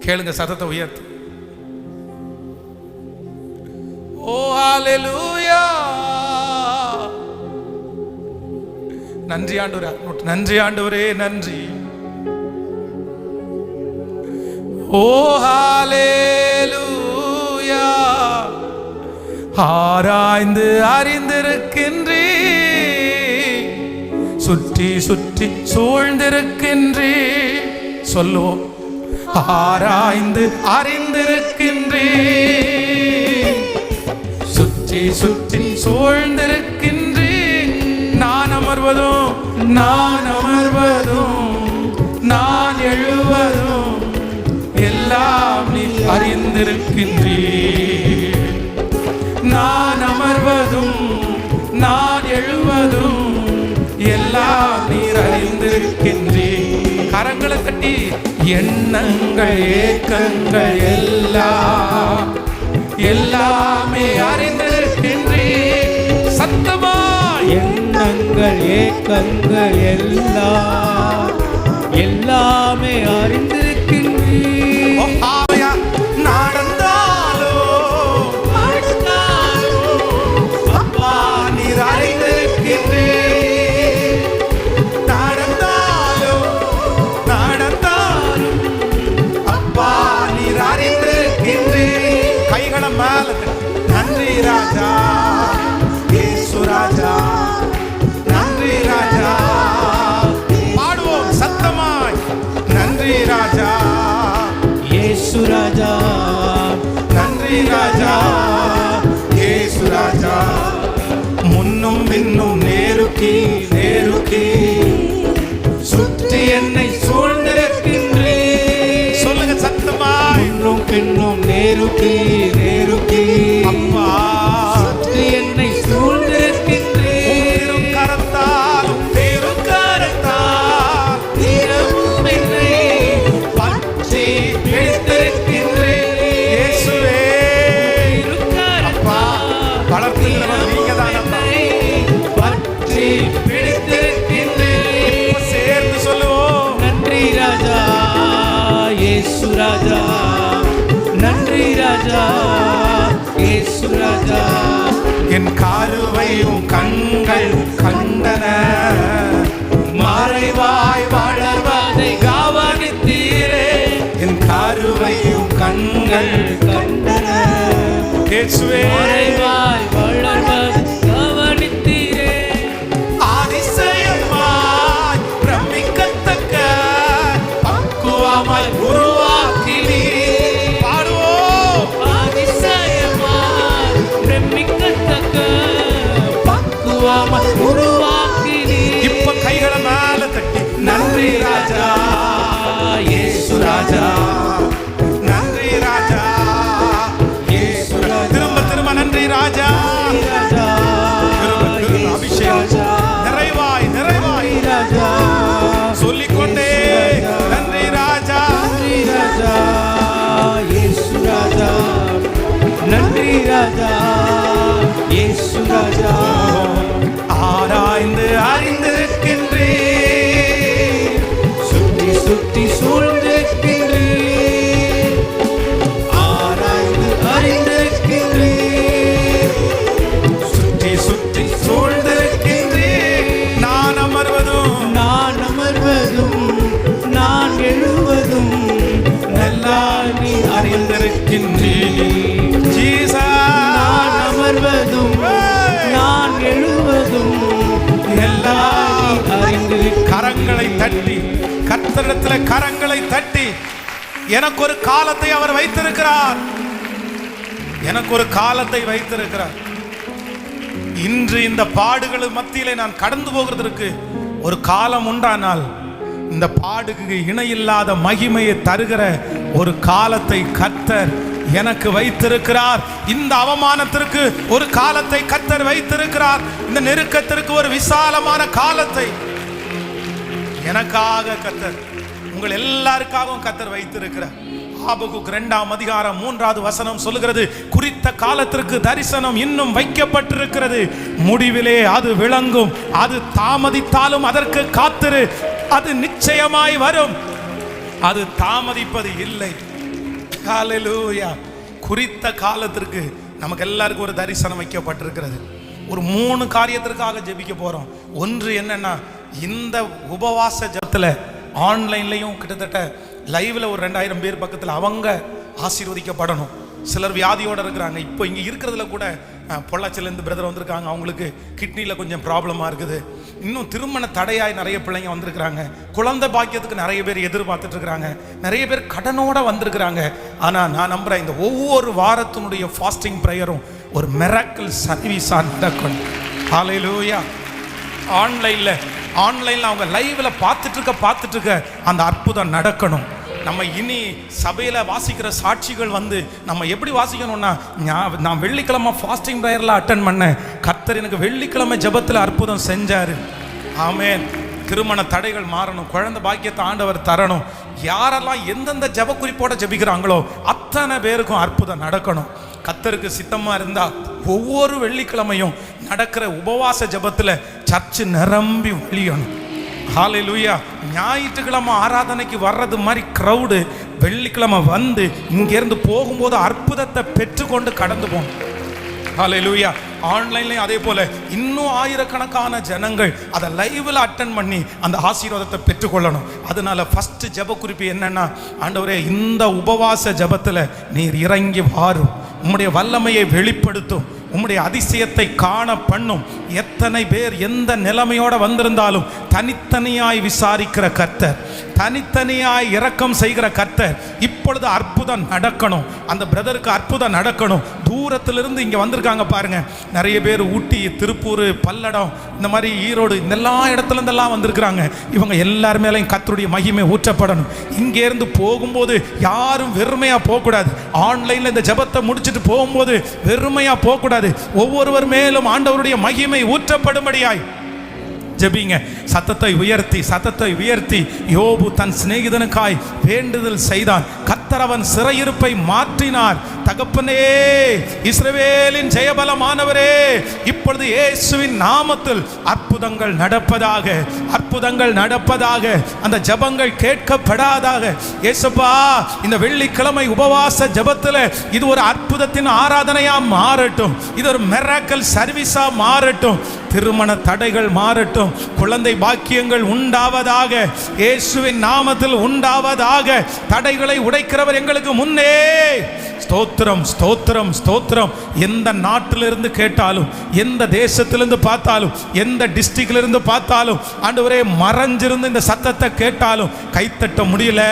கேளுங்க, சத்தத்தை உயர்த்தி. ஓ ஹல்லேலூயா. நன்றி ஆண்டவரே, நன்றி ஆண்டவரே, நன்றி. ஓ ஹல்லேலூயா. ஆராய்ந்து அறிந்திருக்கின்றீ, சுற்றி சுற்றி சூழ்ந்திருக்கின்றீ. சொல்லுவோம், ஆராய்ந்து அறிந்திருக்கின்றீ, சுற்றி சுற்றி சூழ்ந்திருக்கின்றீ. நான் அமர்வதும் நான் எழுவதும் எல்லாம் நீ அறிந்திருக்கின்றீ. நான் அமர்வதும் நான் எழுவதும் எல்லாம் நீர் அறிந்திருக்கின்றீ. கரங்களை தட்டி எண்ணங்கள் ஏக்கங்கள் எல்லாம் எல்லாமே அறிந்திருக்கின்றீர். சத்தமா எண்ணங்கள் ஏக்கங்கள் எல்லாம் எல்லாமே அறிந்திருக்கின்றீர். ஆமையா நடந்தாலோ அப்பா நீர் அறிந்திருக்கின்றீர். நடந்தாலோ அப்பா நீர் அறிந்திருக்கின்றீர். கைகளை மேல நன்றி ராஜா இயேசு ராஜா, நன்றி ராஜா. பாடுவோம் சத்தமாய் நன்றி ராஜா இயேசு ராஜா, நன்றி ராஜா இயேசு ராஜா. முன்னும் பின்னும் நேருக்கி நேருக்கி சுற்றி என்னை சூழ்ந்திருக்கின்றீர். சொல்லுங்க சத்தமாய். முன்னும் பின்னும் நேருக்கி நேருக்கி அப்பா சுற்றி என்னை சூழ்ந்திருக்கின்றீர். திருக்கரத்தாலும் திருக்கரத்தால் இரவும் என்னை பற்றி பிடித்திருக்கின்றீர். இயேசுவே அப்பா வளர்த்துகிறவர் நீங்க தான் அப்பா. பற்றி பிடித்திருக்கின்றீர். இப்ப சேர்ந்து சொல்லுவோம் நன்றி ராஜா இயேசு ராஜா, நன்றி ராஜா இயேசு ராஜா. என் காருவையும் கண்கள் கண்டன, மறைவாய் வளர்வதை கவனித்தீரே. என் காருவையும் கண்கள் கண்டன இயேசுவே மறைவாய் வளர்வதை கவனித்தீரே. அதிசயமாய் பிரமிக்கத்தக்க பக்குவமாய் உருவாக்கினீர். பாடுவோம் அதிசயமாய் பிரமிக்கத்தக்க பக்குவமாய் உருவாக்கினீர். இப்ப கைகளை மேல தட்டி நன்றி ராஜா இயேசு ராஜா, நன்றி ராஜா இயேசு ராஜா. திரும்ப திரும்ப நன்றி ராஜா, ராஜா திரும்ப திரும்ப அபிஷேகம் நிறைவாய் நிறைவாய் ராஜா சொல்லிக்கொண்டே நன்றி ராஜா. நன்றி ராஜா இயேசு ராஜா, நன்றி ராஜா இயேசு ராஜா. ஆராய்ந்து அறிந்திருக்கின்றீர். சுற்றி சுற்றி சூழ்ந்திருக்கின்றீர். ஆராய்ந்து அறிந்திருக்கின்றீர். சுற்றி சுற்றி சூழ்ந்திருக்கின்றீர். நான் அமர்வதும் நான் அமர்வதும் நான் எழுவதும் எல்லாம் நீ அறிந்திருக்கின்றீர். ஜீசஸ் நான் அமர்வதும் நான் எழுவதும் எல்லாம் அறிந்திருக்கின்றீர். கரங்களை தட்டி கர்த்தரிடத்தில் கரங்களை தட்டி எனக்கு ஒரு காலத்தை அவர் வைத்திருக்கிறார், எனக்கு ஒரு காலத்தை வைத்திருக்கிறார். இன்று இந்த பாடுகள் மத்தியிலே நான் கடந்து போகிறதற்கு ஒரு காலம் உண்டானால் இந்த பாடுக்கு இணையில்லாத மகிமையை தருகிற ஒரு காலத்தை கர்த்தர் எனக்கு வைத்திருக்கிறார். இந்த அவமானத்திற்கு ஒரு காலத்தை கர்த்தர் வைத்திருக்கிறார். இந்த நெருக்கத்திற்கு ஒரு விசாலமான காலத்தை எனக்காக கர்த்தர், உங்கள் எல்லாருக்காகவும் கர்த்தர் வைத்திருக்கிறார். ஆபகுக் 2:3 சொல்லுகிறது, குறித்த காலத்திற்கு தரிசனம் இன்னும் வைக்கப்பட்டிருக்கிறது, முடிவிலே அது விளங்கும், அது தாமதித்தாலும் அதற்கு காத்திரு, அது நிச்சயமாய் வரும், அது தாமதிப்பது இல்லை. ஹல்லேலூயா. குறித்த காலத்திற்கு நமக்கு எல்லாருக்கும் ஒரு தரிசனம் வைக்கப்பட்டிருக்கிறது. ஒரு 3 காரியத்திற்காக ஜெபிக்க போறோம். ஒன்று என்னன்னா, இந்த உபவாச ஜெபத்துல ஆன்லைன்லையும் கிட்டத்தட்ட லைவ்ல ஒரு 2000 பேர் பக்கத்தில் அவங்க ஆசீர்வதிக்கப்படணும். சிலர் வியாதியோடு இருக்கிறாங்க. இப்போ இங்கே இருக்கிறதுல கூட பொள்ளாச்சிலேருந்து பிரதர் வந்திருக்காங்க, அவங்களுக்கு கிட்னியில் கொஞ்சம் ப்ராப்ளமாக இருக்குது. இன்னும் திருமண தடையாய் நிறைய பிள்ளைங்க வந்திருக்கிறாங்க. குழந்தை பாக்கியத்துக்கு நிறைய பேர் எதிர்பார்த்துட்டு இருக்கிறாங்க. நிறைய பேர் கடனோட வந்திருக்கிறாங்க. ஆனால் நான் நம்புகிறேன், இந்த ஒவ்வொரு வாரத்தினுடைய ஃபாஸ்டிங் ப்ரேயரும் ஒரு மிராக்கிள் சர்வீஸாக நடக்கும். ஹல்லேலூயா. ஆன்லைனில் அவங்க லைவில் பார்த்துட்டு இருக்க அந்த அற்புதம் நடக்கணும். நம்ம இனி சபையில் வாசிக்கிற சாட்சிகள் வந்து நம்ம எப்படி வாசிக்கணும்னா, நான் வெள்ளிக்கிழமை ஃபாஸ்டிங் ப்ரேயரில் அட்டன் பண்ணேன், கர்த்தர் எனக்கு வெள்ளிக்கிழமை ஜெபத்தில் அற்புதம் செஞ்சார். ஆமென். திருமண தடைகள் மாறணும், குழந்தை பாக்கியத்தை ஆண்டவர் தரணும். யாரெல்லாம் எந்தெந்த ஜெப குறிப்போட ஜெபிக்கிறாங்களோ அத்தனை பேருக்கும் அற்புதம் நடக்கணும். கர்த்தருக்கு சித்தமா இருந்தா ஒவ்வொரு வெள்ளிக்கிழமையும் நடக்கிற உபவாச ஜெபத்துல சர்ச்சு நிரம்பி ஒழியணும். ஹல்லேலூயா. ஞாயிற்றுக்கிழமை ஆராதனைக்கு வர்றது மாதிரி க்ரௌடு வெள்ளிக்கிழமை வந்து இங்கேருந்து போகும்போது அற்புதத்தை பெற்றுக்கொண்டு கடந்து போகணும். ஹல்லேலூயா. ஆன்லைன்லையும் அதே போல இன்னும் ஆயிரக்கணக்கான ஜனங்கள் அதை லைவ்ல அட்டென்ட் பண்ணி அந்த ஆசீர்வாதத்தை பெற்றுக்கொள்ளணும். அதனால ஃபர்ஸ்ட் ஜெப குறிப்பு என்னன்னா, ஆண்டவரே இந்த உபவாச ஜெபத்துல நீர் இறங்கி வாரும், உம்முடைய வல்லமையை வெளிப்படுத்தும், உம்முடைய அதிசயத்தை காண பண்ணும். எத்தனை பேர் எந்த நிலைமையோட வந்திருந்தாலும் தனித்தனியாய் விசாரிக்கிற கர்த்தர், தனித்தனியாய் இரக்கம் செய்கிற கர்த்தர். இப்பொழுது அற்புதம் நடக்கணும், அந்த பிரதருக்கு அற்புதம் நடக்கணும். தூரத்திலிருந்து இங்க வந்திருக்காங்க பாருங்க, நிறைய பேர் ஊட்டி, திருப்பூர், பல்லடம், இந்த மாதிரி ஈரோடு, இந்த எல்லா இடத்துல இருந்தெல்லாம் வந்திருக்கிறாங்க. இவங்க எல்லார் மேலையும் கர்த்தருடைய மகிமை ஊற்றப்படணும். இங்கே இருந்து போகும்போது யாரும் வெறுமையா போகக்கூடாது. ஆன்லைன்ல இந்த ஜெபத்தை முடிச்சுட்டு போகும்போது வெறுமையா போகக்கூடாது. ஒவ்வொருவர் மேலும் ஆண்டவருடைய மகிமை ஊற்றப்படும்படியாய் ஜெபிங்க. சத்தத்தை உயர்த்தி, சத்தத்தை உயர்த்தி. யோபு தன் சிநேகிதனுக்காய் வேண்டுதல் செய்தான், கர்த்தர் அவன் சிறையிருப்பை மாற்றினார். தகப்பனே, இஸ்ரவேலின் ஜெயபலமானவரே, இப்பொழுது இயேசுவின் நாமத்தில் அற்புதங்கள் நடப்பதாக, அற்புதங்கள் நடப்பதாக, அந்த ஜெபங்கள் கேட்கப்படாதாக. இயேசுப்பா, இந்த வெள்ளிக்கிழமை உபவாச ஜெபத்தில் இது ஒரு அற்புதத்தின் ஆராதனையா மாறட்டும், இது ஒரு மிராக்கிள் சர்வீஸா மாறட்டும். திருமண தடைகள் மாறட்டும், குழந்தை பாக்கியங்கள் உண்டாவதாக, இயேசுவின் நாமத்தில் உண்டாவதாக. தடைகளை உடைக்கிறவர் எங்களுக்கு முன்னே. ஸ்தோத்திரம், ஸ்தோத்திரம், ஸ்தோத்திரம். எந்த நாட்டிலிருந்து கேட்டாலும், எந்த தேசத்திலிருந்து பார்த்தாலும், எந்த டிஸ்ட்ரிக்ட்ல இருந்து பார்த்தாலும், ஆண்டவரே மறைஞ்சிருந்து இந்த சத்தத்தை கேட்டாலும் கைத்தட்ட முடியல.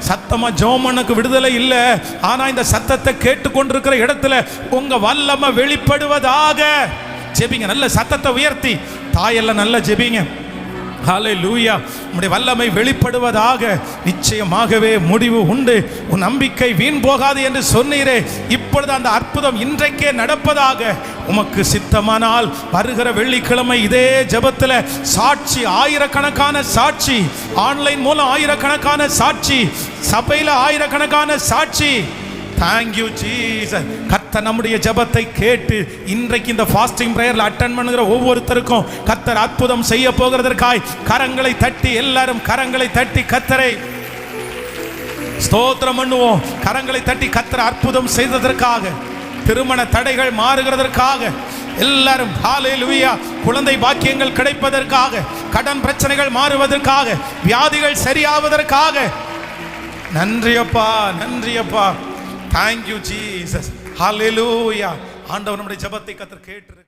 சத்தமா ஜோமனுக்கு விடுதலை இல்லை. ஆனா இந்த சத்தத்தை கேட்டுக்கொண்டிருக்கிற இடத்துல உங்க வல்லமை வெளிப்படுவதாக. ஜெபிங்க, நல்ல சத்தத்தை உயர்த்தி. தாயெல்லாம் நல்ல ஜெபிங்க. ஹல்லேலூயா. உம்முடைய வல்லமை வெளிப்படுவதாக. நிச்சயமாகவே முடிவு உண்டு, உன் நம்பிக்கை வீண் போகாது என்று சொன்னீரே. இப்பொழுது அந்த அற்புதம் இன்றைக்கே நடப்பதாக. உமக்கு சித்தமானால் வருகிற வெள்ளிக்கிழமை இதே ஜெபத்தில் சாட்சி, ஆயிரக்கணக்கான சாட்சி, ஆன்லைன் மூலம் ஆயிரக்கணக்கான சாட்சி, சபையில் ஆயிரக்கணக்கான சாட்சி. Thank you Jesus. கர்த்தர் நம்முடைய ஜெபத்தை கேட்டு இன்றைக்கு இந்த ஃபாஸ்டிங் பிரேயர்ல அட்டெண்ட் பண்ணுகிற ஒவ்வொருத்தருக்கும் கர்த்தர் அற்புதம் செய்ய போகிறதற்காய் கரங்களை தட்டி, எல்லாரும் கரங்களை தட்டி கர்த்தரை ஸ்தோத்திரம் பண்ணுவோம். கரங்களை தட்டி கர்த்தர் அற்புதம் செய்ததற்காக, திருமண தடைகள் மாறுகிறதற்காக, எல்லாரும் ஹல்லேலூயா. குழந்தை பாக்கியங்கள் கிடைப்பதற்காக, கடன் பிரச்சனைகள் மாறுவதற்காக, வியாதிகள் சரியாவதற்காக. நன்றியப்பா, நன்றியப்பா. Thank you Jesus. Hallelujah. ஆண்டவர் நம்முடைய ஜெபத்தை கர்த்தர் கேட்டிருக்கிறார்.